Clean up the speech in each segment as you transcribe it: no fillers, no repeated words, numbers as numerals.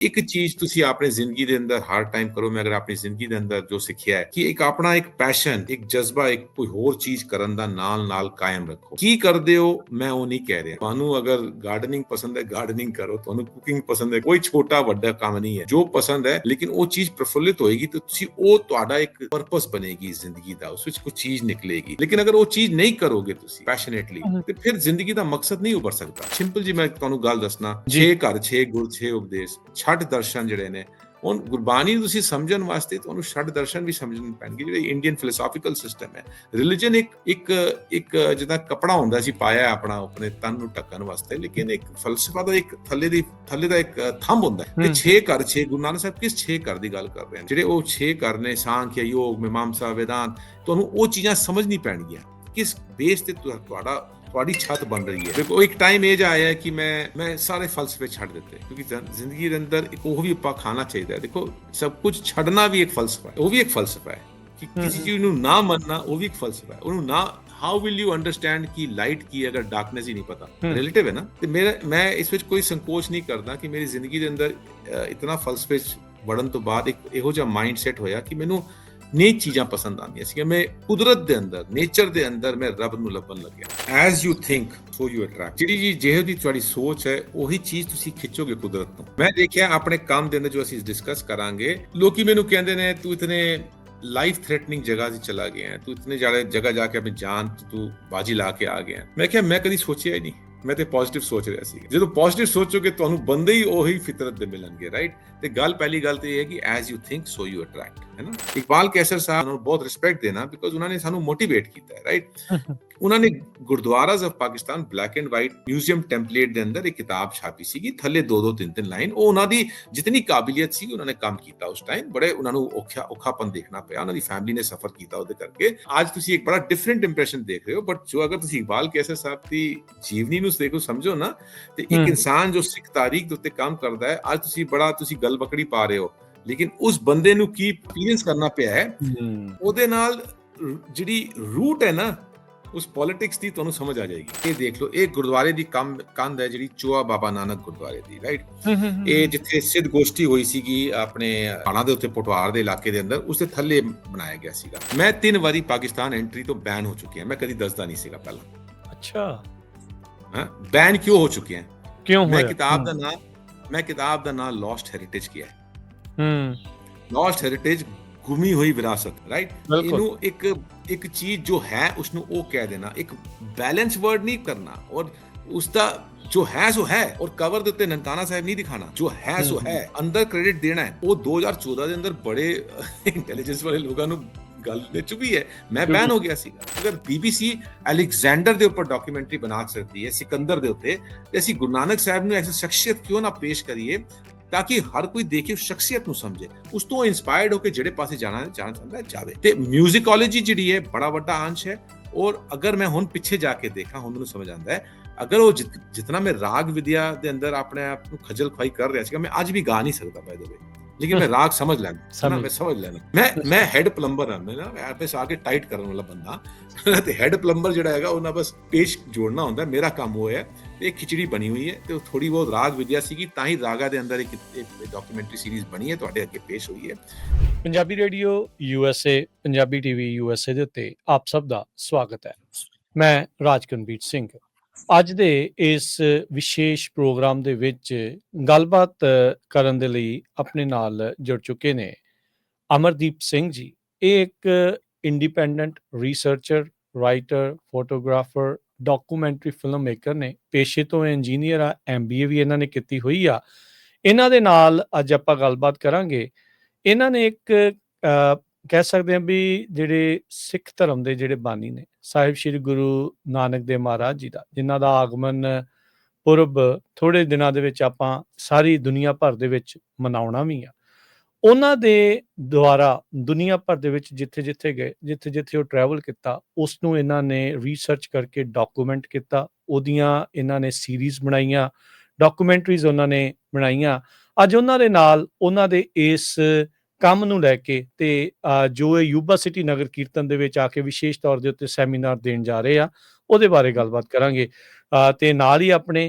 ਇੱਕ ਚੀਜ਼ ਤੁਸੀਂ ਆਪਣੀ ਜ਼ਿੰਦਗੀ ਦੇ ਅੰਦਰ ਹਰ ਟਾਈਮ ਕਰੋ। ਮੈਂ ਅਗਰ ਆਪਣੀ ਜ਼ਿੰਦਗੀ ਦੇ ਅੰਦਰ ਜੋ ਸਿੱਖਿਆ ਹੈ ਕਿ ਇੱਕ ਆਪਣਾ ਇੱਕ ਪੈਸ਼ਨ, ਇੱਕ ਜਜ਼ਬਾ, ਇੱਕ ਕੋਈ ਹੋਰ ਚੀਜ਼ ਕਰਨ ਦਾ ਨਾਲ ਕਾਇਮ ਰੱਖੋ। ਕੀ ਕਰਦੇ ਹੋ ਮੈਂ ਉਹ ਨਹੀਂ ਕਹਿ ਰਿਹਾ। ਤੁਹਾਨੂੰ ਅਗਰ ਗਾਰਡਨਿੰਗ ਪਸੰਦ ਹੈ, ਗਾਰਡਨਿੰਗ ਕਰੋ। ਤੁਹਾਨੂੰ ਕੁਕਿੰਗ ਪਸੰਦ ਹੈ, ਕੋਈ ਛੋਟਾ ਵੱਡਾ ਕੰਮ ਨਹੀਂ ਹੈ, ਜੋ ਪਸੰਦ ਹੈ, ਲੇਕਿਨ ਉਹ ਚੀਜ਼ ਪ੍ਰਫੁੱਲਿਤ ਹੋਏਗੀ ਤੇ ਤੁਸੀਂ ਉਹ ਤੁਹਾਡਾ ਇੱਕ ਪਰਪਸ ਬਣੇਗੀ ਜ਼ਿੰਦਗੀ ਦਾ, ਉਸ ਵਿੱਚ ਕੋਈ ਚੀਜ਼ ਨਿਕਲੇਗੀ। ਲੇਕਿਨ ਅਗਰ ਉਹ ਚੀਜ਼ ਨਹੀਂ ਕਰੋਗੇ ਤੁਸੀਂ ਪੈਸ਼ਨੇਟਲੀ, ਤੇ ਫਿਰ ਜ਼ਿੰਦਗੀ ਦਾ ਮਕਸਦ ਨਹੀਂ ਉੱਭਰ ਸਕਦਾ। ਸਿੰਪਲ ਜੀ ਮੈਂ ਤੁਹਾਨੂੰ ਗੱਲ ਦੱਸਣਾ, 6 ਘਰ 6 ਗੁਰ 6 ਉਪਦੇਸ਼, ਛੱਡ ਦਰਸ਼ਨ ਜਿਹੜੇ ਨੇ, ਹੁਣ ਗੁਰਬਾਣੀ ਨੂੰ ਤੁਸੀਂ ਸਮਝਣ ਵਾਸਤੇ ਤੁਹਾਨੂੰ ਛੱਡ ਦਰਸ਼ਨ ਵੀ ਸਮਝਣੇ ਪੈਣਗੇ। ਜਿਹੜੇ ਇੰਡੀਅਨ ਫਿਲਾਸਫੀਕਲ ਸਿਸਟਮ ਹੈ, ਰਿਲੀਜਨ ਇੱਕ ਜਿੱਦਾਂ ਕਪੜਾ ਹੁੰਦਾ ਸੀ ਪਾਇਆ ਆਪਣਾ ਆਪਣੇ ਤਨ ਨੂੰ ਢੱਕਣ ਵਾਸਤੇ, ਲੇਕਿਨ ਇੱਕ ਫਲਸਫਾ ਦਾ ਇੱਕ ਥੱਲੇ ਦਾ ਇੱਕ ਥੰਬ ਹੁੰਦਾ ਹੈ। ਤੇ 6 ਘਰ 6 ਗੁਰੂ ਨਾਨਕ ਸਾਹਿਬ ਕਿਸ 6 ਘਰ ਦੀ ਗੱਲ ਕਰ ਰਹੇ ਨੇ? ਜਿਹੜੇ ਉਹ 6 ਘਰ ਨੇ, ਸਾਂਖਿਆ, ਯੋਗ, ਮੀਮਾਂਸਾ, ਵੇਦਾਂਤ, ਤੁਹਾਨੂੰ ਉਹ ਚੀਜ਼ਾਂ ਸਮਝਣੀ ਪੈਣਗੀਆਂ। ਕਿਸ ਬੇਸ ਤੇ ਤੁਹਾਡੀ ਛੱਤ ਬਣ ਰਹੀ ਹੈ। ਦੇਖੋ ਇੱਕ ਟਾਈਮ ਇਹ ਆਇਆ ਹੈ ਕਿ ਮੈਂ ਸਾਰੇ ਫਲਸਫੇ ਛੱਡ ਦਿੱਤੇ, ਕਿਉਂਕਿ ਜ਼ਿੰਦਗੀ ਦੇ ਅੰਦਰ ਇੱਕ ਉਹ ਵੀ ਆਪਾਂ ਖਾਣਾ ਚਾਹੀਦਾ ਹੈ। ਦੇਖੋ ਸਭ ਕੁਝ ਛੱਡਣਾ ਵੀ ਇੱਕ ਫਲਸਫਾ ਹੈ, ਉਹ ਵੀ ਇੱਕ ਫਲਸਫਾ ਹੈ ਕਿ ਕਿਸੇ ਚੀਜ਼ ਨੂੰ ਨਾ ਮੰਨਣਾ, ਉਹ ਵੀ ਇੱਕ ਫਲਸਫਾ ਹੈ। ਉਹਨੂੰ ਨਾ, ਹਾਊ ਵਿਲ ਯੂ ਅੰਡਰਸਟੈਂਡ ਕਿ ਲਾਈਟ ਕੀ ਹੈ ਅਗਰ ਡਾਰਕਨੈਸ ਹੀ ਨਹੀਂ ਪਤਾ? ਰਿਲੇਟਿਵ ਹੈ ਨਾ। ਤੇ ਮੈਂ ਇਸ ਵਿੱਚ ਕੋਈ ਸੰਕੋਚ ਨਹੀਂ ਕਰਦਾ ਕਿ ਮੇਰੀ ਜ਼ਿੰਦਗੀ ਦੇ ਅੰਦਰ ਇਤਨਾ ਫਲਸਫੇ ਚ ਵੜਨ ਤੋਂ ਬਾਅਦ ਇੱਕ ਇਹੋ ਜਿਹਾ ਮਾਈਂਡ ਸੈਟ ਹੋਇਆ ਕਿ ਮੈਨੂੰ ਨੇਕ ਚੀਜ਼ਾਂ ਪਸੰਦ ਆਉਂਦੀਆਂ ਸੀ। ਮੈਂ ਕੁਦਰਤ ਦੇ ਅੰਦਰ, ਨੇਚਰ ਦੇ ਅੰਦਰ ਮੈਂ ਰੱਬ ਨੂੰ ਲੱਭਣ ਲੱਗਿਆ। As you think so you attract. ਜਿਹੜੀ ਜਿਹੋ ਦੀ ਤੁਹਾਡੀ ਸੋਚ ਹੈ, ਉਹੀ ਚੀਜ਼ ਤੁਸੀਂ ਖਿੱਚੋਗੇ ਕੁਦਰਤ ਤੋਂ। ਮੈਂ ਦੇਖਿਆ ਆਪਣੇ ਕੰਮ ਦੇ ਅੰਦਰ, ਜੋ ਅਸੀਂ ਡਿਸਕਸ ਕਰਾਂਗੇ, ਲੋਕੀ ਮੈਨੂੰ ਕਹਿੰਦੇ ਨੇ ਤੂੰ ਇਤਨੇ ਲਾਈਫ ਥ੍ਰੈਟਨਿੰਗ ਜਗ੍ਹਾ 'ਤੇ ਚਲਾ ਗਿਆ, ਤੂੰ ਇਤਨੇ ਜ਼ਿਆਦਾ ਜਗ੍ਹਾ ਜਾ ਕੇ ਆਪਣੀ ਜਾਨ ਤੂੰ ਬਾਜੀ ਲਾ ਕੇ ਆ ਗਿਆ। ਮੈਂ ਕਿਹਾ ਮੈਂ ਕਦੀ ਸੋਚਿਆ ਹੀ ਨਹੀਂ, ਮੈਂ ਤੇ ਪੋਜ਼ਿਟਿਵ ਸੋਚ ਰਿਹਾ ਸੀ। ਜਦੋਂ ਪੋਜ਼ਿਟਿਵ ਸੋਚੋਗੇ ਤੁਹਾਨੂੰ ਬੰਦੇ ਹੀ ਉਹੀ ਫਿਤਰਤ ਦੇ ਮਿਲਣਗੇ, ਰਾਈਟ? ਤੇ ਪਹਿਲੀ ਗੱਲ ਤੇ ਇਹ ਹੈ ਕਿ as you think so you attract, ਹੈ ਨਾ। ਇਕਬਾਲ ਕੈਸਰ ਸਾਹਿਬ ਨੂੰ ਬਹੁਤ ਰਿਸਪੈਕਟ ਦੇਣਾ, ਬਿਕੋਜ਼ ਉਹਨਾਂ ਨੇ ਸਾਨੂੰ ਮੋਟੀਵੇਟ ਕੀਤਾ ਹੈ, ਰਾਈਟ? ਉਹਨਾਂ ਨੇ gurdwaras of Pakistan black and white museum template ਦੇ ਅੰਦਰ ਇੱਕ ਕਿਤਾਬ ਛਾਪੀ ਸੀਗੀ, ਥੱਲੇ 2-2 3-3 ਲਾਈਨ। ਉਹ ਉਹਨਾਂ ਦੀ ਜਿਤਨੀ ਕਾਬਲੀਅਤ ਸੀ, ਉਹਨਾਂ ਨੇ ਕੰਮ ਕੀਤਾ ਉਸ ਟਾਈਮ। ਬੜੇ ਉਹਨਾਂ ਨੂੰ ਔਖਾਪਨ ਦੇਖਣਾ ਪਿਆ, ਉਹਨਾਂ ਦੀ ਫੈਮਿਲੀ ਨੇ ਸਫਰ ਕੀਤਾ ਉਹਦੇ ਕਰਕੇ। ਅੱਜ ਤੁਸੀਂ ਇੱਕ ਬੜਾ ਡਿਫਰੈਂਟ ਇੰਪ੍ਰੈਸ਼ਨ ਦੇਖ ਰਹੇ ਹੋ, ਬਟ ਜੋ ਅਗਰ ਤੁਸੀਂ ਇਕਬਾਲ ਕੈਸਰ ਸਾਹਿਬ ਦੀ ਜੀਵਨੀ ਨੂੰ ਦੇਖੋ, ਸਮਝੋ ਨਾ, ਤੇ ਇੱਕ ਇਨਸਾਨ ਜੋ ਸਿੱਖ ਤਾਰੀਖ ਦੇ ਉੱਤੇ ਕੰਮ ਕਰਦਾ ਹੈ, ਅੱਜ ਤੁਸੀਂ ਗੱਲ ਬੱਕੜੀ ਪਾ ਰਹੇ ਹੋ, ਲੇਕਿਨ ਉਸ ਬੰਦੇ ਨੂੰ ਕੀ ਐਕਸਪੀਰੀਅੰਸ ਕਰਨਾ ਪਿਆ ਹੈ, ਉਹਦੇ ਨਾਲ ਜਿਹੜੀ ਰੂਟ ਹੈ ਨਾ ਉਸ ਪੋਲਿਟਿਕਸ ਦੀ, ਤੁਹਾਨੂੰ ਸਮਝ ਆ ਜਾਏਗੀ। ਇਹ ਦੇਖ ਲਓ, ਇਹ ਗੁਰਦੁਆਰੇ ਦੀ ਕੰਧ ਹੈ ਜਿਹੜੀ ਚੋਆ ਬਾਬਾ ਨਾਨਕ ਗੁਰਦੁਆਰੇ ਦੀ, ਰਾਈਟ? ਇਹ ਜਿੱਥੇ ਸਿੱਧ ਗੋਸ਼ਟੀ ਹੋਈ ਸੀਗੀ ਆਪਣੇ ਪਹਾੜਾਂ ਦੇ ਉੱਤੇ, ਪਟਵਾਰ ਦੇ ਇਲਾਕੇ ਦੇ ਅੰਦਰ, ਉਸਦੇ ਥੱਲੇ ਬਣਾਇਆ ਗਿਆ ਸੀਗਾ। ਮੈਂ 3 ਵਾਰੀ ਪਾਕਿਸਤਾਨ ਐਂਟਰੀ ਤੋਂ ਬੈਨ ਹੋ ਚੁੱਕਿਆ, ਮੈਂ ਕਦੀ ਦੱਸਦਾ ਨਹੀਂ ਸੀਗਾ ਪਹਿਲਾਂ। ਅੱਛਾ, ਹਾਂ, ਬੈਨ ਕਿਉਂ ਹੋ ਚੁੱਕਿਆ? ਕਿਉਂ ਹੋਇਆ? ਮੈਂ ਕਿਤਾਬ ਦਾ ਨਾਮ ਲੌਸਟ ਹੈਰੀਟੇਜ ਕਿਹਾ ਹੈ। ਲੌਸਟ ਹੈਰੀਟੇਜ, ਗੁਮੀ ਹੋਈ ਵਿਰਾਸਤ, ਰਾਈਟ? ਇਹਨੂੰ ਇੱਕ ਚੀਜ਼ ਜੋ ਹੈ ਉਸਨੂੰ ਉਹ ਕਹਿ ਦੇਣਾ, ਇੱਕ ਬੈਲੈਂਸ ਵਰਡ ਨਹੀਂ ਕਰਨਾ, ਔਰ ਉਸਦਾ ਜੋ ਹੈ ਸੋ ਹੈ, ਔਰ ਕਵਰ ਦੇ ਉੱਤੇ ਨਨਕਾਣਾ ਸਾਹਿਬ ਨਹੀਂ ਦਿਖਾਣਾ, ਜੋ ਹੈ ਸੋ ਹੈ, ਅੰਦਰ ਕ੍ਰੈਡਿਟ ਦੇਣਾ ਹੈ। ਉਹ 2014 ਦੇ ਅੰਦਰ ਬੜੇ ਇੰਟੈਲੀਜੈਂਸ ਵਾਲੇ ਲੋਕਾਂ ਨੂੰ ਗੱਲ ਦੇ ਚੁੱਕੀ ਹੈ, ਮੈਂ ਬੈਨ ਹੋ ਗਿਆ ਸੀਗਾ। ਅਗਰ BBC ਅਲੈਗਜ਼ੈਂਡਰ ਦੇ ਉੱਪਰ ਡਾਕੂਮੈਂਟਰੀ ਬਣਾ ਸਕਦੀ ਹੈ, ਸਿਕੰਦਰ ਦੇ ਉੱਤੇ, ਤੇ ਅਸੀਂ ਗੁਰੂ ਨਾਨਕ ਸਾਹਿਬ ਨੂੰ ਐਸੀ ਸ਼ਖਸੀਅਤ ਕਿਉਂ ਨਾ ਪੇਸ਼ ਕਰੀਏ ਤਾਂ ਕਿ ਹਰ ਕੋਈ ਦੇਖੇ, ਉਸ ਸ਼ਖਸੀਅਤ ਨੂੰ ਸਮਝੇ, ਉਸ ਤੋਂ ਇੰਸਪਾਇਰਡ ਹੋ ਕੇ ਜਿਹੜੇ ਪਾਸੇ ਜਾਣਾ ਚਾਹੁੰਦਾ ਹੈ ਜਾਵੇ। ਤੇ ਮਿਊਜ਼ਿਕੋਲੋਜੀ ਜਿਹੜੀ ਹੈ ਬੜਾ ਵੱਡਾ ਅੰਸ਼ ਹੈ। ਔਰ ਅਗਰ ਮੈਂ ਹੁਣ ਪਿੱਛੇ ਜਾ ਕੇ ਦੇਖਾਂ, ਹੁਣ ਮੈਨੂੰ ਸਮਝ ਆਉਂਦਾ ਹੈ, ਅਗਰ ਉਹ ਜਿਤਨਾ ਮੈਂ ਰਾਗ ਵਿਦਿਆ ਦੇ ਅੰਦਰ ਆਪਣੇ ਆਪ ਨੂੰ ਖੱਜਲ ਖੁਆਈ ਕਰ ਰਿਹਾ ਸੀਗਾ, ਮੈਂ ਅੱਜ ਵੀ ਗਾ ਨਹੀਂ ਸਕਦਾ ਬਾਏ ਦ ਵੇ, ਲੇਕਿਨ ਮੈਂ ਰਾਗ ਸਮਝ ਲੈਣਾ, ਮੈਂ ਸਮਝ ਲੈਣਾ। ਮੈਂ ਹੈਡ ਪਲੰਬਰ ਹਾਂ, ਮੈਂ ਆਪਸ ਆ ਕੇ ਟਾਈਟ ਕਰਨ ਵਾਲਾ ਬੰਦਾ, ਤੇ ਹੈਡ ਪਲੰਬਰ ਜਿਹੜਾ ਹੈਗਾ ਉਹਨਾਂ ਬਸ ਪੇਸ਼ ਜੋੜਨਾ ਹੁੰਦਾ, ਮੇਰਾ ਕੰਮ ਉਹ ਹੈ। ਇਹ ਖਿਚੜੀ ਬਣੀ ਹੋਈ ਹੈ, ਤੇ ਉਹ ਥੋੜੀ ਬਹੁਤ ਰਾਗ ਵਿਦਿਆ ਸੀਗੀ, ਤਾਂ ਹੀ ਰਾਗਾ ਦੇ ਅੰਦਰ ਇੱਕ ਡਾਕੂਮੈਂਟਰੀ ਸੀਰੀਜ਼ ਬਣੀ ਹੈ, ਤੁਹਾਡੇ ਅੱਗੇ ਪੇਸ਼ ਹੋਈ ਹੈ। Punjabi radio USA, Punjabi TV USA ਦੇ ਉੱਤੇ ਆਪ ਸਭ ਦਾ ਸਵਾਗਤ ਹੈ। ਮੈਂ ਰਾਜਕਨਵੀਰ ਸਿੰਘ। ਅੱਜ ਦੇ ਇਸ ਵਿਸ਼ੇਸ਼ ਪ੍ਰੋਗਰਾਮ ਦੇ ਵਿੱਚ ਗੱਲਬਾਤ ਕਰਨ ਦੇ ਲਈ ਆਪਣੇ ਨਾਲ ਜੁੜ ਚੁੱਕੇ ਨੇ ਅਮਰਦੀਪ ਸਿੰਘ ਜੀ। ਇਹ ਇੱਕ independent researcher, writer, photographer, documentary film maker ਨੇ। ਪੇਸ਼ੇ ਤੋਂ ਇੰਜੀਨੀਅਰ ਆ, MBA ਵੀ ਇਹਨਾਂ ਨੇ ਕੀਤੀ ਹੋਈ ਆ। ਇਹਨਾਂ ਦੇ ਨਾਲ ਅੱਜ ਆਪਾਂ ਗੱਲਬਾਤ ਕਰਾਂਗੇ। ਇਹਨਾਂ ਨੇ ਇੱਕ ਕਹਿ ਸਕਦੇ ਹਾਂ ਵੀ ਜਿਹੜੇ ਸਿੱਖ ਧਰਮ ਦੇ ਜਿਹੜੇ ਬਾਨੀ ਨੇ, ਸਾਹਿਬ ਸ਼੍ਰੀ ਗੁਰੂ ਨਾਨਕ ਦੇਵ ਮਹਾਰਾਜ ਜੀ ਦਾ, ਜਿਨ੍ਹਾਂ ਦਾ ਆਗਮਨ ਪੁਰਬ ਥੋੜੇ ਦਿਨਾਂ ਦੇ ਵਿੱਚ ਆਪਾਂ ਸਾਰੀ ਦੁਨੀਆ ਭਰ ਦੇ ਵਿੱਚ ਮਨਾਉਣਾ ਵੀ ਆ। ਉਹਨਾਂ ਦੇ ਦੁਆਰਾ ਦੁਨੀਆ ਭਰ ਦੇ ਵਿੱਚ ਜਿੱਥੇ ਗਏ, ਜਿੱਥੇ ਉਹ ਟਰੈਵਲ ਕੀਤਾ, ਉਸ ਨੂੰ ਇਹਨਾਂ ਨੇ ਰਿਸਰਚ ਕਰਕੇ ਡਾਕੂਮੈਂਟ ਕੀਤਾ। ਉਹਦੀਆਂ ਇਹਨਾਂ ਨੇ ਸੀਰੀਜ਼ ਬਣਾਈਆਂ, ਡਾਕੂਮੈਂਟਰੀਜ਼ ਉਹਨਾਂ ਨੇ ਬਣਾਈਆਂ। ਅੱਜ ਉਹਨਾਂ ਦੇ ਨਾਲ ਉਹਨਾਂ ਦੇ ਇਸ ਕੰਮ ਨੂੰ ਲੈ ਕੇ ਤੇ ਜੋ ਇਹ ਯੂਬਾ ਸਿਟੀ ਨਗਰ ਕੀਰਤਨ ਦੇ ਵਿੱਚ ਆ ਕੇ ਵਿਸ਼ੇਸ਼ ਤੌਰ ਦੇ ਉੱਤੇ ਸੈਮੀਨਾਰ ਦੇਣ ਜਾ ਰਹੇ ਆ, ਉਹਦੇ ਬਾਰੇ ਗੱਲਬਾਤ ਕਰਾਂਗੇ। ਤੇ ਨਾਲ ਹੀ ਆਪਣੇ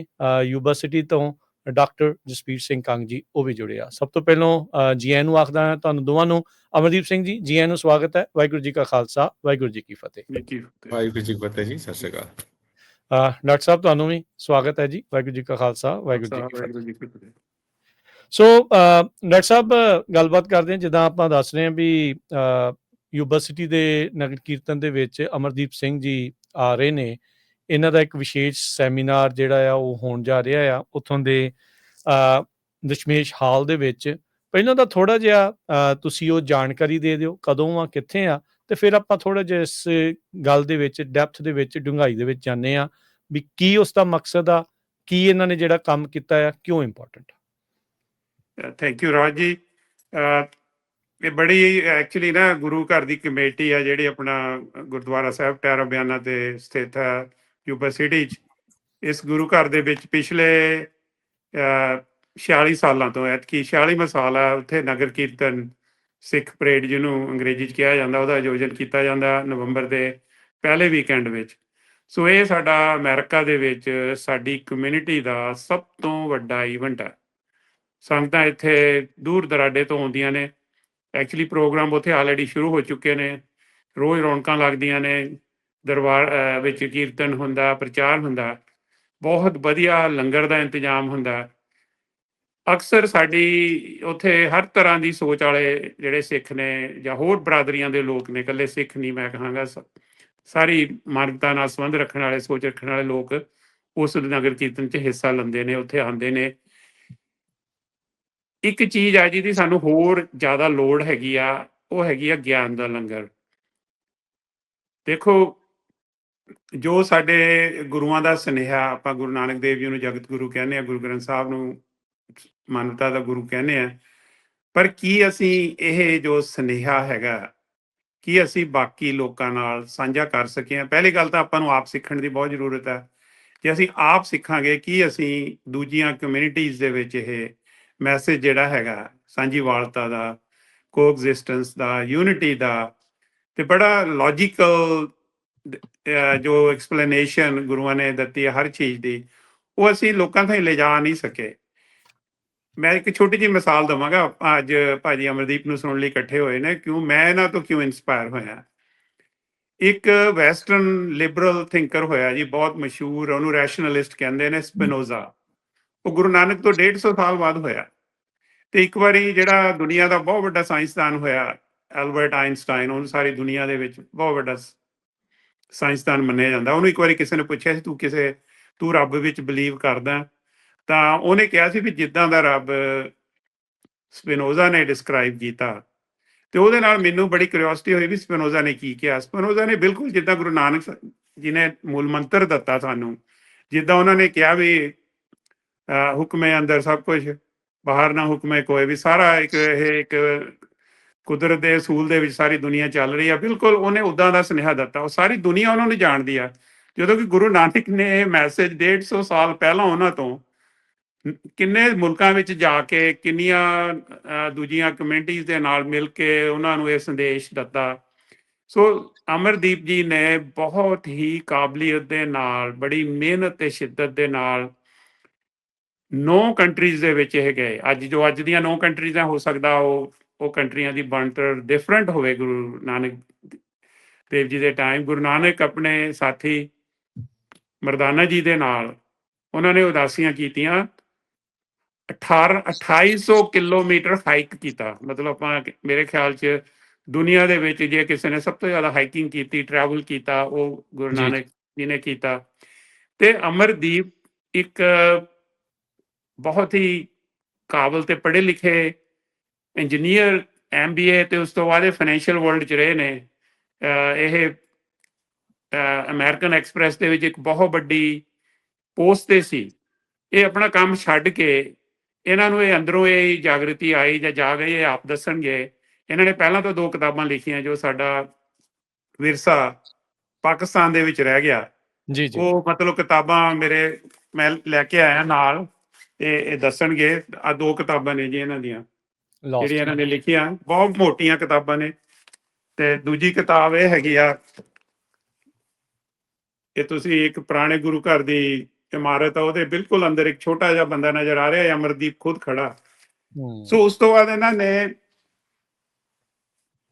ਯੂਬਾ ਸਿਟੀ ਤੋਂ ਡਾਕਟਰ ਜਸਪੀਰ ਸਿੰਘ ਕੰਗ ਜੀ ਉਹ ਵੀ ਜੁੜੇ ਆ। ਸਭ ਤੋਂ ਪਹਿਲਾਂ ਜੀ ਆਇਆਂ ਨੂੰ ਆਖਦਾ ਹਾਂ ਤੁਹਾਨੂੰ ਦੋਵਾਂ ਨੂੰ। ਅਮਰਦੀਪ ਸਿੰਘ ਜੀ, ਜੀ ਆਇਆਂ ਨੂੰ ਸਵਾਗਤ ਹੈ। ਵਾਹਿਗੁਰੂ ਜੀ ਕਾ ਖਾਲਸਾ, ਵਾਹਿਗੁਰੂ ਜੀ ਕੀ ਫਤਿਹ। ਵਾਹਿਗੁਰੂ ਜੀ ਕੀ ਫਤਿਹ ਜੀ, ਸਤਿ ਸ਼੍ਰੀ ਅਕਾਲ। ਡਾਕਟਰ ਸਾਹਿਬ ਤੁਹਾਨੂੰ ਵੀ ਸਵਾਗਤ ਹੈ ਜੀ। ਵਾਹਿਗੁਰੂ ਜੀ ਕਾ ਖਾਲਸਾ, ਵਾਹਿਗੁਰੂ ਜੀ ਕੀ ਫਤਿਹ। ਸੋ ਡਾਕਟਰ ਸਾਹਿਬ, ਗੱਲਬਾਤ ਕਰਦੇ ਹਾਂ। ਜਿੱਦਾਂ ਆਪਾਂ ਦੱਸ ਰਹੇ ਹਾਂ ਵੀ ਯੂਬਾ ਸਿਟੀ ਦੇ ਨਗਰ ਕੀਰਤਨ ਦੇ ਵਿੱਚ ਅਮਰਦੀਪ ਸਿੰਘ ਜੀ ਆ ਰਹੇ ਨੇ। ਇਹਨਾਂ ਦਾ ਇੱਕ ਵਿਸ਼ੇਸ਼ ਸੈਮੀਨਾਰ ਜਿਹੜਾ ਆ ਉਹ ਹੋਣ ਜਾ ਰਿਹਾ ਆ ਉੱਥੋਂ ਦੇ ਦਸ਼ਮੇਸ਼ ਹਾਲ ਦੇ ਵਿੱਚ। ਪਹਿਲਾਂ ਤਾਂ ਥੋੜ੍ਹਾ ਜਿਹਾ ਤੁਸੀਂ ਉਹ ਜਾਣਕਾਰੀ ਦੇ ਦਿਓ, ਕਦੋਂ ਆ, ਕਿੱਥੇ ਆ, ਤੇ ਫਿਰ ਆਪਾਂ ਥੋੜ੍ਹਾ ਜਿਹਾ ਇਸ ਗੱਲ ਦੇ ਵਿੱਚ ਡੈਪਥ ਦੇ ਵਿੱਚ, ਡੂੰਘਾਈ ਦੇ ਵਿੱਚ ਜਾਂਦੇ ਹਾਂ ਵੀ ਕੀ ਉਸ ਦਾ ਮਕਸਦ ਆ, ਕੀ ਇਹਨਾਂ ਨੇ ਜਿਹੜਾ ਕੰਮ ਕੀਤਾ ਆ, ਕਿਉਂ ਇੰਪੋਰਟੈਂਟ ਆ। Thank you Raj ji. ਇਹ ਬੜੀ ਐਕਚੁਅਲੀ ਨਾ ਗੁਰੂ ਘਰ ਦੀ ਕਮੇਟੀ ਆ ਜਿਹੜੀ ਆਪਣਾ ਗੁਰਦੁਆਰਾ ਸਾਹਿਬ ਟਹਿਰਾ ਬਿਆਨਾ ਤੇ ਸਥਿਤ ਹੈ ਯੂਬਾ ਸਿਟੀ 'ਚ। ਇਸ ਗੁਰੂ ਘਰ ਦੇ ਵਿੱਚ ਪਿਛਲੇ 46 ਸਾਲਾਂ ਤੋਂ, ਐਤਕੀ 46ਵਾਂ ਸਾਲ ਆ, ਉੱਥੇ ਨਗਰ ਕੀਰਤਨ ਸਿੱਖ ਪਰੇਡ ਜਿਹਨੂੰ ਅੰਗਰੇਜ਼ੀ 'ਚ ਕਿਹਾ ਜਾਂਦਾ, ਉਹਦਾ ਆਯੋਜਨ ਕੀਤਾ ਜਾਂਦਾ ਨਵੰਬਰ ਦੇ ਪਹਿਲੇ ਵੀਕਐਂਡ ਵਿੱਚ। ਸੋ ਇਹ ਸਾਡਾ ਅਮਰੀਕਾ ਦੇ ਵਿੱਚ ਸਾਡੀ ਕਮਿਊਨਿਟੀ ਦਾ ਸਭ ਤੋਂ ਵੱਡਾ ਈਵੈਂਟ ਹੈ। ਸੰਗਤਾਂ ਇੱਥੇ ਦੂਰ ਦਰਾਡੇ ਤੋਂ ਆਉਂਦੀਆਂ ਨੇ। ਐਕਚੁਅਲੀ ਪ੍ਰੋਗਰਾਮ ਉੱਥੇ ਆਲਰੇਡੀ ਸ਼ੁਰੂ ਹੋ ਚੁੱਕੇ ਨੇ। ਰੋਜ਼ ਰੌਣਕਾਂ ਲੱਗਦੀਆਂ ਨੇ, ਦਰਬਾਰ ਵਿੱਚ ਕੀਰਤਨ ਹੁੰਦਾ, ਪ੍ਰਚਾਰ ਹੁੰਦਾ, ਬਹੁਤ ਵਧੀਆ ਲੰਗਰ ਦਾ ਇੰਤਜ਼ਾਮ ਹੁੰਦਾ। ਅਕਸਰ ਸਾਡੀ ਉੱਥੇ ਹਰ ਤਰ੍ਹਾਂ ਦੀ ਸੋਚ ਵਾਲੇ ਜਿਹੜੇ ਸਿੱਖ ਨੇ ਜਾਂ ਹੋਰ ਬਰਾਦਰੀਆਂ ਦੇ ਲੋਕ ਨੇ, ਇਕੱਲੇ ਸਿੱਖ ਨਹੀਂ ਮੈਂ ਕਹਾਂਗਾ, ਸਾਰੀ ਮਾਨਵਤਾ ਨਾਲ ਸੰਬੰਧ ਰੱਖਣ ਵਾਲੇ, ਸੋਚ ਰੱਖਣ ਵਾਲੇ ਲੋਕ ਉਸ ਨਗਰ ਕੀਰਤਨ 'ਚ ਹਿੱਸਾ ਲੈਂਦੇ ਨੇ, ਉੱਥੇ ਆਉਂਦੇ ਨੇ। ਇੱਕ ਚੀਜ਼ ਆ ਜਿਹਦੀ ਸਾਨੂੰ ਹੋਰ ਜ਼ਿਆਦਾ ਲੋੜ ਹੈਗੀ ਆ, ਉਹ ਹੈਗੀ ਆ ਗਿਆਨ ਦਾ ਲੰਗਰ। ਦੇਖੋ, ਜੋ ਸਾਡੇ ਗੁਰੂਆਂ ਦਾ ਸੁਨੇਹਾ, ਆਪਾਂ ਗੁਰੂ ਨਾਨਕ ਦੇਵ ਜੀ ਨੂੰ ਜਗਤ ਗੁਰੂ ਕਹਿੰਦੇ ਆ, ਗੁਰੂ ਗ੍ਰੰਥ ਸਾਹਿਬ ਨੂੰ ਮਾਨਵਤਾ ਦਾ ਗੁਰੂ ਕਹਿੰਦੇ ਆ, ਪਰ ਕੀ ਅਸੀਂ ਇਹ ਜੋ ਸੁਨੇਹਾ ਹੈਗਾ ਕੀ ਅਸੀਂ ਬਾਕੀ ਲੋਕਾਂ ਨਾਲ ਸਾਂਝਾ ਕਰ ਸਕੇ ਹਾਂ? ਪਹਿਲੀ ਗੱਲ ਤਾਂ ਆਪਾਂ ਨੂੰ ਆਪ ਸਿੱਖਣ ਦੀ ਬਹੁਤ ਜ਼ਰੂਰਤ ਹੈ। ਜੇ ਅਸੀਂ ਆਪ ਸਿੱਖਾਂਗੇ ਕੀ ਅਸੀਂ ਦੂਜੀਆਂ ਕਮਿਊਨਿਟੀਜ਼ ਦੇ ਵਿੱਚ ਇਹ ਮੈਸੇਜ ਜਿਹੜਾ ਹੈਗਾ ਸਾਂਝੀਵਾਲਤਾ ਦਾ, ਕੋਐਗਜ਼ਿਸਟੈਂਸ ਦਾ, ਯੂਨਿਟੀ ਦਾ, ਤੇ ਬੜਾ ਲੌਜੀਕਲ ਜੋ ਐਕਸਪਲੇਨੇਸ਼ਨ ਗੁਰੂਆਂ ਨੇ ਦਿੱਤੀ ਹੈ ਹਰ ਚੀਜ਼ ਦੀ, ਉਹ ਅਸੀਂ ਲੋਕਾਂ ਤਾਈਂ ਲਿਜਾ ਨਹੀਂ ਸਕੇ। ਮੈਂ ਇੱਕ ਛੋਟੀ ਜਿਹੀ ਮਿਸਾਲ ਦੇਵਾਂਗਾ। ਅੱਜ ਭਾਜੀ ਅਮਰਦੀਪ ਨੂੰ ਸੁਣਨ ਲਈ ਇਕੱਠੇ ਹੋਏ ਨੇ, ਮੈਂ ਇਹਨਾਂ ਤੋਂ ਕਿਉਂ ਇੰਸਪਾਇਰ ਹੋਇਆ। ਇੱਕ ਵੈਸਟਰਨ ਲਿਬਰਲ ਥਿੰਕਰ ਹੋਇਆ ਜੀ, ਬਹੁਤ ਮਸ਼ਹੂਰ, ਉਹਨੂੰ ਰੈਸ਼ਨਲਿਸਟ ਕਹਿੰਦੇ ਨੇ, ਸਪਿਨੋਜ਼ਾ। ਉਹ ਗੁਰੂ ਨਾਨਕ ਤੋਂ 150 ਸਾਲ ਬਾਅਦ ਹੋਇਆ। ਤੇ ਇੱਕ ਵਾਰੀ ਜਿਹੜਾ ਦੁਨੀਆ ਦਾ ਬਹੁਤ ਵੱਡਾ ਸਾਇੰਸਦਾਨ ਹੋਇਆ, ਐਲਬਰਟ ਆਇਨਸਟਾਈਨ, ਉਹਨੂੰ ਸਾਰੀ ਦੁਨੀਆ ਦੇ ਵਿੱਚ ਬਹੁਤ ਵੱਡਾ ਸਾਇੰਸਦਾਨ ਮੰਨਿਆ ਜਾਂਦਾ। ਉਹਨੂੰ ਇੱਕ ਵਾਰੀ ਕਿਸੇ ਨੇ ਪੁੱਛਿਆ ਸੀ, ਤੂੰ ਰੱਬ ਵਿੱਚ ਬਿਲੀਵ ਕਰਦਾ? ਤਾਂ ਉਹਨੇ ਕਿਹਾ ਸੀ ਵੀ ਜਿੱਦਾਂ ਦਾ ਰੱਬ ਸਪਿਨੋਜ਼ਾ ਨੇ ਡਿਸਕ੍ਰਾਈਬ ਕੀਤਾ। ਤੇ ਉਹਦੇ ਨਾਲ ਮੈਨੂੰ ਬੜੀ ਕਿਉਰਿਓਸਿਟੀ ਹੋਈ ਵੀ ਸਪਿਨੋਜ਼ਾ ਨੇ ਕੀ ਕਿਹਾ। ਸਪਿਨੋਜ਼ਾ ਨੇ ਬਿਲਕੁਲ ਜਿੱਦਾਂ ਗੁਰੂ ਨਾਨਕ ਜੀ ਨੇ ਮੂਲ ਮੰਤਰ ਦਿੱਤਾ ਸਾਨੂੰ, ਜਿੱਦਾਂ ਉਹਨਾਂ ਨੇ ਕਿਹਾ ਵੀ ਹੁਕਮੇ ਅੰਦਰ ਸਭ ਕੁਝ, ਬਾਹਰ ਨਾ ਹੁਕਮੇ ਕੋਈ ਵੀ, ਸਾਰਾ ਇੱਕ ਕੁਦਰਤ ਦੇ ਅਸੂਲ ਦੇ ਵਿੱਚ ਸਾਰੀ ਦੁਨੀਆ ਚੱਲ ਰਹੀ ਆ, ਬਿਲਕੁਲ ਉਹਨੇ ਉੱਦਾਂ ਦਾ ਸੁਨੇਹਾ ਦਿੱਤਾ। ਉਹ ਸਾਰੀ ਦੁਨੀਆ ਉਹਨਾਂ ਨੂੰ ਜਾਣਦੀ ਆ। ਜਦੋਂ ਕਿ ਗੁਰੂ ਨਾਨਕ ਨੇ ਇਹ ਮੈਸੇਜ 150 ਸਾਲ ਪਹਿਲਾਂ ਉਹਨਾਂ ਤੋਂ ਕਿੰਨੇ ਮੁਲਕਾਂ ਵਿੱਚ ਜਾ ਕੇ, ਕਿੰਨੀਆਂ ਦੂਜੀਆਂ ਕਮਿਊਨਿਟੀਜ਼ ਦੇ ਨਾਲ ਮਿਲ ਕੇ ਉਹਨਾਂ ਨੂੰ ਇਹ ਸੰਦੇਸ਼ ਦਿੱਤਾ। ਸੋ ਅਮਰਦੀਪ ਜੀ ਨੇ ਬਹੁਤ ਹੀ ਕਾਬਲੀਅਤ ਦੇ ਨਾਲ, ਬੜੀ ਮਿਹਨਤ ਤੇ ਸ਼ਿੱਦਤ ਦੇ ਨਾਲ 9 ਕੰਟਰੀਜ਼ ਦੇ ਵਿੱਚ ਇਹ ਗਏ। ਅੱਜ ਦੀਆਂ 9 ਕੰਟਰੀਜ਼ ਹੋ ਸਕਦਾ ਉਹ ਕੰਟਰੀਆਂ ਦੀ ਬਣਤਰ ਡਿਫਰੈਂਟ ਹੋਵੇ। ਗੁਰੂ ਨਾਨਕ ਦੇਵ ਜੀ ਦੇ ਟਾਈਮ ਗੁਰੂ ਨਾਨਕ ਆਪਣੇ ਸਾਥੀ ਮਰਦਾਨਾ ਜੀ ਦੇ ਨਾਲ ਉਹਨਾਂ ਨੇ ਉਦਾਸੀਆਂ ਕੀਤੀਆਂ। 2800 ਕਿਲੋਮੀਟਰ ਹਾਈਕ ਕੀਤਾ। ਮਤਲਬ ਆਪਾਂ, ਮੇਰੇ ਖਿਆਲ 'ਚ ਦੁਨੀਆ ਦੇ ਵਿੱਚ ਜੇ ਕਿਸੇ ਨੇ ਸਭ ਤੋਂ ਜ਼ਿਆਦਾ ਹਾਈਕਿੰਗ ਕੀਤੀ, ਟਰੈਵਲ ਕੀਤਾ, ਉਹ ਗੁਰੂ ਨਾਨਕ ਜੀ ਨੇ ਕੀਤਾ। ਤੇ ਅਮਰਦੀਪ ਇੱਕ ਬਹੁਤ ਹੀ ਕਾਬਲ ਤੇ ਪੜ੍ਹੇ ਲਿਖੇ ਇੰਜੀਨੀਅਰ, MBA, ਤੇ ਉਸ ਤੋਂ ਬਾਅਦ ਇਹ ਫਾਈਨੈਂਸ਼ੀਅਲ ਵਰਲਡ 'ਚ ਰਹੇ ਨੇ। ਇਹ ਅਮਰੀਕਨ ਐਕਸਪ੍ਰੈਸ ਦੇ ਵਿੱਚ ਇੱਕ ਬਹੁਤ ਵੱਡੀ ਪੋਸਟ ਤੇ ਸੀ। ਇਹ ਆਪਣਾ ਕੰਮ ਛੱਡ ਕੇ, ਇਹਨਾਂ ਨੂੰ ਇਹ ਅੰਦਰੋਂ ਇਹ ਜਾਗਰਤੀ ਆਈ ਜਾਂ ਜਾਗ ਆਈ, ਇਹ ਆਪ ਦੱਸਣਗੇ। ਇਹਨਾਂ ਨੇ ਪਹਿਲਾਂ ਤਾਂ 2 ਕਿਤਾਬਾਂ ਲਿਖੀਆਂ ਜੋ ਸਾਡਾ ਵਿਰਸਾ ਪਾਕਿਸਤਾਨ ਦੇ ਵਿੱਚ ਰਹਿ ਗਿਆ। ਉਹ ਮਤਲਬ ਕਿਤਾਬਾਂ ਮੈਂ ਲੈ ਕੇ ਆਇਆ ਨਾਲ, ਇਹ ਦੱਸਣਗੇ। ਆ 2 ਕਿਤਾਬਾਂ ਨੇ ਜੀ ਇਹਨਾਂ ਦੀਆਂ ਜਿਹੜੀਆਂ ਇਹਨਾਂ ਨੇ ਲਿਖੀਆਂ, ਬਹੁਤ ਮੋਟੀਆਂ ਕਿਤਾਬਾਂ ਨੇ। ਤੇ ਦੂਜੀ ਕਿਤਾਬ ਇਹ ਹੈਗੀ ਆ, ਇਹ ਤੁਸੀਂ ਇੱਕ ਪੁਰਾਣੇ ਗੁਰੂ ਘਰ ਦੀ ਇਮਾਰਤ ਆ ਉਹਦੇ ਬਿਲਕੁਲ ਅੰਦਰ ਇੱਕ ਛੋਟਾ ਜਿਹਾ ਬੰਦਾ ਨਜ਼ਰ ਆ ਰਿਹਾ ਹੈ, ਅਮਰਦੀਪ ਖੁਦ ਖੜਾ। ਹੂੰ ਸੋ ਉਸ ਤੋਂ ਬਾਅਦ ਇਹਨਾਂ ਨੇ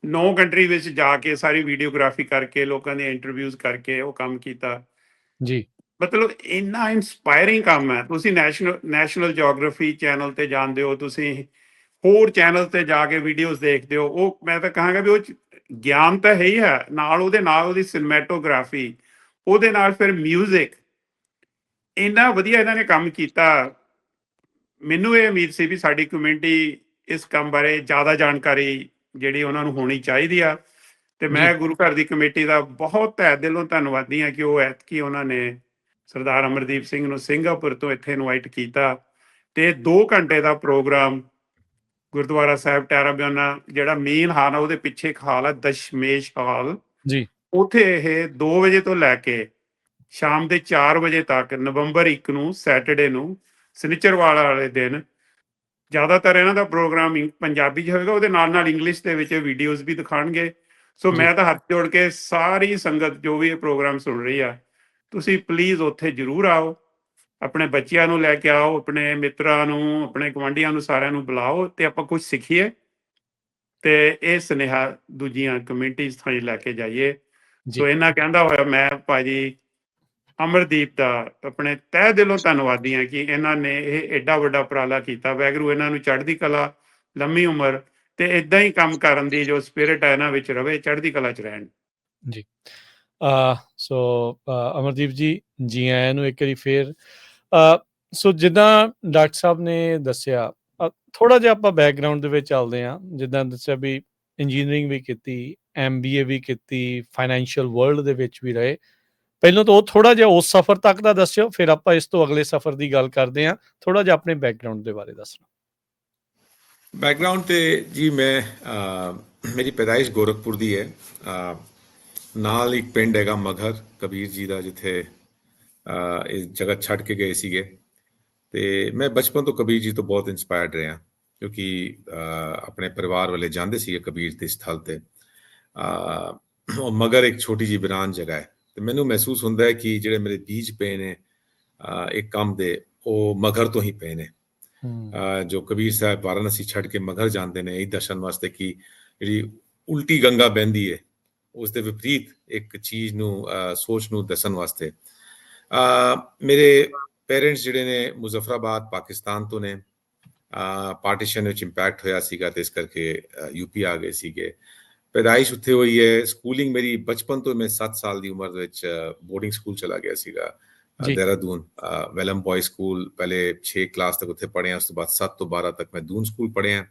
9 ਕੰਟਰੀ ਵਿੱਚ ਜਾ ਕੇ ਸਾਰੀ ਵੀਡੀਓਗ੍ਰਾਫੀ ਕਰਕੇ ਲੋਕਾਂ ਦੀਆਂ ਇੰਟਰਵਿਊਜ਼ ਕਰਕੇ ਉਹ ਕੰਮ ਕੀਤਾ। ਜੀ ਮਤਲਬ ਇੰਨਾ ਇੰਸਪਾਇਰਿੰਗ ਕੰਮ ਹੈ। ਤੁਸੀਂ ਨੈਸ਼ਨਲ ਜੀਓਗ੍ਰਾਫੀ ਚੈਨਲ ਤੇ ਜਾਂਦੇ ਹੋ, ਤੁਸੀਂ ਹੋਰ ਚੈਨਲ ਤੇ ਜਾ ਕੇ ਵੀਡੀਓਜ਼ ਦੇਖਦੇ ਹੋ। ਉਹ ਮੈਂ ਤਾਂ ਕਹਾਂਗਾ ਵੀ ਉਹ 'ਚ ਗਿਆਨ ਤਾਂ ਹੈ ਹੀ ਹੈ, ਨਾਲ ਉਹਦੀ ਸਿਨੇਮੈਟੋਗ੍ਰਾਫੀ, ਉਹਦੇ ਨਾਲ ਫਿਰ ਮਿਊਜ਼ਿਕ, ਇੰਨਾ ਵਧੀਆ ਇਹਨਾਂ ਨੇ ਕੰਮ ਕੀਤਾ। ਮੈਨੂੰ ਇਹ ਉਮੀਦ ਸੀ ਵੀ ਸਾਡੀ ਕਮਿਊਨਿਟੀ ਇਸ ਕੰਮ ਬਾਰੇ ਜ਼ਿਆਦਾ ਜਾਣਕਾਰੀ ਜਿਹੜੀ ਉਹਨਾਂ ਨੂੰ ਹੋਣੀ ਚਾਹੀਦੀ ਆ। ਤੇ ਜੀ ਮੈਂ ਗੁਰੂ ਘਰ ਦੀ ਕਮੇਟੀ ਦਾ ਬਹੁਤ ਤਹਿ ਦਿਲੋਂ ਧੰਨਵਾਦੀ ਹਾਂ ਕਿ ਉਹ ਐਤਕੀ ਉਹਨਾਂ ਨੇ ਸਰਦਾਰ ਅਮਰਦੀਪ ਸਿੰਘ ਨੂੰ ਸਿੰਗਾਪੁਰ ਤੋਂ ਇੱਥੇ ਇਨਵਾਈਟ ਕੀਤਾ ਤੇ 2 ਘੰਟੇ ਦਾ ਪ੍ਰੋਗਰਾਮ ਗੁਰਦੁਆਰਾ ਸਾਹਿਬ ਟੈਰਾਬਿਆਨਾ, ਜਿਹੜਾ ਮੇਨ ਹਾਲ ਆ ਉਹਦੇ ਪਿੱਛੇ ਇੱਕ ਹਾਲ ਆ ਦਸ਼ਮੇਸ਼ ਹਾਲ, ਜੀ ਉੱਥੇ ਇਹ 2 ਵਜੇ ਤੋਂ ਲੈ ਕੇ ਸ਼ਾਮ ਦੇ 4 ਵਜੇ ਤੱਕ ਨਵੰਬਰ 1 ਨੂੰ ਸੈਟਰਡੇ ਨੂੰ ਸ਼ਨਿਚਰਵਾਰ ਵਾਲੇ ਦਿਨ ਜ਼ਿਆਦਾਤਰ ਇਹਨਾਂ ਦਾ ਪ੍ਰੋਗਰਾਮ ਪੰਜਾਬੀ 'ਚ ਹੋਵੇਗਾ, ਉਹਦੇ ਨਾਲ ਨਾਲ ਇੰਗਲਿਸ਼ ਦੇ ਵਿੱਚ ਵੀਡੀਓਜ਼ ਵੀ ਦਿਖਾਉਣਗੇ। ਸੋ ਜੀ ਮੈਂ ਤਾਂ ਹੱਥ ਜੋੜ ਕੇ ਸਾਰੀ ਸੰਗਤ ਜੋ ਵੀ ਇਹ ਪ੍ਰੋਗਰਾਮ ਸੁਣ ਰਹੀ ਆ, ਤੁਸੀਂ ਪਲੀਜ਼ ਉੱਥੇ ਜ਼ਰੂਰ ਆਓ, ਆਪਣੇ ਬੱਚਿਆਂ ਨੂੰ ਲੈ ਕੇ ਆਓ, ਆਪਣੇ ਮਿੱਤਰਾਂ ਨੂੰ, ਆਪਣੇ ਗੁਆਂਢੀਆਂ ਨੂੰ, ਸਾਰਿਆਂ ਨੂੰ ਬੁਲਾਓ ਤੇ ਆਪਾਂ ਕੁਝ ਸਿੱਖੀਏ ਤੇ ਇਹ ਸੁਨੇਹਾ ਦੂਜੀਆਂ ਕਮਿਊਨਿਟੀਜ਼ ਤਾਈਂ ਲੈ ਕੇ ਜਾਈਏ। ਜੀ ਸੋ ਇਹਨਾਂ ਕਹਿੰਦਾ ਹੋਇਆ ਮੈਂ ਭਾਜੀ ਅਮਰਦੀਪ ਦਾ ਆਪਣੇ ਤਹਿ ਦਿਲੋਂ ਧੰਨਵਾਦੀ ਹਾਂ ਕਿ ਇਹਨਾਂ ਨੇ ਇਹ ਐਡਾ ਵੱਡਾ ਉਪਰਾਲਾ ਕੀਤਾ। ਵਾਹਿਗੁਰੂ ਇਹਨਾਂ ਨੂੰ ਚੜ੍ਹਦੀ ਕਲਾ, ਲੰਮੀ ਉਮਰ ਤੇ ਇਦਾਂ ਹੀ ਕੰਮ ਕਰਨ ਦੀ ਜੋ ਸਪਿਰਿਟ ਹੈ ਇਹਨਾਂ ਵਿੱਚ ਰਵੇ, ਚੜ੍ਹਦੀ ਕਲਾ 'ਚ ਰਹਿਣ। ਜੀ ਸੋ ਅਮਰਦੀਪ ਜੀ ਆਇਆਂ ਨੂੰ ਇੱਕ ਵਾਰੀ ਫੇਰ। ਸੋ ਜਿੱਦਾਂ ਡਾਕਟਰ ਸਾਹਿਬ ਨੇ ਦੱਸਿਆ, ਥੋੜਾ ਜਿਹਾ ਆਪਾਂ ਬੈਕਗਰਾਉਂਡ ਦੇ ਵਿੱਚ ਚੱਲਦੇ ਹਾਂ। ਜਿੱਦਾਂ ਦੱਸਿਆ ਵੀ ਇੰਜੀਨੀਅਰਿੰਗ ਵੀ ਕੀਤੀ, MBA ਵੀ ਕੀਤੀ, ਫਾਈਨੈਂਸ਼ੀਅਲ ਵਰਲਡ ਦੇ ਵਿੱਚ ਵੀ ਰਹੇ। ਪਹਿਲਾਂ ਤਾਂ ਉਹ ਥੋੜਾ ਜਿਹਾ ਉਸ ਸਫ਼ਰ ਤੱਕ ਦਾ ਦੱਸਿਓ, ਫਿਰ ਆਪਾਂ ਇਸ ਤੋਂ ਅਗਲੇ ਸਫ਼ਰ ਦੀ ਗੱਲ ਕਰਦੇ ਹਾਂ। ਥੋੜਾ ਜਿਹਾ ਆਪਣੇ ਬੈਕਗਰਾਉਂਡ ਦੇ ਬਾਰੇ ਦੱਸਣਾ। ਬੈਕਗਰਾਉਂਡ ਤੇ ਜੀ ਮੈਂ ਮੇਰੀ ਪੈਦਾਇਸ਼ ਗੋਰਖਪੁਰ ਦੀ ਹੈ। ਨਾਲ ਇੱਕ ਪਿੰਡ ਹੈਗਾ ਮਗਹਰ ਕਬੀਰ ਜੀ ਦਾ, ਜਿੱਥੇ ਇਸ ਜਗ੍ਹਾ ਛੱਡ ਕੇ ਗਏ ਸੀਗੇ। ਤੇ ਮੈਂ ਬਚਪਨ ਤੋਂ ਕਬੀਰ ਜੀ ਤੋਂ ਬਹੁਤ ਇੰਸਪਾਇਰਡ ਰਿਹਾ, ਕਿਉਂਕਿ ਆਪਣੇ ਪਰਿਵਾਰ ਵਾਲੇ ਜਾਂਦੇ ਸੀਗੇ ਕਬੀਰ ਦੇ ਸਥਲ ਤੇ। ਉਹ ਮਗਰ ਇੱਕ ਛੋਟੀ ਜਿਹੀ ਵੀਰਾਨ ਜਗ੍ਹਾ ਹੈ ਤੇ ਮੈਨੂੰ ਮਹਿਸੂਸ ਹੁੰਦਾ ਹੈ ਕਿ ਜਿਹੜੇ ਮੇਰੇ ਬੀਜ ਪਏ ਨੇ ਇੱਕ ਕੰਮ ਦੇ, ਉਹ ਮਗਰ ਤੋਂ ਹੀ ਪਏ ਨੇ। ਜੋ ਕਬੀਰ ਸਾਹਿਬ ਵਾਰਾਣਸੀ ਛੱਡ ਕੇ ਮਗਰ ਜਾਂਦੇ ਨੇ ਇਹ ਦਰਸ਼ਨ ਵਾਸਤੇ ਕਿ ਜਿਹੜੀ ਉਲਟੀ ਗੰਗਾ ਬਹਿੰਦੀ ਹੈ, ਉਸ ਦੇ ਵਿਪਰੀਤ ਇੱਕ ਚੀਜ਼ ਨੂੰ ਸੋਚ ਨੂੰ ਦੱਸਣ ਵਾਸਤੇ। ਮੇਰੇ ਪੇਰੈਂਟਸ ਜਿਹੜੇ ਨੇ ਮੁਜ਼ੱਫਰਾਬਾਦ ਪਾਕਿਸਤਾਨ ਤੋਂ ਨੇ। ਪਾਰਟੀਸ਼ਨ ਵਿੱਚ ਇੰਪੈਕਟ ਹੋਇਆ ਸੀਗਾ ਤੇ ਇਸ ਕਰਕੇ UP ਆ ਗਏ ਸੀਗੇ। ਪੈਦਾਇਸ਼ ਉੱਥੇ ਹੋਈ ਹੈ। ਸਕੂਲਿੰਗ ਮੇਰੀ ਬਚਪਨ ਤੋਂ, ਮੈਂ 7 ਸਾਲ ਦੀ ਉਮਰ ਵਿੱਚ ਬੋਰਡਿੰਗ ਸਕੂਲ ਚਲਾ ਗਿਆ ਸੀਗਾ ਦੇਹਰਾਦੂਨ, ਵੈਲਮ ਬॉय ਸਕੂਲ। ਪਹਿਲੇ 6 ਕਲਾਸ ਤੱਕ ਉੱਥੇ ਪੜ੍ਹਿਆ, ਉਸ ਤੋਂ ਬਾਅਦ 7 ਤੋਂ 12 ਤੱਕ ਮੈਂ ਦੂਨ ਸਕੂਲ ਪੜ੍ਹਿਆ।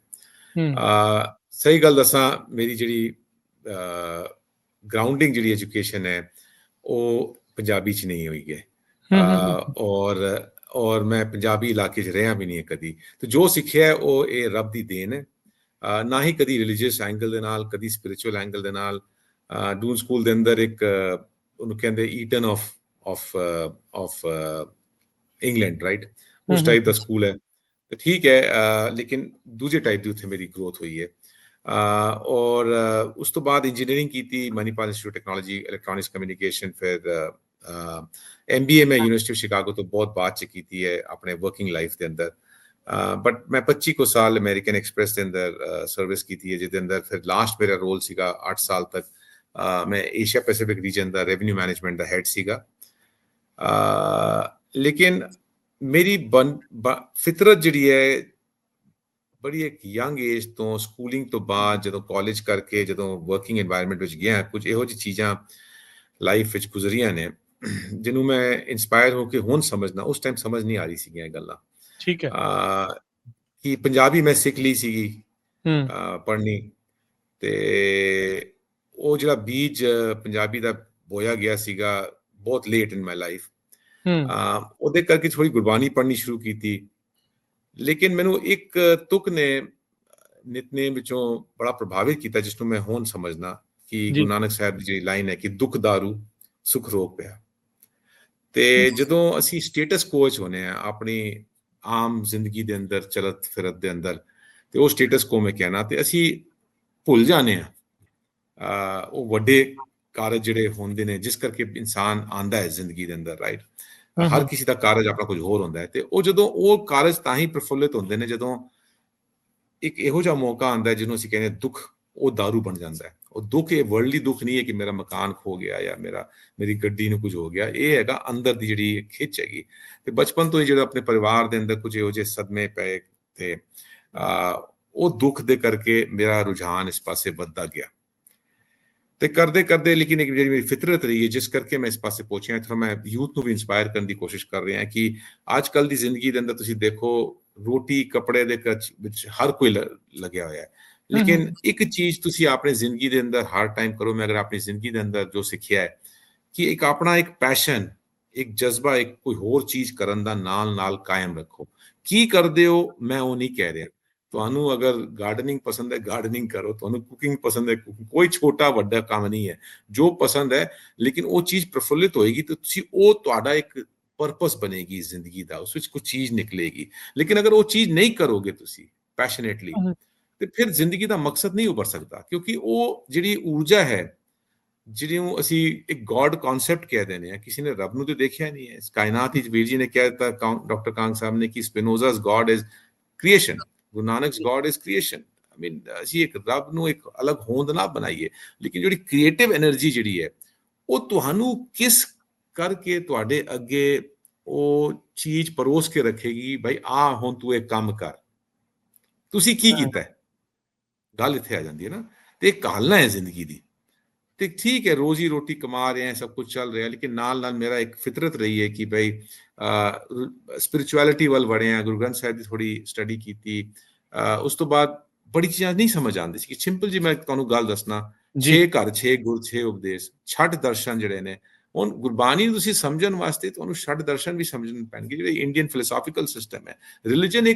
ਸਹੀ ਗੱਲ ਦੱਸਾਂ, ਮੇਰੀ ਜਿਹੜੀ ਗਰਾਊਂਡਿੰਗ ਜਿਹੜੀ ਐਜੂਕੇਸ਼ਨ ਹੈ ਉਹ ਪੰਜਾਬੀ 'ਚ ਨਹੀਂ ਹੋਈ ਹੈ। ਔਰ ਮੈਂ ਪੰਜਾਬੀ ਇਲਾਕੇ 'ਚ ਰਿਹਾ ਵੀ ਨਹੀਂ ਕਦੀ। ਤੇ ਜੋ ਸਿੱਖਿਆ ਉਹ ਇਹ ਰੱਬ ਦੀ ਦੇਣ ਹੈ। ਨਾ ਹੀ ਕਦੀ ਰਿਲੀਜੀਅਸ ਐਂਗਲ ਦੇ ਨਾਲ, ਕਦੀ ਸਪਿਰਿਚੁਅਲ ਐਂਗਲ ਦੇ ਨਾਲ। ਦੂਨ ਸਕੂਲ ਦੇ ਅੰਦਰ ਇੱਕ ਉਹਨੂੰ ਕਹਿੰਦੇ ਈਟਨ ਆਫ ਇੰਗਲੈਂਡ, ਰਾਈਟ, ਉਸ ਟਾਈਪ ਦਾ ਸਕੂਲ ਹੈ। ਤੇ ਠੀਕ ਹੈ, ਲੇਕਿਨ ਦੂਜੇ ਟਾਈਪ ਦੀ ਉੱਥੇ ਮੇਰੀ ਗਰੋਥ ਹੋਈ ਹੈ। ਔਰ ਉਸ ਤੋਂ ਬਾਅਦ ਇੰਜੀਨੀਅਰਿੰਗ ਕੀਤੀ, Manipal institute technology electronics communication. ਫਿਰ MBA ਮੈਂ ਯੂਨੀਵਰਸਿਟੀ ਆਫ ਸ਼ਿਕਾਗੋ ਤੋਂ ਬਹੁਤ ਬਾਅਦ 'ਚ ਕੀਤੀ ਹੈ ਆਪਣੇ ਵਰਕਿੰਗ ਲਾਈਫ ਦੇ ਅੰਦਰ। ਬਟ ਮੈਂ 25 ਕੁ ਸਾਲ ਅਮਰੀਕਨ ਐਕਸਪ੍ਰੈਸ ਦੇ ਅੰਦਰ ਸਰਵਿਸ ਕੀਤੀ ਹੈ, ਜਿਹਦੇ ਅੰਦਰ ਫਿਰ ਲਾਸਟ ਮੇਰਾ ਰੋਲ ਸੀਗਾ 8 ਸਾਲ ਤੱਕ। ਮੈਂ ਏਸ਼ੀਆ ਪੈਸੀਫਿਕ ਰੀਜਨ ਦਾ ਰੈਵਨਿਊ ਮੈਨੇਜਮੈਂਟ ਦਾ ਹੈਡ ਸੀਗਾ। ਲੇਕਿਨ ਮੇਰੀ ਫਿਤਰਤ ਜਿਹੜੀ ਹੈ ਬੜੀ ਇੱਕ ਯੰਗ ਏਜ ਤੋਂ, ਸਕੂਲਿੰਗ ਤੋਂ ਬਾਅਦ ਜਦੋਂ ਕਾਲਜ ਕਰਕੇ, ਜਦੋਂ ਵਰਕਿੰਗ এনवायरमेंट ਵਿੱਚ ਗਿਆ, ਕੁਝ ਇਹੋ ਜਿਹੀ ਚੀਜ਼ਾਂ ਲਾਈਫ ਵਿੱਚ ਗੁਜ਼ਰੀਆਂ ਨੇ ਜਿਹਨੂੰ ਮੈਂ ਇੰਸਪਾਇਰ ਹੋ ਕੇ ਹੁਣ ਸਮਝਦਾ। ਉਸ ਟਾਈਮ ਸਮਝ ਨਹੀਂ ਆ ਰਹੀ ਸੀਗੀਆਂ ਇਹ ਗੱਲਾਂ। ਠੀਕ ਹੈ। ਕਿ ਪੰਜਾਬੀ ਮੈਂ ਸਿੱਖ ਲਈ ਸੀਗੀ ਪੜ੍ਹਨੀ, ਤੇ ਉਹ ਜਿਹੜਾ ਬੀਜ ਪੰਜਾਬੀ ਦਾ ਬੋਇਆ ਗਿਆ ਸੀਗਾ ਬਹੁਤ ਲੇਟ ਇਨ ਮਾਈ ਲਾਈਫ। ਉਹਦੇ ਕਰਕੇ ਥੋੜੀ ਗੁਰਬਾਣੀ ਪੜ੍ਹਨੀ ਸ਼ੁਰੂ ਕੀਤੀ। ਲੇਕਿਨ ਮੈਨੂੰ ਇੱਕ ਤੁਕ ਨੇ ਨਿਤਨੇਮ ਵਿੱਚੋਂ ਬੜਾ ਪ੍ਰਭਾਵਿਤ ਕੀਤਾ, ਜਿਸ ਨੂੰ ਮੈਂ ਹੁਣ ਸਮਝਦਾ ਕਿ ਗੁਰੂ ਨਾਨਕ ਸਾਹਿਬ ਦੀ ਜਿਹੜੀ ਲਾਈਨ ਹੈ ਕਿ ਦੁੱਖ ਦਾਰੂ ਸੁੱਖ ਰੋਗ ਪਿਆ। ਤੇ ਜਦੋਂ ਅਸੀਂ ਸਟੇਟਸ ਕੋ 'ਚ ਹੁੰਦੇ ਹਾਂ ਆਪਣੀ ਆਮ ਜ਼ਿੰਦਗੀ ਦੇ ਅੰਦਰ, ਚਲਤ ਫਿਰਤ ਦੇ ਅੰਦਰ, ਤੇ ਉਹ ਸਟੇਟਸ ਕੋ ਮੈਂ ਕਹਿਣਾ, ਤੇ ਅਸੀਂ ਭੁੱਲ ਜਾਂਦੇ ਹਾਂ ਉਹ ਵੱਡੇ ਕਾਰਜ ਜਿਹੜੇ ਹੁੰਦੇ ਨੇ ਜਿਸ ਕਰਕੇ ਇਨਸਾਨ ਆਂਦਾ ਹੈ ਜ਼ਿੰਦਗੀ ਦੇ ਅੰਦਰ, ਰਾਈਟ। ਹਰ ਕਿਸੇ ਦਾ ਕਾਰਜ ਆਪਣਾ ਕੁਝ ਹੋਰ ਹੁੰਦਾ ਹੈ ਤੇ ਉਹ ਜਦੋਂ ਉਹ ਕਾਰਜ ਤਾਂ ਹੀ ਪ੍ਰਫੁੱਲਿਤ ਹੁੰਦੇ ਨੇ ਜਦੋਂ ਇੱਕ ਇਹੋ ਜਿਹਾ ਮੌਕਾ ਆਉਂਦਾ ਹੈ ਜਿਹਨੂੰ ਅਸੀਂ ਕਹਿੰਦੇ ਹਾਂ ਦੁੱਖ, ਉਹ ਦਾਰੂ ਬਣ ਜਾਂਦਾ ਹੈ। ਉਹ ਦੁੱਖ ਇਹ ਵਰਲਡਲੀ ਦੁੱਖ ਨਹੀਂ ਹੈ ਕਿ ਮੇਰਾ ਮਕਾਨ ਖੋ ਗਿਆ ਜਾਂ ਮੇਰੀ ਗੱਡੀ ਨੂੰ ਕੁਝ ਹੋ ਗਿਆ, ਇਹ ਹੈਗਾ ਅੰਦਰ ਦੀ ਜਿਹੜੀ ਖਿੱਚ ਹੈਗੀ। ਤੇ ਬਚਪਨ ਤੋਂ ਹੀ ਜਿਹੜਾ ਆਪਣੇ ਪਰਿਵਾਰ ਦੇ ਅੰਦਰ ਕੁਝ ਇਹੋ ਜਿਹੇ ਸਦਮੇ ਪਏ ਤੇ ਉਹ ਦੁੱਖ ਦੇ ਕਰਕੇ ਮੇਰਾ ਰੁਝਾਨ ਇਸ ਪਾਸੇ ਵੱਧਦਾ ਗਿਆ ਤੇ ਕਰਦੇ ਕਰਦੇ ਲੇਕਿਨ ਇੱਕ ਜਿਹੜੀ ਮੇਰੀ ਫਿਤਰਤ ਰਹੀ ਹੈ ਜਿਸ ਕਰਕੇ ਮੈਂ ਇਸ ਪਾਸੇ ਪਹੁੰਚਿਆ। ਇੱਥੋਂ ਮੈਂ ਯੂਥ ਨੂੰ ਵੀ ਇਨਸਪਾਇਰ ਕਰਨ ਦੀ ਕੋਸ਼ਿਸ਼ ਕਰ ਰਿਹਾ ਕਿ ਅੱਜ ਕੱਲ੍ਹ ਦੀ ਜ਼ਿੰਦਗੀ ਦੇ ਅੰਦਰ ਤੁਸੀਂ ਦੇਖੋ ਰੋਟੀ ਕੱਪੜੇ ਦੇ ਵਿੱਚ ਹਰ ਕੋਈ ਲੱਗਿਆ ਹੋਇਆ ਹੈ, ਲੇਕਿਨ ਇੱਕ ਚੀਜ਼ ਤੁਸੀਂ ਆਪਣੀ ਜ਼ਿੰਦਗੀ ਦੇ ਅੰਦਰ ਹਰ ਟਾਈਮ ਕਰੋ। ਮੈਂ ਅਗਰ ਆਪਣੀ ਜ਼ਿੰਦਗੀ ਦੇ ਅੰਦਰ ਜੋ ਸਿੱਖਿਆ ਹੈ ਕਿ ਇੱਕ ਆਪਣਾ ਇੱਕ ਪੈਸ਼ਨ, ਇੱਕ ਜਜ਼ਬਾ, ਇੱਕ ਕੋਈ ਹੋਰ ਚੀਜ਼ ਕਰਨ ਦਾ ਨਾਲ ਨਾਲ ਕਾਇਮ ਰੱਖੋ। ਕੀ ਕਰਦੇ ਹੋ ਮੈਂ ਉਹ ਨਹੀਂ ਕਹਿ ਰਿਹਾ। ਤੁਹਾਨੂੰ ਅਗਰ ਗਾਰਡਨਿੰਗ ਪਸੰਦ ਹੈ ਗਾਰਡਨਿੰਗ ਕਰੋ, ਤੁਹਾਨੂੰ ਕੁਕਿੰਗ ਪਸੰਦ ਹੈ ਕੁਕਿੰਗ, ਕੋਈ ਛੋਟਾ ਵੱਡਾ ਕੰਮ ਨਹੀਂ ਹੈ, ਜੋ ਪਸੰਦ ਹੈ। ਲੇਕਿਨ ਉਹ ਚੀਜ਼ ਪ੍ਰਫੁੱਲਿਤ ਹੋਏਗੀ ਤਾਂ ਤੁਸੀਂ ਉਹ ਤੁਹਾਡਾ ਇੱਕ ਪਰਪਸ ਬਣੇਗੀ ਜ਼ਿੰਦਗੀ ਦਾ, ਉਸ ਵਿੱਚ ਕੁਝ ਚੀਜ਼ ਨਿਕਲੇਗੀ। ਲੇਕਿਨ ਅਗਰ ਉਹ ਚੀਜ਼ ਨਹੀਂ ਕਰੋਗੇ ਤੁਸੀਂ ਪੈਸ਼ਨੇਟਲੀ ਤੇ ਫਿਰ ਜ਼ਿੰਦਗੀ ਦਾ ਮਕਸਦ ਨਹੀਂ ਉੱਭਰ ਸਕਦਾ, ਕਿਉਂਕਿ ਉਹ ਜਿਹੜੀ ਊਰਜਾ ਹੈ ਜਿਹਨੂੰ ਅਸੀਂ ਇੱਕ ਗੋਡ ਕਨਸੈਪਟ ਕਹਿ ਦਿੰਦੇ ਹਾਂ, ਕਿਸੇ ਨੇ ਰੱਬ ਨੂੰ ਤੇ ਦੇਖਿਆ ਨਹੀਂ ਹੈ ਇਸ ਕਾਇਨਾਤ ਵਿੱਚ। ਵੀਰ ਜੀ ਨੇ ਕਿਹਾ ਤਾਂ ਡਾਕਟਰ ਕਾਂਗ ਸਾਹਿਬ ਨੇ ਕਿ Spinoza's God is creation, Guru Nanak's God is creation. I mean ਅਸੀਂ ਇੱਕ ਰੱਬ ਨੂੰ ਇੱਕ ਅਲੱਗ ਹੋਂਦ ਨਾ ਬਣਾਈਏ, ਲੇਕਿਨ ਜਿਹੜੀ ਕ੍ਰੀਏਟਿਵ એનર્ਜੀ ਜਿਹੜੀ ਹੈ ਉਹ ਤੁਹਾਨੂੰ ਕਿਸ ਕਰਕੇ ਤੁਹਾਡੇ ਅੱਗੇ ਉਹ ਚੀਜ਼ ਪਰੋਸ ਕੇ ਰੱਖੇਗੀ। ਭਾਈ ਆ ਹੁਣ ਤੂੰ ਇਹ ਕੰਮ ਕਰ, ਤੁਸੀਂ ਕੀ ਕੀਤਾ ਹੈ, ਗੱਲ ਇੱਥੇ ਆ ਜਾਂਦੀ ਹੈ ਨਾ। ਤੇ ਇੱਕ ਹਾਲਨਾ ਹੈ ਜ਼ਿੰਦਗੀ ਦੀ। ਤੇ ਠੀਕ ਹੈ ਰੋਜ਼ੀ ਰੋਟੀ ਕਮਾ ਰਹੇ ਹੈ, ਸਭ ਕੁਝ ਚੱਲ ਰਿਹਾ, ਲੇਕਿਨ ਨਾਲ ਨਾਲ ਮੇਰਾ ਇੱਕ ਫਿਤਰਤ ਰਹੀ ਹੈ ਕਿ ਭਾਈ ਸਪਿਰਿਚੁਅਲਿਟੀ ਵੱਲ ਵੜੇ ਆ। ਗੁਰੂ ਗ੍ਰੰਥ ਸਾਹਿਬ ਦੀ ਥੋੜੀ ਸਟੱਡੀ ਕੀਤੀ, ਉਸ ਤੋਂ ਬਾਅਦ ਬੜੀ ਚੀਜ਼ਾਂ ਨਹੀਂ ਸਮਝ ਆਉਂਦੀ ਸੀ ਕਿ ਸਿੰਪਲ ਜੀ ਮੈਂ ਤੁਹਾਨੂੰ ਗੱਲ ਦੱਸਣਾ, 6 ਘਰ 6 ਗੁਰ 6 ਉਪਦੇਸ਼, 6 ਦਰਸ਼ਨ ਜਿਹੜੇ ਨੇ। ਹੁਣ ਗੁਰਬਾਣੀ ਨੂੰ ਤੁਸੀਂ ਸਮਝਣ ਵਾਸਤੇ ਤੁਹਾਨੂੰ 6 ਦਰਸ਼ਨ ਵੀ ਸਮਝਣ ਪੈਣਗੇ। ਜਿਹੜੇ ਇੰਡੀਅਨ ਫਿਲਾਸਫੀਕਲ ਸਿਸਟਮ ਹੈ, ਰਿਲੀਜਨ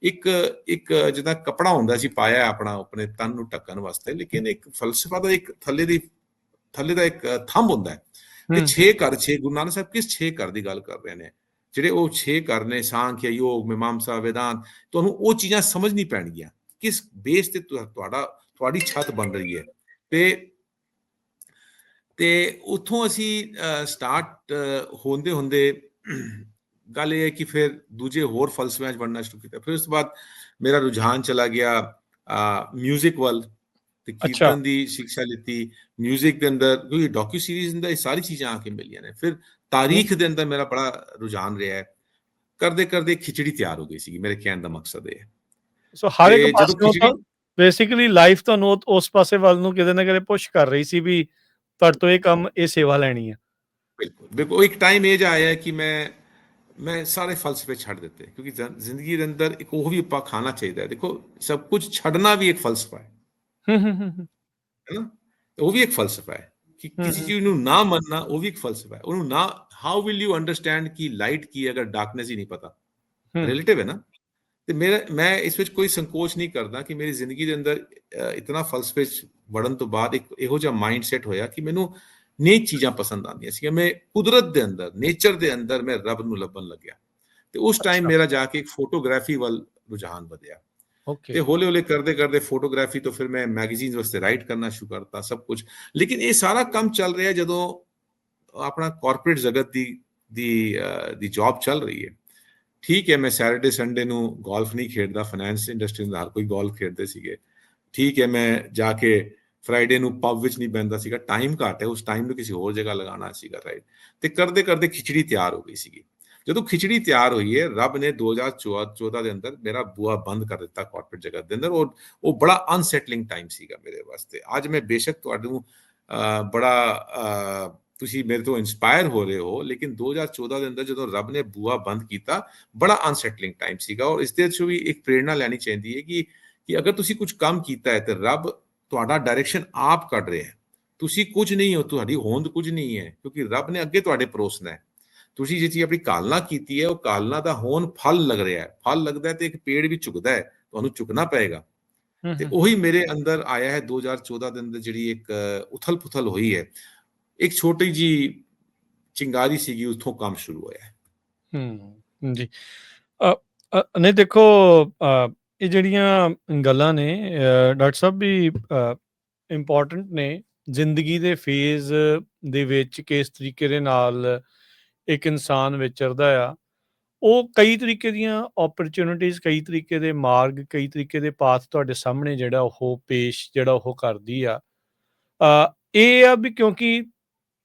ਇੱਕ ਜਿੱਦਾਂ ਕੱਪੜਾ ਹੁੰਦਾ ਸੀ ਪਾਇਆ ਆਪਣਾ ਆਪਣੇ ਤਨ ਨੂੰ ਢੱਕਣ ਵਾਸਤੇ, ਲੇਕਿਨ ਇੱਕ ਫਲਸਫਾ ਦਾ ਇੱਕ ਥੱਲੇ ਦਾ ਇੱਕ ਥੰਬ ਹੁੰਦਾ ਹੈ। ਤੇ 6 ਘਰ 6 ਗੁਰੂ ਨਾਨਕ ਸਾਹਿਬ ਕਿਸ 6 ਘਰ ਦੀ ਗੱਲ ਕਰ ਰਹੇ ਨੇ, ਜਿਹੜੇ ਉਹ 6 ਘਰ ਨੇ ਸਾਂਖਿਆ, ਯੋਗ, ਮੀਮਾਂਸਾ, ਵੇਦਾਂਤ। ਤੁਹਾਨੂੰ ਉਹ ਚੀਜ਼ਾਂ ਸਮਝਣੀ ਪੈਣਗੀਆਂ ਕਿਸ ਬੇਸ ਤੇ ਤੁਹਾਡੀ ਛੱਤ ਬਣ ਰਹੀ ਹੈ। ਤੇ ਉੱਥੋਂ ਅਸੀਂ ਸਟਾਰਟ ਹੁੰਦੇ ਹੁੰਦੇ ਗੱਲ ਇਹ ਹੈ ਕਿ ਫਿਰ ਦੂਜੇ ਹੋਰ ਫਲਸਫਿਆਂ 'ਚ ਵੜਨਾ ਸ਼ੁਰੂ ਕੀਤਾ। ਫਿਰ ਉਸ ਤੋਂ ਬਾਅਦ ਮੇਰਾ ਰੁਝਾਨ ਚਲਾ ਗਿਆ ਮਿਊਜ਼ਿਕ ਵੱਲ ਤੇ ਕੀਰਤਨ ਦੀ ਸਿੱਖਿਆ ਲਿੱਤੀ। ਮਿਊਜ਼ਿਕ ਦੇ ਅੰਦਰ ਕਿਉਂਕਿ ਡਾਕੂ ਸੀਰੀਜ਼ ਅੰਦਰ ਇਹ ਸਾਰੀ ਚੀਜ਼ਾਂ ਆ ਕੇ ਮਿਲੀਆਂ ਨੇ। ਫਿਰ ਤਾਰੀਖ ਦੇ ਅੰਦਰ ਮੇਰਾ ਬੜਾ ਰੁਝਾਨ ਰਿਹਾ ਹੈ। ਕਰਦੇ ਕਰਦੇ ਖਿਚੜੀ ਤਿਆਰ ਹੋ ਗਈ ਸੀ। ਮੇਰੇ ਕਹਿਣ ਦਾ ਮਕਸਦ ਇਹ ਹੈ। ਸੋ ਹਰ ਇੱਕ ਪਾਸੇ ਤੋਂ ਬੇਸਿਕਲੀ ਲਾਈਫ ਤੁਹਾਨੂੰ ਉਸ ਪਾਸੇ ਵੱਲ ਨੂੰ ਕਿਤੇ ਨਾ ਕਿਤੇ ਪੁਸ਼ ਕਰ ਰਹੀ ਸੀ ਵੀ ਤੁਹਾਡੇ ਤੋਂ ਇਹ ਕੰਮ, ਇਹ ਸੇਵਾ ਲੈਣੀ ਹੈ। ਬਿਲਕੁਲ ਬਿਲਕੁਲ। ਇੱਕ ਟਾਈਮ ਇਹ ਜਿਹਾ ਆਇਆ ਕਿ ਮੈਂ ਸਾਰੇ ਫਲਸਫੇ ਛੱਡ ਦਿੱਤੇ, ਕਿਉਂਕਿ ਜ਼ਿੰਦਗੀ ਦੇ ਅੰਦਰ ਇੱਕ ਉਹ ਵੀ ਆਪਾਂ ਖਾਣਾ ਚਾਹੀਦਾ ਹੈ। ਦੇਖੋ ਸਭ ਕੁਝ ਛੱਡਣਾ ਵੀ ਇੱਕ ਫਲਸਫਾ ਹੈ ਨਾ, ਉਹ ਵੀ ਇੱਕ ਫਲਸਫਾ ਹੈ ਕਿ ਕਿਸੇ ਚੀਜ਼ ਨੂੰ ਨਾ ਮੰਨਣਾ, ਉਹ ਵੀ ਇੱਕ ਫਲਸਫਾ ਹੈ। ਉਹਨੂੰ ਨਾ, ਹਾਊ ਵਿਲ ਯੂ ਅੰਡਰਸਟੈਂਡ ਕਿ ਲਾਈਟ ਕੀ ਹੈ ਅਗਰ ਡਾਰਕਨੈਸ ਹੀ ਨਹੀਂ ਪਤਾ, ਰਿਲੇਟਿਵ ਹੈ ਨਾ। ਤੇ ਮੈਂ ਇਸ ਵਿੱਚ ਕੋਈ ਸੰਕੋਚ ਨਹੀਂ ਕਰਦਾ ਕਿ ਮੇਰੀ ਜ਼ਿੰਦਗੀ ਦੇ ਅੰਦਰ ਇਤਨਾ ਫਲਸਫੇ ਵੜਨ ਤੋਂ ਬਾਅਦ ਇੱਕ ਇਹੋ ਜਿਹਾ ਮਾਈਂਡ ਸੈਟ ਹੋਇਆ ਕਿ ਮੈਨੂੰ ਨੇਕ ਚੀਜ਼ਾਂ ਪਸੰਦ ਆਉਂਦੀਆਂ ਸੀ। ਮੈਂ ਕੁਦਰਤ ਦੇ ਅੰਦਰ, ਨੇਚਰ ਦੇ ਅੰਦਰ ਮੈਂ ਰੱਬ ਨੂੰ ਲੱਭਣ ਲੱਗਿਆ। ਤੇ ਉਸ ਟਾਈਮ ਮੇਰਾ ਜਾ ਕੇ ਇੱਕ ਫੋਟੋਗ੍ਰਾਫੀ ਵੱਲ ਰੁਝਾਨ ਵਧਿਆ। ਤੇ ਹੌਲੇ ਹੌਲੇ ਕਰਦੇ ਕਰਦੇ ਫੋਟੋਗ੍ਰਾਫੀ ਤੋਂ ਫਿਰ ਮੈਂ ਮੈਗਜ਼ੀਨਸ ਵਾਸਤੇ ਰਾਈਟ ਕਰਨਾ ਸ਼ੁਰੂ ਕਰਤਾ, ਸਭ ਕੁਝ। ਲੇਕਿਨ ਇਹ ਸਾਰਾ ਕੰਮ ਚੱਲ ਰਿਹਾ ਜਦੋਂ ਆਪਣਾ ਕਾਰਪੋਰੇਟ ਜਗਤ ਦੀ ਜੌਬ ਚੱਲ ਰਹੀ ਹੈ। ਠੀਕ ਹੈ, ਮੈਂ ਸੈਟਰਡੇ ਸੰਡੇ ਨੂੰ ਗੋਲਫ ਨਹੀਂ ਖੇਡਦਾ, ਫਾਈਨੈਂਸ ਇੰਡਸਟਰੀ ਦੇ ਹਰ ਕੋਈ ਗੋਲਫ ਖੇਡਦੇ ਸੀਗੇ। ਠੀਕ ਹੈ, ਮੈਂ ਜਾ ਕੇ ਫਰਾਈਡੇ ਨੂੰ ਪਬ ਵਿੱਚ ਨਹੀਂ ਬਹਿੰਦਾ ਸੀਗਾ, ਟਾਈਮ ਘੱਟ ਹੈ, ਉਸ ਟਾਈਮ ਨੂੰ ਕਿਸੇ ਹੋਰ ਜਗ੍ਹਾ ਲਗਾਉਣਾ ਸੀਗਾ, ਰਾਈਟ। ਤੇ ਕਰਦੇ ਕਰਦੇ ਖਿਚੜੀ ਤਿਆਰ ਹੋ ਗਈ ਸੀਗੀ। ਜਦੋਂ ਖਿਚੜੀ ਤਿਆਰ ਹੋਈ ਹੈ, ਰੱਬ ਨੇ 2014 ਦੇ ਅੰਦਰ ਮੇਰਾ ਬੂਹਾ ਬੰਦ ਕਰ ਦਿੱਤਾ ਕਾਰਪੋਰੇਟ ਜਗਤ ਦੇ ਅੰਦਰ। ਉਹ ਬੜਾ ਅਨਸੈਟਲਿੰਗ ਟਾਈਮ ਸੀਗਾ ਮੇਰੇ ਵਾਸਤੇ। ਅੱਜ ਮੈਂ ਬੇਸ਼ੱਕ ਤੁਹਾਨੂੰ ਬੜਾ ਤੁਸੀਂ ਮੇਰੇ ਤੋਂ ਇਨਸਪਾਇਰ ਹੋ ਰਹੇ ਹੋ, ਲੇਕਿਨ 2014 ਦੇ ਅੰਦਰ ਜਦੋਂ ਰੱਬ ਨੇ ਬੂਹਾ ਬੰਦ ਕੀਤਾ, ਬੜਾ ਅਨਸੈਟਲਿੰਗ ਟਾਈਮ ਸੀਗਾ। ਔਰ ਇਸ ਦੇ ਵਿੱਚ ਵੀ ਇੱਕ ਪ੍ਰੇਰਣਾ ਲੈਣੀ ਚਾਹੀਦੀ ਹੈ ਕਿ ਅਗਰ ਤੁਸੀਂ ਕੁਝ ਕੰਮ ਕੀਤਾ ਹੈ ਤੇ ਰੱਬ ਤੁਹਾਡਾ ਡਾਇਰੈਕਸ਼ਨ ਆਪ ਕੱਢ ਰਿਹਾ ਹੈ। ਤੁਸੀਂ ਕੁਝ ਨਹੀਂ ਹੋ, ਤੁਹਾਡੀ ਹੋਂਦ ਕੁਝ ਨਹੀਂ ਹੈ, ਕਿਉਂਕਿ ਰੱਬ ਨੇ ਅੱਗੇ ਤੁਹਾਡੇ ਪਰੋਸਣਾ ਹੈ। ਤੁਸੀਂ ਜੇ ਚੀਜ਼ ਆਪਣੀ ਕਾਲਨਾ ਕੀਤੀ ਹੈ, ਉਹ ਕਾਲਨਾ ਦਾ ਹੋਣ ਫਲ ਲੱਗ ਰਿਹਾ ਹੈ। ਫਲ ਲੱਗਦਾ ਤੇ ਇੱਕ ਪੇੜ ਵੀ ਝੁਕਦਾ ਹੈ, ਤੁਹਾਨੂੰ ਝੁਕਣਾ ਪਏਗਾ। ਤੇ ਉਹੀ ਮੇਰੇ ਅੰਦਰ ਆਇਆ ਹੈ 2014 ਦੇ ਅੰਦਰ, ਜਿਹੜੀ ਇੱਕ ਉਥਲ ਪੁਥਲ ਹੋਈ ਹੈ। ਇੱਕ ਛੋਟੀ ਜੀ ਚਿੰਗਾਰੀ ਸੀਗੀ, ਉੱਥੋਂ ਕੰਮ ਸ਼ੁਰੂ ਹੋਇਆ। ਜੀ ਨਹੀਂ ਦੇਖੋ, ਇਹ ਜਿਹੜੀਆਂ ਗੱਲਾਂ ਨੇ ਡਾਕਟਰ ਸਾਹਿਬ ਵੀ ਇੰਪੋਰਟੈਂਟ ਨੇ ਜ਼ਿੰਦਗੀ ਦੇ ਫੇਜ਼ ਦੇ ਵਿੱਚ, ਕਿਸ ਤਰੀਕੇ ਦੇ ਨਾਲ ਇੱਕ ਇਨਸਾਨ ਵਿਚਰਦਾ ਆ, ਉਹ ਕਈ ਤਰੀਕੇ ਦੀਆਂ ਓਪਰਚੁਨਿਟੀਜ਼, ਕਈ ਤਰੀਕੇ ਦੇ ਮਾਰਗ, ਕਈ ਤਰੀਕੇ ਦੇ ਪਾਥ ਤੁਹਾਡੇ ਸਾਹਮਣੇ ਜਿਹੜਾ ਉਹ ਪੇਸ਼ ਜਿਹੜਾ ਉਹ ਕਰਦੀ ਆ। ਇਹ ਆ ਵੀ ਕਿਉਂਕਿ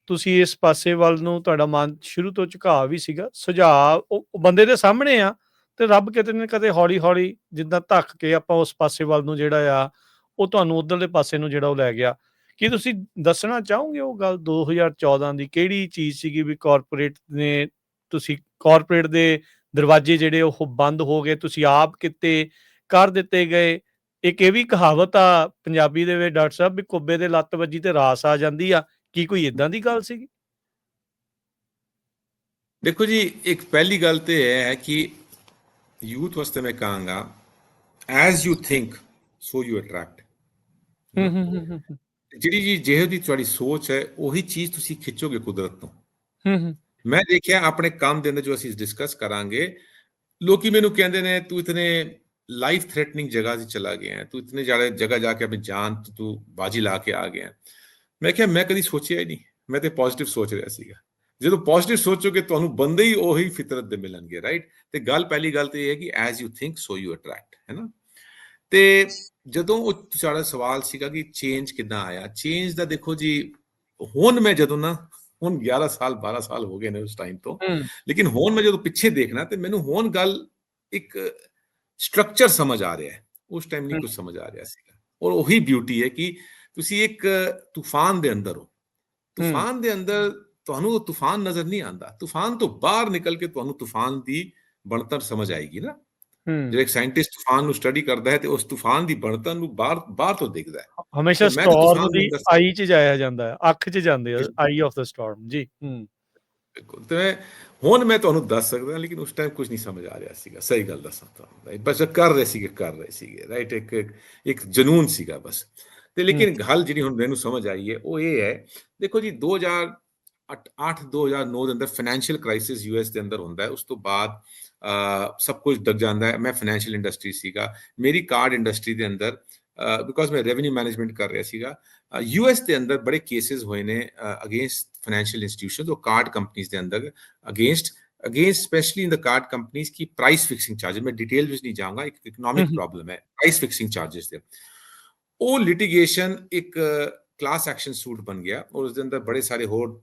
ਤੁਸੀਂ ਇਸ ਪਾਸੇ ਵੱਲ ਨੂੰ ਤੁਹਾਡਾ ਮਨ ਸ਼ੁਰੂ ਤੋਂ ਝੁਕਾਅ ਵੀ ਸੀਗਾ, ਸੁਝਾਅ ਉਹ ਬੰਦੇ ਦੇ ਸਾਹਮਣੇ ਆ, ਤੇ ਰੱਬ ਕਿਤੇ ਨਾ ਕਿਤੇ ਹੌਲੀ-ਹੌਲੀ ਜਿੱਦਾਂ ਧੱਕ ਕੇ ਆਪਾਂ ਉਸ ਪਾਸੇ ਵੱਲ ਨੂੰ ਜਿਹੜਾ ਆ, ਉਹ ਤੁਹਾਨੂੰ ਉੱਧਰਲੇ ਪਾਸੇ ਨੂੰ ਜਿਹੜਾ ਉਹ ਲੈ ਗਿਆ। ਕੀ ਤੁਸੀਂ ਦੱਸਣਾ ਚਾਹੋਗੇ ਉਹ ਗੱਲ 2014 ਦੀ ਕਿਹੜੀ ਚੀਜ਼ ਸੀਗੀ ਵੀ ਕਾਰਪੋਰੇਟ ਦੇ ਦਰਵਾਜ਼ੇ ਜਿਹੜੇ ਉਹ ਬੰਦ ਹੋ ਗਏ, ਤੁਸੀਂ ਆਪ ਕਿਤੇ ਕਰ ਦਿੱਤੇ ਗਏ? ਇੱਕ ਇਹ ਵੀ ਕਹਾਵਤ ਆ ਪੰਜਾਬੀ ਦੇ ਵਿੱਚ ਡਾਕਟਰ ਸਾਹਿਬ, ਵੀ ਕੁੱਬੇ ਦੇ ਲੱਤ ਵੱਜੀ ਤੇ ਰਾਸ ਆ ਜਾਂਦੀ ਆ। ਕੀ ਕੋਈ ਏਦਾਂ ਦੀ ਗੱਲ ਸੀਗੀ? ਦੇਖੋ ਜੀ, ਇੱਕ ਪਹਿਲੀ ਗੱਲ ਤੇ ਇਹ ਹੈ ਕਿ ਯੂਥ ਵਾਸਤੇ ਮੈਂ ਕਹਾਂਗਾ, as you think so you attract. ਜਿਹੜੀ ਜੀ ਜਿਹੋ ਦੀ ਤੁਹਾਡੀ ਸੋਚ ਹੈ, ਉਹੀ ਚੀਜ਼ ਤੁਸੀਂ ਖਿੱਚੋਗੇ ਕੁਦਰਤ ਤੋਂ। ਮੈਂ ਦੇਖਿਆ ਆਪਣੇ ਕੰਮ ਦੇ ਅੰਦਰ, ਜੋ ਅਸੀਂ ਡਿਸਕਸ ਕਰਾਂਗੇ, ਲੋਕੀ ਮੈਨੂੰ ਕਹਿੰਦੇ ਨੇ ਤੂੰ ਇਤਨੇ ਲਾਈਫ ਥ੍ਰੈਟਨਿੰਗ ਜਗ੍ਹਾ 'ਚ ਚਲਾ ਗਿਆ, ਤੂੰ ਇਤਨੇ ਜ਼ਿਆਦਾ ਜਗ੍ਹਾ ਜਾ ਕੇ ਆਪਣੀ ਜਾਨ ਤੂੰ ਬਾਜੀ ਲਾ ਕੇ ਆ ਗਿਆ। ਮੈਂ ਕਿਹਾ ਮੈਂ ਕਦੀ ਸੋਚਿਆ ਹੀ ਨਹੀਂ, ਮੈਂ ਤੇ ਪੋਜ਼ਿਟਿਵ ਸੋਚ ਰਿਹਾ ਸੀਗਾ। ਜਦੋਂ ਪੋਜ਼ਿਟਿਵ ਸੋਚੋਗੇ ਤੁਹਾਨੂੰ ਬੰਦੇ ਹੀ ਉਹੀ ਫਿਤਰਤ ਦੇ ਮਿਲਣਗੇ, ਰਾਈਟ? ਤੇ ਗੱਲ ਪਹਿਲੀ ਗੱਲ ਤੇ ਇਹ ਹੈ ਕਿ as you think so you attract, ਹੈ ਨਾ? ਤੇ ਜਦੋਂ ਉਹ ਤੁਹਾਡਾ ਸਵਾਲ ਸੀਗਾ ਕਿ ਚੇਂਜ ਕਿੱਦਾਂ ਆਇਆ, ਚੇਂਜ ਦਾ ਦੇਖੋ ਜੀ, ਹੁਣ ਮੈਂ ਜਦੋਂ ਨਾ, ਹੁਣ 11 ਸਾਲ 12 ਸਾਲ ਹੋ ਗਏ ਨੇ ਉਸ ਟਾਈਮ ਤੋਂ, ਲੇਕਿਨ ਹੁਣ ਮੈਂ ਜਦੋਂ ਪਿੱਛੇ ਦੇਖਣਾ ਤੇ ਮੈਨੂੰ ਹੁਣ ਗੱਲ ਇੱਕ ਸਟਰਕਚਰ ਸਮਝ ਆ ਰਿਹਾ ਹੈ, ਉਸ ਟਾਈਮ ਨਹੀਂ ਕੁਝ ਸਮਝ ਆ ਰਿਹਾ ਸੀਗਾ। ਔਰ ਉਹੀ ਬਿਊਟੀ ਹੈ ਕਿ ਤੁਸੀਂ ਇੱਕ ਤੂਫਾਨ ਦੇ ਅੰਦਰ ਹੋ, ਤੂਫਾਨ ਦੇ ਅੰਦਰ ਤੁਹਾਨੂੰ ਉਹ ਤੂਫਾਨ ਨਜ਼ਰ ਨਹੀਂ ਆਉਂਦਾ, ਤੂਫਾਨ ਤੋਂ ਬਾਹਰ ਨਿਕਲ ਕੇ ਤੁਹਾਨੂੰ ਤੂਫਾਨ ਦੀ ਬਣਤਰ ਸਮਝ ਆਏਗੀ ਨਾ। ਜਿਹੜਾ ਇੱਕ ਸਾਇੰਟਿਸਟ ਤੂਫਾਨ ਨੂੰ ਸਟੱਡੀ ਕਰਦਾ ਹੈ ਤੇ ਉਸ ਤੂਫਾਨ ਦੀ ਬਣਤਰ ਨੂੰ ਬਾਹਰ ਤੋਂ ਦੇਖਦਾ ਹੈ। ਹਮੇਸ਼ਾ ਸਟਾਰਮ ਦੀ ਆਈ 'ਚ ਜਾਇਆ ਜਾਂਦਾ ਹੈ, ਅੱਖ 'ਚ ਜਾਂਦੇ ਆ, ਆਈ ਆਫ ਦਾ ਸਟਾਰਮ ਜੀ। ਤੇ ਹੁਣ ਮੈਂ ਤੁਹਾਨੂੰ ਦੱਸ ਸਕਦਾ, ਲੇਕਿਨ ਉਸ ਟਾਈਮ ਕੁਝ ਨਹੀਂ ਸਮਝ ਆ ਰਿਹਾ ਸੀਗਾ, ਸਹੀ ਗੱਲ ਦੱਸਾਂ ਤੁਹਾਨੂੰ। ਬਸ ਕਰ ਰਹੇ ਸੀਗੇ, ਰਾਈਟ? ਇੱਕ ਜਨੂਨ ਸੀਗਾ ਬਸ। ਤੇ ਲੇਕਿਨ ਗੱਲ ਜਿਹੜੀ ਹੁਣ ਮੈਨੂੰ ਸਮਝ ਆਈ ਹੈ ਉਹ ਇਹ ਹੈ, ਦੇਖੋ ਜੀ 2008-2009 ਦੇ ਅੰਦਰ ਫਾਈਨੈਂਸ਼ੀਅਲ ਕ੍ਰਾਈਸਿਸ ਯੂਐਸ ਦੇ ਅੰਦਰ ਹੁੰਦਾ ਹੈ। ਉਸ ਤੋਂ ਬਾਅਦ ਸਭ ਕੁਝ ਡਗ ਜਾਂਦਾ ਹੈ। ਮੈਂ ਫਾਈਨੈਂਸ਼ੀਅਲ ਇੰਡਸਟਰੀ ਸੀਗਾ, ਮੇਰੀ ਕਾਰਡ ਇੰਡਸਟਰੀ ਦੇ ਅੰਦਰ, ਬਿਕੋਜ਼ ਮੈਂ ਰੈਵਨਿਊ ਮੈਨੇਜਮੈਂਟ ਕਰ ਰਿਹਾ ਸੀਗਾ। ਯੂਐਸ ਦੇ ਅੰਦਰ ਬੜੇ ਕੇਸਿਸ ਹੋਏ ਨੇ ਅਗੇਂਸਟ ਫਾਈਨੈਂਸ਼ੀਅਲ ਇੰਸਟੀਟਿਊਸ਼ਨਸ ਔਰ ਕਾਰਡ ਕੰਪਨੀਜ਼ ਦੇ ਅੰਦਰ, against specially in the card companies की प्राइस फिक्सिंग चार्जेस, मैं डिटेल ਵਿੱਚ ਨਹੀਂ ਜਾਊਂਗਾ, ਇੱਕ ਇਕਨੋਮਿਕ ਪ੍ਰੋਬਲਮ ਹੈ प्राइस फिक्सिंग ਚਾਰजेस ਦੇ। ਉਹ ਲਿਟੀਗੇਸ਼ਨ ਇੱਕ ਕਲਾਸ ਐਕਸ਼ਨ ਸੂਟ ਬਣ ਗਿਆ ਔਰ ਉਸ ਦੇ ਅੰਦਰ ਬੜੇ ਸਾਰੇ ਹੋਰ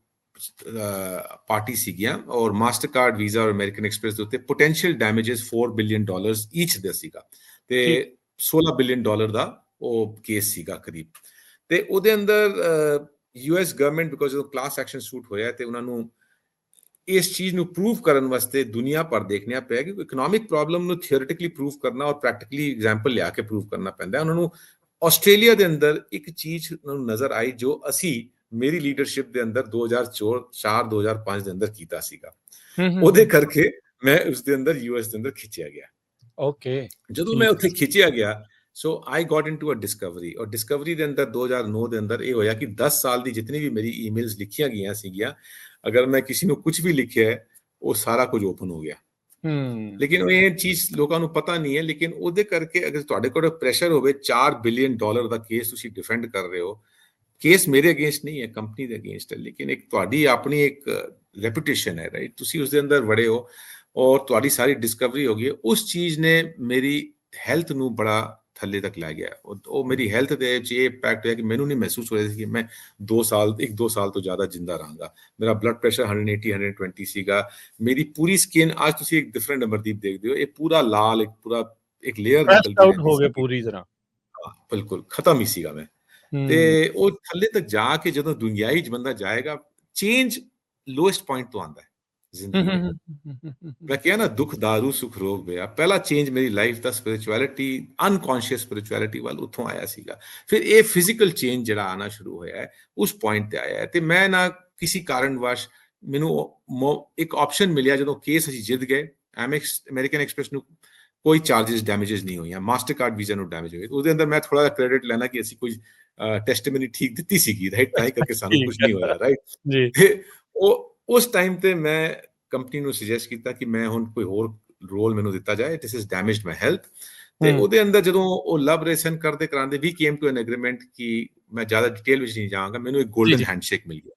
ਪਾਰਟੀ ਸੀਗੀਆਂ ਔਰ ਮਾਸਟਰਕਾਰਡ, ਵੀਜ਼ਾ ਔਰ ਅਮਰੀਕਨ ਐਕਸਪ੍ਰੈਸ ਦੇ ਉੱਤੇ ਪੋਟੈਂਸ਼ੀਅਲ ਡੈਮੇजेस $4 ਬਿਲੀਅਨ ਈਚ ਦੇ ਸੀਗਾ ਤੇ $16 ਬਿਲੀਅਨ ਦਾ ਉਹ ਕੇਸ ਸੀਗਾ ਕਰੀਬ। ਤੇ ਉਹਦੇ ਅੰਦਰ ਯੂਐਸ ਗਵਰਨਮੈਂਟ, ਬਿਕੋਜ਼ ਜਦੋਂ ਕਲਾਸ ਐਕਸ਼ਨ ਸੂਟ ਹੋਇਆ ਤੇ ਉਹਨਾਂ ਨੂੰ ਇਸ ਚੀਜ਼ ਨੂੰ ਪ੍ਰੂਵ ਕਰਨ ਵਾਸਤੇ ਦੁਨੀਆ ਭਰ ਦੇਖਣਾ ਪਿਆ ਕਿ ਇਕਨੋਮਿਕ ਪ੍ਰੋਬਲਮ ਨੂੰ ਥਿਓਰੀਟਿਕਲੀ ਪ੍ਰੂਵ ਕਰਨਾ ਔਰ ਪ੍ਰੈਕਟੀਕਲੀ ਐਗਜ਼ਾਮਪਲ ਲਿਆ ਕੇ ਪ੍ਰੂਵ ਕਰਨਾ ਪੈਂਦਾ। ਉਹਨਾਂ ਨੂੰ ਆਸਟ੍ਰੇਲੀਆ ਦੇ ਅੰਦਰ ਇੱਕ ਚੀਜ਼ ਨੂੰ ਨਜ਼ਰ ਆਈ ਜੋ ਅਸੀਂ ਮੇਰੀ ਲੀਡਰਸ਼ਿਪ ਦੇ ਅੰਦਰ 2004-2005 ਦੇ ਅੰਦਰ ਕੀਤਾ ਸੀਗਾ। ਉਹਦੇ ਕਰਕੇ ਮੈਂ ਉਸ ਦੇ ਅੰਦਰ ਯੂਐਸ ਦੇ ਅੰਦਰ ਖਿੱਚਿਆ ਗਿਆ। ਓਕੇ, ਜਦੋਂ ਮੈਂ ਉੱਥੇ ਖਿੱਚਿਆ ਗਿਆ, ਸੋ ਆਈ ਗॉट ਇਨਟੂ ਅ ਡਿਸਕਵਰੀ। ਔਰ ਡਿਸਕਵਰੀ ਦੇ ਅੰਦਰ 2009 ਦੇ ਅੰਦਰ ਇਹ ਹੋਇਆ ਕਿ 10 ਸਾਲ ਦੀ ਜਿਤਨੀ ਵੀ ਮੇਰੀ ਈਮੇਲਸ ਲਿਖੀਆਂ ਗਈਆਂ ਸੀਗੀਆਂ, ਅਗਰ ਮੈਂ ਕਿਸੇ ਨੂੰ ਕੁਝ ਵੀ ਲਿਖਿਆ ਹੈ ਉਹ ਸਾਰਾ ਕੁਝ ਓਪਨ ਹੋ ਗਿਆ। ਲੇਕਿਨ ਇਹ ਚੀਜ਼ ਲੋਕਾਂ ਨੂੰ ਪਤਾ ਨਹੀਂ ਹੈ। ਲੇਕਿਨ ਉਹਦੇ ਕਰਕੇ ਅਗਰ ਤੁਹਾਡੇ ਕੋਲ ਪ੍ਰੈਸ਼ਰ ਹੋਵੇ, $4 ਬਿਲੀਅਨ ਦਾ ਕੇਸ ਤੁਸੀਂ ਡਿਫੈਂਡ ਕਰ ਰਹੇ ਹੋ, ਕੇਸ ਮੇਰੇ ਅਗੇਂਸਟ ਨਹੀਂ ਹੈ, ਕੰਪਨੀ ਦੇ ਅਗੇਂਸਟ ਹੈ, ਲੇਕਿਨ ਇੱਕ ਤੁਹਾਡੀ ਆਪਣੀ ਇੱਕ ਰੈਪੂਟੇਸ਼ਨ ਹੈ, ਰਾਈਟ? ਤੁਸੀਂ ਉਸ ਦੇ ਅੰਦਰ ਵੜੇ ਹੋ ਔਰ ਤੁਹਾਡੀ ਸਾਰੀ ਡਿਸਕਵਰੀ ਹੋ ਗਈ। ਉਸ ਚੀਜ਼ ਨੇ ਮੇਰੀ ਹੈਲਥ ਨੂੰ ਬੜਾ ਥੱਲੇ ਤੱਕ ਲੈ ਗਿਆ। ਉਹ ਮੇਰੀ ਹੈਲਥ ਦੇ ਵਿੱਚ ਇਹ ਇੰਪੈਕਟ ਹੋਇਆ ਕਿ ਮੈਨੂੰ ਨਹੀਂ ਮਹਿਸੂਸ ਹੋ ਰਿਹਾ ਸੀ ਕਿ ਮੈਂ 2 ਸਾਲ ਤੋਂ ਜ਼ਿਆਦਾ ਜਿੰਦਾ ਰਹਾਂਗਾ। ਮੇਰਾ ਬਲੱਡ ਪ੍ਰੈਸ਼ਰ 180-120 ਸੀਗਾ। ਮੇਰੀ ਪੂਰੀ ਸਕਿਨ, ਅੱਜ ਤੁਸੀਂ ਇੱਕ ਡਿਫਰੈਂਟ ਅਮਰਦੀਪ ਦੇਖਦੇ ਹੋ, ਇਹ ਪੂਰਾ ਲਾਲ, ਇੱਕ ਲੇਅਰ ਨਿਕਲ ਆਊਟ ਹੋ ਗਿਆ ਪੂਰੀ ਤਰ੍ਹਾਂ। ਬਿਲਕੁਲ ਖਤਮ ਹੀ ਸੀਗਾ ਮੈਂ। ਤੇ ਉਹ ਥੱਲੇ ਤੱਕ ਜਾ ਕੇ ਜਦੋਂ ਦੁਨਿਆਈ ਚ ਬੰਦਾ ਜਾਏਗਾ, ਚੇਂਜ ਲੋਐਸਟ ਪੁਆਇੰਟ ਤੋਂ ਆਉਂਦਾ ਹੈ ਜ਼ਿੰਦਗੀ। ਮੈਂ ਕਿਹਾ ਨਾ, ਦੁੱਖ ਦਾਰੂ ਸੁਖ ਰੋਗ ਪਿਆ। ਪਹਿਲਾ ਚੇਂਜ ਮੇਰੀ ਲਾਈਫ ਦਾ ਸਪਿਰਿਚੁਅਲਿਟੀ, ਅਨਕੌਂਸ਼ੀਅਸ ਸਪਿਰਿਚੁਅਲਿਟੀ ਵੱਲ ਉੱਥੋਂ ਆਇਆ ਸੀਗਾ। ਫਿਰ ਇਹ ਫਿਜ਼ੀਕਲ ਚੇਂਜ ਜਿਹੜਾ ਆਉਣਾ ਸ਼ੁਰੂ ਹੋਇਆ ਹੈ ਉਸ ਪੁਆਇੰਟ ਤੇ ਆਇਆ ਹੈ। ਤੇ ਮੈਂ ਨਾ ਕਿਸੇ ਕਾਰਨਵਸ਼ ਮੈਨੂੰ ਇੱਕ ਆਪਸ਼ਨ ਮਿਲਿਆ, ਜਦੋਂ ਕੇਸ ਅਸੀਂ ਜਿੱਤ ਗਏ, ਅਮਰੀਕਨ ਐਕਸਪ੍ਰੈਸ ਨੂੰ ਕੋਈ ਚਾਰजेस ਡੈਮੇजेस ਨਹੀਂ ਹੋਈਆਂ, ਮਾਸਟਰਕਾਰਡ ਵੀਜ਼ਾ ਨੂੰ ਡੈਮੇਜ ਹੋਏ। ਉਹਦੇ ਅੰਦਰ ਮੈਂ ਥੋੜਾ ਜਿਹਾ ਕ੍ਰੈਡਿਟ ਲੈਣਾ ਕਿ ਅਸੀਂ ਕੋਈ ਟੈਸਟੀਮਨੀ ਠੀਕ ਦਿੱਤੀ ਸੀਗੀ, ਰਾਈਟ? ਤਾਂ ਹੀ ਕਰਕੇ ਸਾਨੂੰ ਕੁਝ ਨਹੀਂ ਹੋਇਆ, ਰਾਈਟ ਜੀ। ਤੇ ਉਹ ਉਸ ਟਾਈਮ ਤੇ ਮੈਂ ਕੰਪਨੀ ਨੂੰ ਸੁਜੈਸਟ ਕੀਤਾ ਕਿ ਮੈਂ ਹੁਣ ਕੋਈ ਹੋਰ ਰੋਲ ਮੈਨੂੰ ਦਿੱਤਾ ਜਾਏ, this is damaged my health. ਤੇ ਉਹਦੇ ਅੰਦਰ ਜਦੋਂ ਉਹ ਲਵ ਰੇਸ਼ਨ ਕਰਾਂਦੇ ਵੀ ਕੇਮ ਟੂ ਐਨ ਐਗਰੀਮੈਂਟ ਕਿ ਮੈਂ ਜ਼ਿਆਦਾ ਡਿਟੇਲ ਵਿੱਚ ਨਹੀਂ ਜਾਵਾਂਗਾ, ਮੈਨੂੰ ਇੱਕ ਗੋਲਡਨ ਹੈਂਡਸ਼ੇਕ ਮਿਲ ਗਿਆ।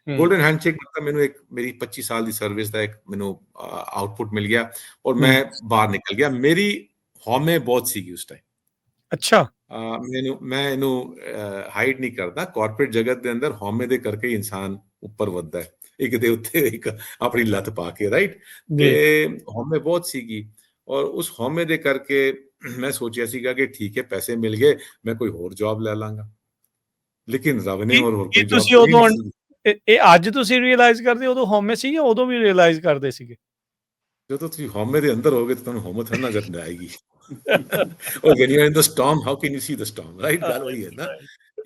ਗੋਲਡਨ ਹੈਂਡਸ਼ੇਕ ਮਤਲਬ ਮੈਨੂੰ ਇੱਕ ਮੇਰੀ 25 ਸਾਲ ਦੀ ਸਰਵਿਸ ਦਾ ਇੱਕ ਮੈਨੂੰ ਆਊਟਪੁੱਟ ਮਿਲ ਗਿਆ ਔਰ ਮੈਂ ਬਾਹਰ ਨਿਕਲ ਗਿਆ। ਮੇਰੀ ਹਉਮੈ ਬਹੁਤ ਸੀਗੀ ਉਸ ਟਾਈਮ। ਅੱਛਾ। ਮੈਂ ਇਹਨੂੰ ਹਾਈਡ ਨਹੀਂ ਕਰਦਾ, ਕਾਰਪੋਰੇਟ ਜਗਤ ਦੇ ਅੰਦਰ ਹਉਮੈ ਦੇ ਕਰਕੇ ਹੀ ਇਨਸਾਨ ਉੱਪਰ ਵੱਧਦਾ ਹੈ, ਇੱਕ ਦੇ ਉੱਤੇ ਇੱਕ ਆਪਣੀ ਲੱਤ ਪਾ ਕੇ, ਰਾਈਟ। ਤੇ ਹਉਮੈ ਬਹੁਤ ਸੀਗੀ ਔਰ ਉਸ ਹਉਮੈ ਦੇ ਕਰਕੇ ਮੈਂ ਸੋਚਿਆ ਸੀਗਾ ਕਿ ਠੀਕ ਹੈ, ਪੈਸੇ ਮਿਲ ਗਏ, ਮੈਂ ਕੋਈ ਹੋਰ ਜੌਬ ਲੈ ਲਾਂਗਾ, ਲੇਕਿਨ ਰੱਬ ਨੇ ਹੋਰ ਕੋਈ ਜੌਬ ਤੁਸੀਂ ਉਦੋਂ ਇਹ ਅੱਜ ਤੁਸੀਂ ਰਿਅਲਾਈਜ਼ ਕਰਦੇ, ਉਦੋਂ ਹਉਮੈ ਸੀ ਜਾਂ ਉਦੋਂ ਵੀ ਰਿਅਲਾਈਜ਼ ਕਰਦੇ ਸੀਗੇ? ਜਦੋਂ ਤੁਸੀਂ ਹਉਮੈ ਦੇ ਅੰਦਰ ਹੋਗੇ ਤਾਂ ਤੁਹਾਨੂੰ ਹਉਮੈ ਥੋੜ੍ਹਾ ਨਜ਼ਰ ਆਏਗੀ। ਔਰ when you are in the storm how can you C the storm, right. ਗੱਲ ਉਹੀ ਹੈ ਨਾ,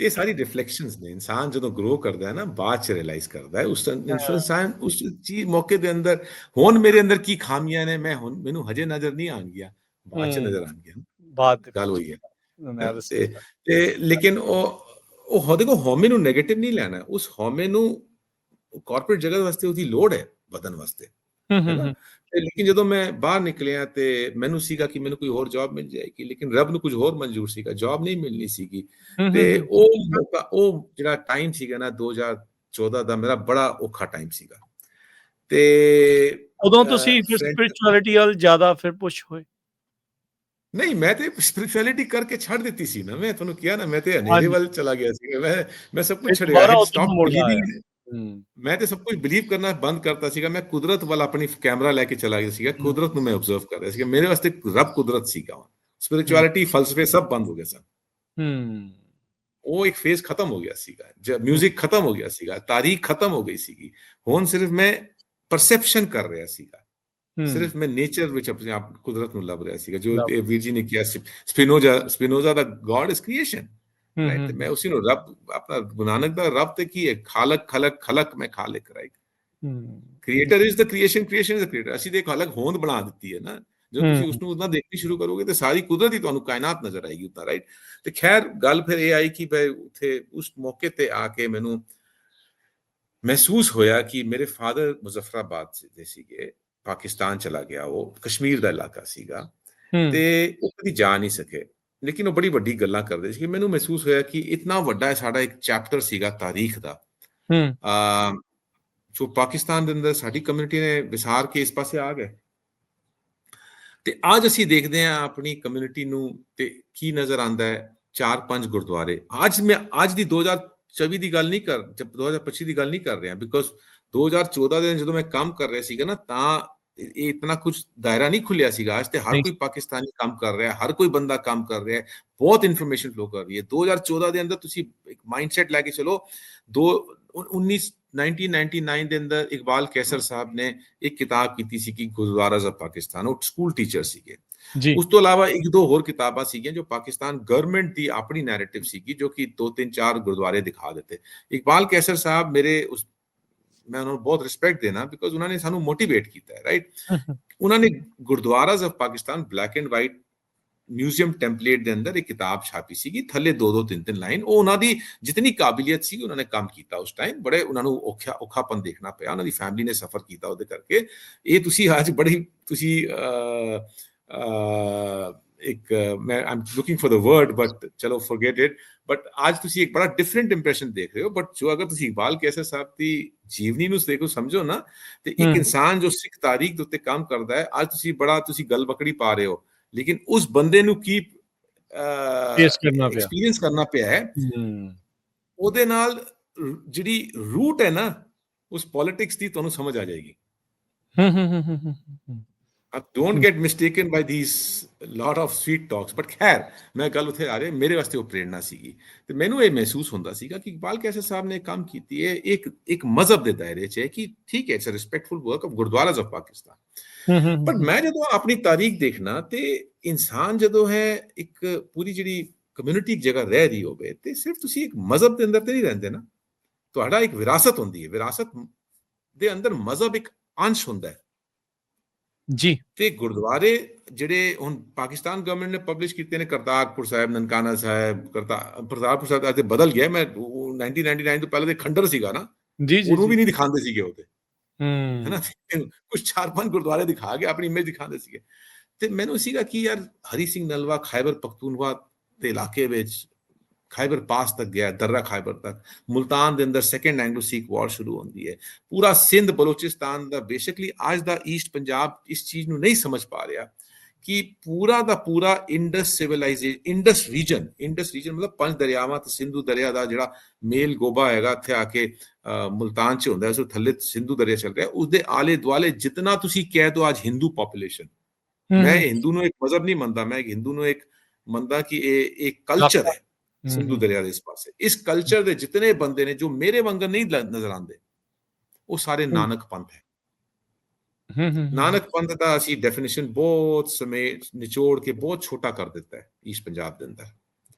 ਇਹ ਸਾਰੀ ਰਿਫਲੈਕਸ਼ਨਸ ਨੇ। ਇਨਸਾਨ ਜਦੋਂ ਗਰੋ ਕਰਦਾ ਹੈ ਨਾ, ਬਾਅਦ ਚ ਰਿਅਲਾਈਜ਼ ਕਰਦਾ ਹੈ ਉਸ ਇਨਸਾਨ ਉਸ ਚੀਜ਼ ਮੌਕੇ ਦੇ ਅੰਦਰ ਹੁਣ ਮੇਰੇ ਅੰਦਰ ਕੀ ਖਾਮੀਆਂ ਨੇ, ਮੈਨੂੰ ਹਜੇ ਨਜ਼ਰ ਨਹੀਂ ਆਉਣਗੀਆਂ, ਬਾਅਦ ਚ ਨਜ਼ਰ ਆਉਣਗੀਆਂ। ਬਾਤ ਗੱਲ ਹੋਈ ਹੈ ਤੇ ਲੇਕਿਨ ਉਹ ਦੇਖੋ, ਹਉਮੈ ਨੂੰ ਨੈਗੇਟਿਵ ਨਹੀਂ ਲੈਣਾ, ਉਸ ਹਉਮੈ ਨੂੰ ਕਾਰਪੋਰੇਟ ਜਗਤ ਵਾਸਤੇ ਉਹਦੀ ਲੋੜ ਹੈ ਵਧਣ ਵਾਸਤੇ, ਹੈ ਨਾ। ਲੇਕਿਨ ਜਦੋਂ ਮੈਂ ਬਾਹਰ ਨਿਕਲਿਆ ਤੇ ਮੈਨੂੰ ਸੀਗਾ ਕਿ ਮੈਨੂੰ ਕੋਈ ਹੋਰ ਜੌਬ ਮਿਲ ਜਾਏਗੀ, ਲੇਕਿਨ ਰੱਬ ਨੂੰ ਕੁਝ ਹੋਰ ਮਨਜ਼ੂਰ ਸੀਗਾ, ਜੌਬ ਨਹੀਂ ਮਿਲਣੀ ਸੀਗੀ। ਤੇ ਉਹ ਜਿਹੜਾ ਟਾਈਮ ਸੀਗਾ ਨਾ 2014 ਦਾ, ਮੇਰਾ ਬੜਾ ਔਖਾ ਟਾਈਮ ਸੀਗਾ। ਤੇ ਉਦੋਂ ਤੁਸੀਂ ਫਿਰ ਸਪਿਰਿਚੁਅਲਿਟੀ ਵੱਲ ਜ਼ਿਆਦਾ ਫਿਰ ਪੁਸ਼ ਹੋਏ? ਨਹੀਂ, ਮੈਂ ਤੇ ਸਪਿਰਿਚੁਅਲਿਟੀ ਕਰਕੇ ਛੱਡ ਦਿੱਤੀ ਸੀ ਨਾ। ਮੈਂ ਤੁਹਾਨੂੰ ਕਿਹਾ ਨਾ, ਮੈਂ ਤੇ ਹਨੇਰੇ ਵੱਲ ਚਲਾ ਗਿਆ ਸੀ। ਮੈਂ ਸਭ ਕੁਝ ਛੱਡਿਆ, ਮੈਂ ਤੇ ਸਭ ਕੁਝ ਬਿਲੀਵ ਕਰਨਾ ਬੰਦ ਕਰਤਾ ਸੀਗਾ। ਮੈਂ ਕੁਦਰਤ ਵੱਲ ਆਪਣੀ ਕੈਮਰਾ ਲੈ ਕੇ ਚਲਾ ਗਿਆ ਸੀਗਾ, ਕੁਦਰਤ ਨੂੰ ਮੈਂ ਆਬਜ਼ਰਵ ਕਰ ਰਿਹਾ ਸੀਗਾ। ਮੇਰੇ ਵਾਸਤੇ ਰੱਬ ਕੁਦਰਤ ਸੀਗਾ। ਸਪਿਰਿਚੁਅਲਿਟੀ, ਫਲਸਫੇ ਸਭ ਬੰਦ ਹੋ ਗਏ ਸਨ। ਉਹ ਇੱਕ ਫੇਜ਼ ਖਤਮ ਹੋ ਗਿਆ ਸੀਗਾ, ਜਦ ਮਿਊਜ਼ਿਕ ਖਤਮ ਹੋ ਗਿਆ ਸੀਗਾ, ਤਾਰੀਖ ਖਤਮ ਹੋ ਗਈ ਸੀਗੀ। ਹੁਣ ਸਿਰਫ ਮੈਂ ਪਰਸੈਪਸ਼ਨ ਕਰ ਰਿਹਾ ਸੀਗਾ, ਸਿਰਫ ਮੈਂ ਨੇਚਰ ਵਿੱਚ ਆਪਣੇ ਆਪ ਕੁਦਰਤ ਨੂੰ ਲੱਭ ਰਿਹਾ ਸੀਗਾ। ਜੋ ਵੀਰ ਜੀ ਨੇ ਕਿਹਾ, ਸਪਿਨੋਜ਼ਾ ਦਾ ਗॉड ਇਜ਼ ਕ੍ਰੀਏਸ਼ਨ, ਰਾਈਟ। ਤੇ ਮੈਂ ਉਸੇ ਨੂੰ ਰੱਬ, ਆਪਣਾ ਗੁਰੂ ਨਾਨਕ ਦਾ ਰੱਬ ਤੇ ਕੀ ਹੈ, ਖਾਲਕ ਖਲਕ ਖਲਕ ਮੈਂ ਖਾਲਿਕ, right. Creator is the creation, creation is the creator. ਅਸੀਂ ਤੇ ਇੱਕ ਅਲੱਗ ਹੋਂਦ ਬਣਾ ਦਿੱਤੀ ਹੈ ਨਾ। ਜਦੋਂ ਤੁਸੀਂ ਉਸਨੂੰ ਉਦਾਂ ਦੇਖਣੀ ਸ਼ੁਰੂ ਕਰੋਗੇ ਤੇ ਸਾਰੀ ਕੁਦਰਤ ਹੀ ਤੁਹਾਨੂੰ ਕਾਇਨਾਤ ਨਜ਼ਰ ਆਏਗੀ ਉਦਾਂ, ਰਾਈਟ। ਤੇ ਖੈਰ ਗੱਲ ਫਿਰ ਇਹ ਆਈ ਕਿ ਭਾਈ ਉੱਥੇ ਉਸ ਮੌਕੇ ਤੇ ਆ ਕੇ ਮੈਨੂੰ ਮਹਿਸੂਸ ਹੋਇਆ ਕਿ ਮੇਰੇ ਫਾਦਰ ਮੁਜ਼ੱਫਰਾਬਾਦ ਦੇ ਸੀਗੇ, ਪਾਕਿਸਤਾਨ ਚਲਾ ਗਿਆ, ਉਹ ਕਸ਼ਮੀਰ ਦਾ ਇਲਾਕਾ ਸੀਗਾ ਤੇ ਉਹ ਕਦੀ ਜਾ ਨਹੀਂ ਸਕੇ, ਲੇਕਿਨ ਉਹ ਬੜੀ ਵੱਡੀ ਗੱਲਾਂ ਕਰਦੇ ਸੀ। ਮੈਨੂੰ ਮਹਿਸੂਸ ਹੋਇਆ ਕਿ ਇਤਨਾ ਵੱਡਾ ਸਾਡਾ ਇੱਕ ਚੈਪਟਰ ਸੀਗਾ ਤਾਰੀਖ ਦਾ, ਜੋ ਪਾਕਿਸਤਾਨ ਦੇ ਅੰਦਰ ਸਾਡੀ ਕਮਿਊਨਿਟੀ ਨੇ ਵਿਸਾਰ ਕੇ ਇਸ ਪਾਸੇ ਆ ਗਏ। ਤੇ ਅੱਜ ਅਸੀਂ ਦੇਖਦੇ ਹਾਂ ਆਪਣੀ ਕਮਿਊਨਿਟੀ ਨੂੰ ਤੇ ਕੀ ਨਜ਼ਰ ਆਉਂਦਾ ਹੈ, 4-5 ਗੁਰਦੁਆਰੇ। ਅੱਜ ਦੀ 2024 ਦੀ ਗੱਲ ਨਹੀਂ 2025 ਦੀ ਗੱਲ ਨਹੀਂ ਕਰ ਰਿਹਾ, ਬਿਕੋਜ਼ 2014 ਦੇ ਜਦੋਂ ਮੈਂ ਕੰਮ ਕਰ ਰਿਹਾ ਸੀਗਾ ਨਾ, ਤਾਂ ਇਹ ਇਤਨਾ ਕੁਝ ਦਾਇਰਾ ਨਹੀਂ ਖੁੱਲਿਆ ਸੀਗਾ। ਅੱਜ ਤੇ ਹਰ ਕੋਈ ਪਾਕਿਸਤਾਨੀ ਕੰਮ ਕਰ ਰਿਹਾ, ਹਰ ਕੋਈ ਬੰਦਾ ਕੰਮ ਕਰ ਰਿਹਾ, ਬਹੁਤ ਇਨਫੋਰਮੇਸ਼ਨ ਫਲੋ ਕਰ ਰਹੀ ਹੈ। 2014 ਦੇ ਅੰਦਰ ਤੁਸੀਂ ਇੱਕ ਮਾਈਂਡਸੈਟ ਲੈ ਕੇ ਚਲੋ, 1999 ਦੇ ਅੰਦਰ ਇਕਬਾਲ ਕੈਸਰ ਸਾਹਿਬ ਨੇ ਇੱਕ ਕਿਤਾਬ ਕੀਤੀ ਸੀ ਕਿ ਗੁਰਦੁਆਰਾਜ਼ ਆਫ ਪਾਕਿਸਤਾਨ, ਉਹ ਸਕੂਲ ਟੀਚਰ ਸੀਗੇ। ਉਸ ਤੋਂ ਇਲਾਵਾ ਇੱਕ ਦੋ ਹੋਰ ਕਿਤਾਬਾਂ ਸੀਗੀਆਂ ਜੋ ਪਾਕਿਸਤਾਨ ਗਵਰਨਮੈਂਟ ਦੀ ਆਪਣੀ ਨੈਰੇਟਿਵ ਸੀਗੀ, ਜੋ ਕਿ 2-3-4 ਗੁਰਦੁਆਰੇ ਦਿਖਾ ਦਿੱਤੇ। ਇਕਬਾਲ ਕੈਸਰ ਸਾਹਿਬ ਮੈਂ ਉਹਨਾਂ ਨੂੰ ਬਹੁਤ ਰਿਸਪੈਕਟ ਦੇਣਾ, ਬਿਕੋਜ਼ ਉਹਨਾਂ ਨੇ ਸਾਨੂੰ ਮੋਟੀਵੇਟ ਕੀਤਾ ਹੈ, ਰਾਈਟ। ਉਹਨਾਂ ਨੇ gurdwaras of Pakistan black and white museum template ਦੇ ਅੰਦਰ ਇੱਕ ਕਿਤਾਬ ਛਾਪੀ ਸੀਗੀ, ਥੱਲੇ 2-3 ਲਾਈਨ। ਉਹ ਉਹਨਾਂ ਦੀ ਜਿਤਨੀ ਕਾਬਲੀਅਤ ਸੀ ਉਹਨਾਂ ਨੇ ਕੰਮ ਕੀਤਾ ਉਸ ਟਾਈਮ। ਬੜੇ ਉਹਨਾਂ ਨੂੰ ਔਖਾਪਨ ਦੇਖਣਾ ਪਿਆ, ਉਹਨਾਂ ਦੀ ਫੈਮਿਲੀ ਨੇ ਸਫਰ ਕੀਤਾ ਉਹਦੇ ਕਰਕੇ। ਇਹ ਤੁਸੀਂ ਅੱਜ ਤੁਸੀਂ ਇੱਕ ਮੈਂ am looking for the word but ਚਲੋ ਫॉरगेट इट, ਬਟ ਅੱਜ ਤੁਸੀਂ ਇੱਕ ਬੜਾ ਡਿਫਰੈਂਟ ਇੰਪ੍ਰੈਸ਼ਨ ਦੇਖ ਰਹੇ ਹੋ। ਬਟ ਜੋ ਅਗਰ ਤੁਸੀਂ ਇਕਬਾਲ ਕੈਸਰ ਸਾਹਿਬ ਦੀ ਜੀਵਨੀ ਨੂੰ ਦੇਖੋ, ਸਮਝੋ ਨਾ, ਤੇ ਇੱਕ ਇਨਸਾਨ ਜੋ ਸਿੱਖ ਤਾਰੀਖ ਦੇ ਉੱਤੇ ਕੰਮ ਕਰਦਾ ਹੈ, ਅੱਜ ਤੁਸੀਂ ਗੱਲ ਬੱਕੜੀ ਪਾ ਰਹੇ ਹੋ, ਲੇਕਿਨ ਉਸ ਬੰਦੇ ਨੂੰ ਕੀ ਐਕਸਪੀਰੀਅੰਸ ਕਰਨਾ ਪਿਆ ਹੈ, ਉਹਦੇ ਨਾਲ ਜਿਹੜੀ ਰੂਟ ਹੈ ਨਾ ਉਸ ਪੋਲਿਟਿਕਸ ਦੀ, ਤੁਹਾਨੂੰ ਸਮਝ ਆ ਜਾਏਗੀ। Don't get mistaken by these lot of sweet talks, but ਖੈਰ ਮੈਂ ਗੱਲ ਉੱਥੇ ਆ ਰਿਹਾ, ਮੇਰੇ ਵਾਸਤੇ ਉਹ ਪ੍ਰੇਰਣਾ ਸੀਗੀ। ਤੇ ਮੈਨੂੰ ਇਹ ਮਹਿਸੂਸ ਹੁੰਦਾ ਸੀਗਾ ਕਿ ਇਕਬਾਲ ਕੈਸਰ ਸਾਹਿਬ ਨੇ ਕੰਮ ਕੀਤੀ ਹੈ ਇੱਕ ਮਜ਼ਹਬ ਦੇ ਦਾਇਰੇ 'ਚ ਹੈ, ਕਿ ਠੀਕ ਹੈ, it's a respectful work of gurdwaras of Pakistan. ਪਰ ਮੈਂ ਜਦੋਂ ਆਪਣੀ ਤਾਰੀਖ ਦੇਖਣਾ, ਤੇ ਇਨਸਾਨ ਜਦੋਂ ਹੈ ਇੱਕ ਪੂਰੀ ਜਿਹੜੀ ਕਮਿਊਨਿਟੀ ਇੱਕ ਜਗ੍ਹਾ ਰਹਿ ਰਹੀ ਹੋਵੇ, ਤੇ ਸਿਰਫ ਤੁਸੀਂ ਇੱਕ ਮਜ਼ਹਬ ਦੇ ਅੰਦਰ ਤੇ ਨਹੀਂ ਰਹਿੰਦੇ ਨਾ, ਤੁਹਾਡਾ ਇੱਕ ਵਿਰਾਸਤ ਹੁੰਦੀ ਹੈ। ਵਿਰਾਸਤ ਦੇ ਅੰਦਰ ਮਜ਼ਹਬ ਇੱਕ ਅੰਸ਼ ਹੁੰਦਾ ਹੈ ਜੀ। ਤੇ ਗੁਰਦੁਆਰੇ ਜਿਹੜੇ ਹੁਣ ਪਾਕਿਸਤਾਨ ਗਵਰਨਮੈਂਟ ਨੇ ਪਬਲਿਸ਼ ਕੀਤੇ ਨੇ, ਕਰਤਾਰਪੁਰ ਸਾਹਿਬ, ਨਨਕਾਣਾ ਸਾਹਿਬ, ਕਰਤਾਰਪੁਰ ਸਾਹਿਬ ਅੱਜ ਬਦਲ ਗਿਆ। ਮੈਂ 1999 ਤੋਂ ਪਹਿਲਾਂ ਦੇ ਖੰਡਰ ਸੀਗਾ ਨਾ, ਉਹਨੂੰ ਵੀ ਨਹੀਂ ਦਿਖਾਉਂਦੇ ਸੀਗੇ ਉਹਦੇ, ਹੈ ਨਾ। ਕੁਝ 4-5 ਗੁਰਦੁਆਰੇ ਦਿਖਾ ਕੇ ਆਪਣੀ ਇਮੇਜ ਦਿਖਾਉਂਦੇ ਸੀਗੇ। ਤੇ ਮੈਨੂੰ ਸੀਗਾ ਕਿ ਯਾਰ ਹਰੀ ਸਿੰਘ ਨਲਵਾ ਖੈਬਰ ਪਖਤੂਨਖਵਾ ਦੇ ਇਲਾਕੇ ਵਿੱਚ ਖੈਬਰ ਪਾਸ ਤੱਕ ਗਿਆ, ਦर्रा ਖੈਬਰ ਤੱਕ, ਮੁਲਤਾਨ ਦੇ ਅੰਦਰ ਸੈਕੰਡ ਐਂਗਲੋ ਸਿੱਖ ਵਾਰ ਸ਼ੁਰੂ ਹੁੰਦੀ ਹੈ, ਪੂਰਾ ਸਿੰਧ ਬਲੋਚਿਸਤਾਨ ਦਾ। ਬੇਸਿਕਲੀ ਅੱਜ ਦਾ ਈਸਟ ਪੰਜਾਬ ਇਸ ਚੀਜ਼ ਨੂੰ ਨਹੀਂ ਸਮਝ ਪਾ ਰਿਹਾ ਕਿ ਪੂਰਾ ਦਾ ਪੂਰਾ ਇੰਡਸ ਰੀਜਨ ਮਤਲਬ ਪੰਜ ਦਰਿਆਵਾਂ ਤੇ ਸਿੰਧੂ ਦਰਿਆ ਦਾ ਜਿਹੜਾ ਮੇਲ ਗੋਬਾ ਹੈਗਾ, ਇੱਥੇ ਆ ਕੇ ਮੁਲਤਾਨ ਚ ਹੁੰਦਾ, ਉਸ ਥੱਲੇ ਸਿੰਧੂ ਦਰਿਆ ਚੱਲ ਰਿਹਾ, ਉਸਦੇ ਆਲੇ ਦੁਆਲੇ ਜਿਤਨਾ ਤੁਸੀਂ ਕਹਿ ਦੋ ਅੱਜ ਹਿੰਦੂ ਪੋਪੂਲੇਸ਼ਨ, ਮੈਂ ਹਿੰਦੂ ਨੂੰ ਇੱਕ ਮਜ਼ਹਬ ਨਹੀਂ ਮੰਨਦਾ, ਮੈਂ ਹਿੰਦੂ ਨੂੰ ਇੱਕ ਮੰਨਦਾ ਕਿ ਇਹ ਇੱਕ ਕਲਚਰ ਹੈ ਸਿੰਧੂ ਦਰਿਆ ਦੇ ਇਸ ਪਾਸੇ। ਇਸ ਕਲਚਰ ਦੇ ਜਿਤਨੇ ਬੰਦੇ ਨੇ ਜੋ ਮੇਰੇ ਵਾਂਗਰ ਨਹੀਂ ਨਜ਼ਰ ਆਉਂਦੇ, ਉਹ ਸਾਰੇ ਨਾਨਕ ਪੰਥ ਹੈ। ਨਾਨਕ ਪੰਥ ਦਾ ਅਸੀਂ ਡੈਫੀਨੇਸ਼ਨ ਬਹੁਤ ਸਮੇਂ ਨਿਚੋੜ ਕੇ ਬਹੁਤ ਛੋਟਾ ਕਰ ਦਿੱਤਾ ਹੈ ਈਸਟ ਪੰਜਾਬ ਦੇ ਅੰਦਰ,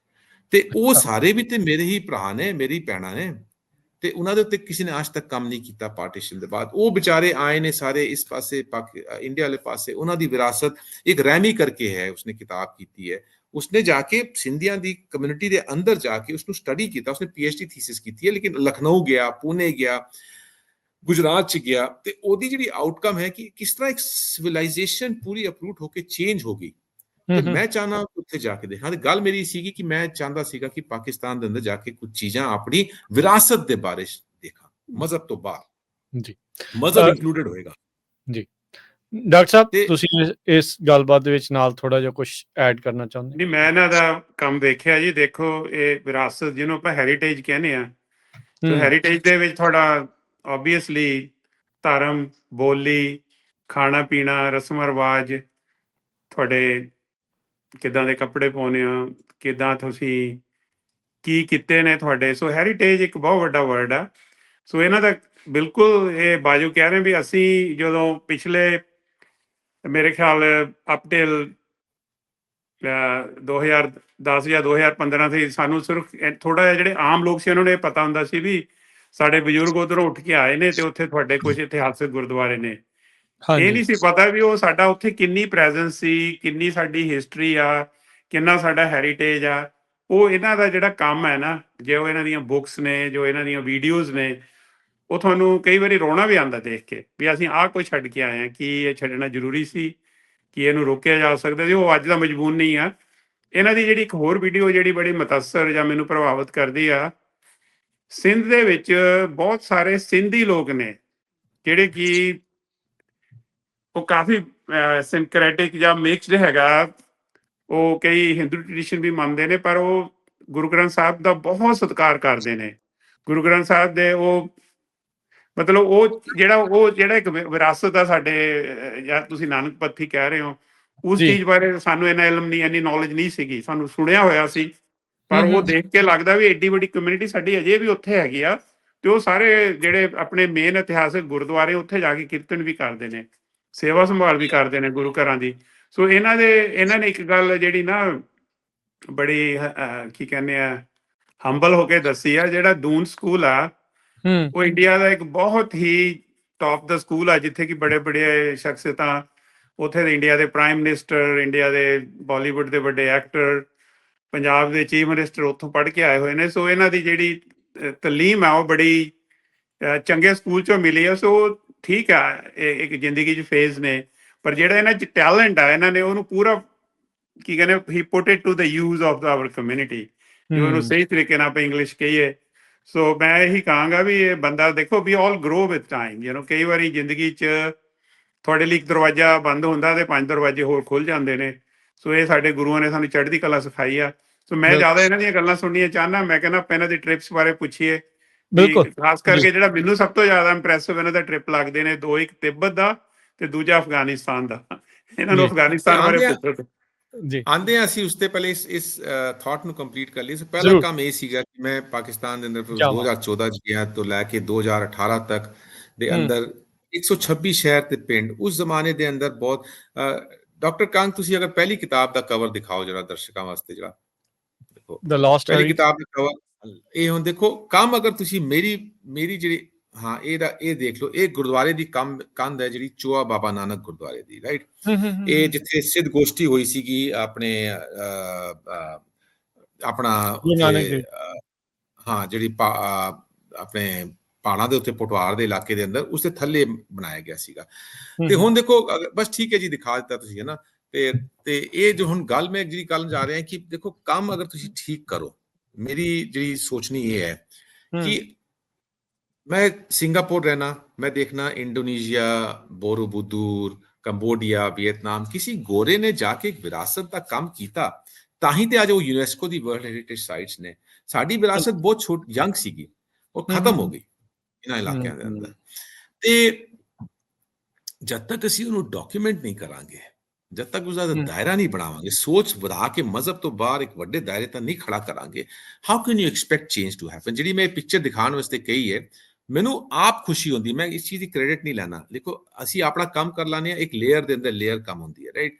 ਤੇ ਉਹ ਸਾਰੇ ਵੀ ਤੇ ਮੇਰੇ ਹੀ ਭਰਾ ਨੇ, ਮੇਰੀ ਭੈਣਾਂ ਨੇ, ਤੇ ਉਹਨਾਂ ਦੇ ਉੱਤੇ ਕਿਸੇ ਨੇ ਅੱਜ ਤੱਕ ਕੰਮ ਨਹੀਂ ਕੀਤਾ ਪਾਰਟੀਸ਼ਨ ਦੇ ਬਾਅਦ। ਉਹ ਵਿਚਾਰੇ ਆਏ ਨੇ ਸਾਰੇ ਇਸ ਪਾਸੇ ਇੰਡੀਆ ਵਾਲੇ ਪਾਸੇ, ਉਹਨਾਂ ਦੀ ਵਿਰਾਸਤ ਇੱਕ ਰੈਮੀ ਕਰਕੇ ਹੈ, ਉਸਨੇ ਕਿਤਾਬ ਕੀਤੀ ਹੈ, ਉਸਨੇ ਜਾ ਕੇ ਸਿੰਧੀਆਂ ਦੀ ਕਮਿਊਨਿਟੀ ਦੇ ਅੰਦਰ ਜਾ ਕੇ ਉਸਨੂੰ ਸਟੱਡੀ ਕੀਤਾ, ਉਸਨੇ PhD ਥੀਸਿਸ ਕੀਤੀ ਹੈ, ਲੇਕਿਨ ਲਖਨਊ ਗਿਆ, ਪੁਣੇ ਗਿਆ, ਗੁਜਰਾਤ ਚ ਗਿਆ, ਤੇ ਉਹਦੀ ਜਿਹੜੀ ਆਊਟਕਮ ਹੈ ਕਿ ਕਿਸ ਤਰ੍ਹਾਂ ਇੱਕ ਸਿਵਲਾਈਜੇਸ਼ਨ ਪੂਰੀ ਅਪਰੂਟ ਹੋ ਕੇ ਚੇਂਜ ਹੋ ਗਈ। ਤੇ ਮੈਂ ਚਾਹਨਾ ਉੱਥੇ ਜਾ ਕੇ ਦੇਖਾਂ। ਤੇ ਗੱਲ ਮੇਰੀ ਸੀਗੀ ਕਿ ਮੈਂ ਚਾਹੁੰਦਾ ਸੀਗਾ ਕਿ ਪਾਕਿਸਤਾਨ ਦੇ ਅੰਦਰ ਜਾ ਕੇ ਕੁਝ ਚੀਜ਼ਾਂ ਆਪਣੀ ਵਿਰਾਸਤ ਦੇ ਬਾਰੇ ਦੇਖਾਂ, ਮਜ਼ਹਬ ਤੋਂ ਬਾਹਰ ਜੀ, ਮਜ਼ਹਬ ਇਨਕਲੂਡਡ ਹੋਏਗਾ ਜੀ। ਡਾਕਟਰ ਸਾਹਿਬ, ਤੁਸੀਂ ਇਸ ਗੱਲਬਾਤ ਦੇ ਵਿੱਚ ਨਾਲ ਥੋੜਾ ਜਿਹਾ ਕੁਝ ਐਡ ਕਰਨਾ ਚਾਹੁੰਦੇ? ਨਹੀਂ, ਮੈਂ ਇਹਨਾਂ ਦਾ ਕੰਮ ਦੇਖਿਆ ਜੀ। ਦੇਖੋ, ਇਹ ਵਿਰਾਸਤ ਜਿਹਨੂੰ ਆਪਾਂ ਹੈਰੀਟੇਜ ਕਹਿੰਦੇ ਆ, ਸੋ ਹੈਰੀਟੇਜ ਦੇ ਵਿੱਚ ਤੁਹਾਡਾ ਆਬਵੀਅਸਲੀ ਧਰਮ, ਬੋਲੀ, ਖਾਣਾ ਪੀਣਾ, ਰਸਮ ਰਿਵਾਜ, ਤੁਹਾਡੇ ਕਿੱਦਾਂ ਦੇ ਕੱਪੜੇ ਪਾਉਂਦੇ ਆ, ਕਿੱਦਾਂ ਤੁਸੀਂ ਕੀ ਕੀਤੇ ਨੇ ਤੁਹਾਡੇ, ਸੋ ਹੈਰੀਟੇਜ ਇੱਕ ਬਹੁਤ ਵੱਡਾ ਵਰਡ ਆ। ਸੋ ਇਹਨਾਂ ਦਾ ਬਿਲਕੁਲ ਇਹ ਬਾਜੂ ਕਹਿ ਰਹੇ ਵੀ ਅਸੀਂ ਜਦੋਂ ਪਿਛਲੇ ਮੇਰੇ ਖਿਆਲ ਅਪ ਟਿਲ 2010 ਜਾਂ 2015 ਸੀ, ਸਾਨੂੰ ਸਿਰਫ ਥੋੜਾ ਜਿਹਾ ਜਿਹੜੇ ਆਮ ਲੋਕ ਸੀ ਉਹਨਾਂ ਨੂੰ ਇਹ ਪਤਾ ਹੁੰਦਾ ਸੀ ਵੀ ਸਾਡੇ ਬਜ਼ੁਰਗ ਉੱਧਰੋਂ ਉੱਠ ਕੇ ਆਏ ਨੇ ਤੇ ਉੱਥੇ ਤੁਹਾਡੇ ਕੁਝ ਇਤਿਹਾਸਕ ਗੁਰਦੁਆਰੇ ਨੇ। ਇਹ ਨਹੀਂ ਸੀ ਪਤਾ ਵੀ ਉਹ ਸਾਡਾ ਉੱਥੇ ਕਿੰਨੀ ਪ੍ਰੈਜ਼ੈਂਸ ਸੀ, ਕਿੰਨੀ ਸਾਡੀ ਹਿਸਟਰੀ ਆ, ਕਿੰਨਾ ਸਾਡਾ ਹੈਰੀਟੇਜ ਆ। ਉਹ ਇਹਨਾਂ ਦਾ ਜਿਹੜਾ ਕੰਮ ਹੈ ਨਾ, ਜੇ ਉਹ ਇਹਨਾਂ ਦੀਆਂ ਬੁੱਕਸ ਨੇ, ਜੋ ਇਹਨਾਂ ਦੀਆਂ ਵੀਡੀਓਜ਼ ਨੇ, ਉਹ ਤੁਹਾਨੂੰ ਕਈ ਵਾਰੀ ਰੋਣਾ ਵੀ ਆਉਂਦਾ ਦੇਖ ਕੇ ਵੀ ਅਸੀਂ ਆਹ ਕੁਝ ਛੱਡ ਕੇ ਆਏ ਹਾਂ, ਕੀ ਇਹ ਛੱਡਣਾ ਜ਼ਰੂਰੀ ਸੀ, ਕਿ ਇਹਨੂੰ ਰੋਕਿਆ ਜਾ ਸਕਦਾ ਸੀ। ਉਹ ਅੱਜ ਦਾ ਮਜਬੂਰ ਨਹੀਂ ਆ। ਇਹਨਾਂ ਦੀ ਜਿਹੜੀ ਇੱਕ ਹੋਰ ਵੀਡੀਓ ਜਿਹੜੀ ਬੜੀ ਮੁਤੱਸਰ ਜਾਂ ਮੈਨੂੰ ਪ੍ਰਭਾਵਿਤ ਕਰਦੀ ਆ, ਸਿੰਧ ਦੇ ਵਿੱਚ ਬਹੁਤ ਸਾਰੇ ਸਿੰਧੀ ਲੋਕ ਨੇ ਜਿਹੜੇ ਕਿ ਉਹ ਕਾਫੀ ਸਿੰਕਰੈਟਿਕ ਜਾਂ ਮਿਕਸਡ ਹੈਗਾ। ਉਹ ਕਈ ਹਿੰਦੂ ਟ੍ਰੈਡੀਸ਼ਨ ਵੀ ਮੰਨਦੇ ਨੇ, ਪਰ ਉਹ ਗੁਰੂ ਗ੍ਰੰਥ ਸਾਹਿਬ ਦਾ ਬਹੁਤ ਸਤਿਕਾਰ ਕਰਦੇ ਨੇ। ਗੁਰੂ ਗ੍ਰੰਥ ਸਾਹਿਬ ਦੇ ਉਹ ਮਤਲਬ ਉਹ ਜਿਹੜਾ ਇੱਕ ਵਿਰਾਸਤ ਆ ਸਾਡੇ, ਜਾਂ ਤੁਸੀਂ ਨਾਨਕ ਪੱਥੀ ਕਹਿ ਰਹੇ ਹੋ, ਉਸ ਚੀਜ਼ ਬਾਰੇ ਸਾਨੂੰ ਇੰਨਾ ਇਲਮ ਨਹੀਂ, ਇੰਨੀ ਨੌਲੇਜ ਨਹੀਂ ਸੀਗੀ। ਸਾਨੂੰ ਸੁਣਿਆ ਹੋਇਆ ਸੀ, ਪਰ ਉਹ ਦੇਖ ਕੇ ਲੱਗਦਾ ਵੀ ਏਡੀ ਵੱਡੀ ਕਮਿਊਨਿਟੀ ਸਾਡੀ ਅਜੇ ਵੀ ਉੱਥੇ ਹੈਗੀ ਆ, ਤੇ ਉਹ ਸਾਰੇ ਜਿਹੜੇ ਆਪਣੇ ਮੇਨ ਇਤਿਹਾਸਕ ਗੁਰਦੁਆਰੇ ਉੱਥੇ ਜਾ ਕੇ ਕੀਰਤਨ ਵੀ ਕਰਦੇ ਨੇ, ਸੇਵਾ ਸੰਭਾਲ ਵੀ ਕਰਦੇ ਨੇ ਗੁਰੂ ਘਰਾਂ ਦੀ। ਸੋ ਇਹਨਾਂ ਨੇ ਇੱਕ ਗੱਲ ਜਿਹੜੀ ਨਾ ਬੜੀ ਕੀ ਕਹਿੰਦੇ ਆ, ਹੰਬਲ ਹੋ ਕੇ ਦੱਸੀ ਆ। ਜਿਹੜਾ ਦੂਨ ਸਕੂਲ ਆ, ਉਹ ਇੰਡੀਆ ਦਾ ਇੱਕ ਬਹੁਤ ਹੀ ਟੌਪ ਦਾ ਸਕੂਲ ਆ, ਜਿੱਥੇ ਕਿ ਬੜੇ ਸ਼ਖਸੀਅਤਾਂ ਉੱਥੇ ਦੇ, ਇੰਡੀਆ ਦੇ ਪ੍ਰਾਈਮ ਮਿਨਿਸਟਰ, ਇੰਡੀਆ ਦੇ ਬਾਲੀਵੁੱਡ ਦੇ ਵੱਡੇ ਐਕਟਰ, ਪੰਜਾਬ ਦੇ ਚੀਫ ਮਿਨਿਸਟਰ ਉੱਥੋਂ ਪੜ੍ਹ ਕੇ ਆਏ ਹੋਏ ਨੇ। ਸੋ ਇਹਨਾਂ ਦੀ ਜਿਹੜੀ ਤਾਲੀਮ ਆ ਉਹ ਬੜੀ ਚੰਗੇ ਸਕੂਲ ਚੋਂ ਮਿਲੀ ਆ। ਸੋ ਠੀਕ ਆ, ਇਹ ਇੱਕ ਜ਼ਿੰਦਗੀ 'ਚ ਫੇਜ਼ ਨੇ, ਪਰ ਜਿਹੜਾ ਇਹਨਾਂ 'ਚ ਟੈਲੈਂਟ ਆ, ਇਹਨਾਂ ਨੇ ਉਹਨੂੰ ਪੂਰਾ ਕੀ ਕਹਿੰਦੇ, he put it to the use of our community, ਜੋ ਉਹਨੂੰ ਸਹੀ ਤਰੀਕੇ ਨਾਲ ਆਪਾਂ ਇੰਗਲਿਸ਼ ਕਹੀਏ। ਸੋ ਮੈਂ ਇਹੀ ਕਹਾਂਗਾ ਵੀ ਇਹ ਬੰਦਾ ਦੇਖੋ, ਵੀ ਆਲ ਗਰੋ ਵਿਦ ਟਾਈਮ। ਕਈ ਵਾਰੀ ਜ਼ਿੰਦਗੀ 'ਚ ਤੁਹਾਡੇ ਲਈ ਇੱਕ ਦਰਵਾਜ਼ਾ ਬੰਦ ਹੁੰਦਾ ਤੇ 5 ਦਰਵਾਜ਼ੇ ਹੋਰ ਖੁੱਲ ਜਾਂਦੇ ਨੇ। ਸੋ ਇਹ ਸਾਡੇ ਗੁਰੂਆਂ ਨੇ ਸਾਨੂੰ ਚੜ੍ਹਦੀ ਕਲਾ ਸਿਖਾਈ ਆ। ਸੋ ਮੈਂ ਜ਼ਿਆਦਾ ਇਹਨਾਂ ਦੀਆਂ ਗੱਲਾਂ ਸੁਣਨੀਆਂ ਚਾਹੁੰਦਾ। ਮੈਂ ਕਹਿੰਦਾ ਆਪਾਂ ਇਹਨਾਂ ਦੀ ਟ੍ਰਿਪਸ ਬਾਰੇ ਪੁੱਛੀਏ। ਖਾਸ ਕਰਕੇ ਜਿਹੜਾ ਮੈਨੂੰ ਸਭ ਤੋਂ ਜ਼ਿਆਦਾ ਇੰਪ੍ਰੈਸਿਵ ਇਹਨਾਂ ਦਾ ਟ੍ਰਿਪ ਲੱਗਦੇ ਨੇ ਦੋ, ਇੱਕ ਤਿੱਬਤ ਦਾ ਤੇ ਦੂਜਾ ਅਫਗਾਨਿਸਤਾਨ ਦਾ। ਇਹਨਾਂ ਨੂੰ ਅਫਗਾਨਿਸਤਾਨ ਬਾਰੇ ਪੁੱਛੋ ਜੀ। ਆਂਦੇ ਆ ਅਸੀਂ ਉਸ ਤੋਂ ਪਹਿਲੇ ਇਸ ਥਾਟ ਨੂੰ ਕੰਪਲੀਟ ਕਰ ਲਈ। ਪਹਿਲਾ ਕੰਮ ਇਹ ਸੀਗਾ ਕਿ ਮੈਂ ਪਾਕਿਸਤਾਨ ਦੇ ਅੰਦਰ 2014 ਚ ਗਿਆ ਤੋਂ ਲੈ ਕੇ 2018 ਤੱਕ ਦੇ ਅੰਦਰ 126 ਸ਼ਹਿਰ ਤੇ ਪਿੰਡ। ਉਸ ਜ਼ਮਾਨੇ ਦੇ ਅੰਦਰ ਬਹੁਤ ਡਾਕਟਰ ਕੰਗ, ਤੁਸੀਂ ਅਗਰ ਪਹਿਲੀ ਕਿਤਾਬ ਦਾ ਕਵਰ ਦਿਖਾਓ ਜਰਾ ਦਰਸ਼ਕਾਂ ਵਾਸਤੇ, ਜਿਹੜਾ ਦੇਖੋ ਦ ਲਾਸਟ ਪਹਿਲੀ ਕਿਤਾਬ ਦਾ ਕਵਰ, ਇਹ ਹੁਣ ਦੇਖੋ ਕੰਮ, ਅਗਰ ਤੁਸੀਂ ਮੇਰੀ ਜਿਹੜੀ ਇਹ ਦੇਖ ਲਓ, ਇਹ ਗੁਰਦੁਆਰੇ ਦੀ ਕੰਧ ਹੈ ਜਿਹੜੀ ਚੋਆ ਬਾਬਾ ਨਾਨਕ ਗੁਰਦੁਆਰੇ ਦੀ, ਰਾਈਟ। ਇਹ ਜਿੱਥੇ ਸਿੱਧ ਗੋਸ਼ਟੀ ਹੋਈ ਸੀਗੀ ਜਿਹੜੀ ਆਪਣੇ ਪਹਾੜਾਂ ਦੇ ਉੱਤੇ ਪਟਵਾਰ ਦੇ ਇਲਾਕੇ ਦੇ ਅੰਦਰ, ਉਸ ਦੇ ਥੱਲੇ ਬਣਾਇਆ ਗਿਆ ਸੀਗਾ। ਤੇ ਹੁਣ ਦੇਖੋ, ਬਸ ਠੀਕ ਹੈ ਜੀ, ਦਿਖਾ ਦਿੱਤਾ ਤੁਸੀਂ, ਹੈ ਨਾ। ਤੇ ਇਹ ਜੋ ਹੁਣ ਗੱਲ ਮੈਂ ਜਿਹੜੀ ਕਰਨ ਜਾ ਰਿਹਾ ਕਿ ਦੇਖੋ, ਕੰਮ ਅਗਰ ਤੁਸੀਂ ਠੀਕ ਕਰੋ, मेरी जी सोचनी ये है हम्म कि मैं सिंगापुर रहना, मैं देखना इंडोनेशिया, बोरोबुदूर, कंबोडिया, वियतनाम, किसी गोरे ने जाके एक विरासत का काम ਕੀਤਾ ਤਾਂ ਹੀ ਤੇ ਅੱਜ ਉਹ ਯੂਨੈਸਕੋ ਦੀ ਵਰਲਡ ਹੈਰੀਟੇਜ ਸਾਈਟਸ ਨੇ। ਸਾਡੀ ਵਿਰਾਸਤ ਬਹੁਤ ਯੰਗ ਸੀਗੀ, ਉਹ ਖਤਮ ਹੋ ਗਈ ਇਹਨਾਂ ਇਲਾਕਿਆਂ ਦੇ ਅੰਦਰ। ਤੇ ਜਦ ਤੱਕ ਅਸੀਂ ਉਹਨੂੰ ਡਾਕੂਮੈਂਟ ਨਹੀਂ ਕਰਾਂਗੇ, ਜਦ ਤੱਕ ਉਸਦਾ ਦਾਇਰਾ ਨਹੀਂ ਬਣਾਵਾਂਗੇ, ਸੋਚ ਵਧਾ ਕੇ ਮਜ਼ਹਬ ਤੋਂ ਬਾਹਰ ਇੱਕ ਵੱਡੇ ਦਾਇਰੇ ਤੱਕ ਨਹੀਂ ਖੜਾ ਕਰਾਂਗੇ, how can you expect change to happen. ਜਿਹੜੀ ਮੈਂ ਪਿਕਚਰ ਦਿਖਾਉਣ ਵਾਸਤੇ ਕਹੀ ਹੈ, ਮੈਨੂੰ ਆਪ ਖੁਸ਼ੀ ਹੁੰਦੀ, ਮੈਂ ਇਸ ਚੀਜ਼ ਦੀ ਕ੍ਰੈਡਿਟ ਨਹੀਂ ਲੈਣਾ। ਦੇਖੋ ਅਸੀਂ ਆਪਣਾ ਕੰਮ ਕਰ ਲਾਨੇ ਆ, ਇੱਕ ਲੇਅਰ ਦੇ ਅੰਦਰ ਲੇਅਰ ਕੰਮ ਹੁੰਦੀ ਹੈ, ਰਾਈਟ।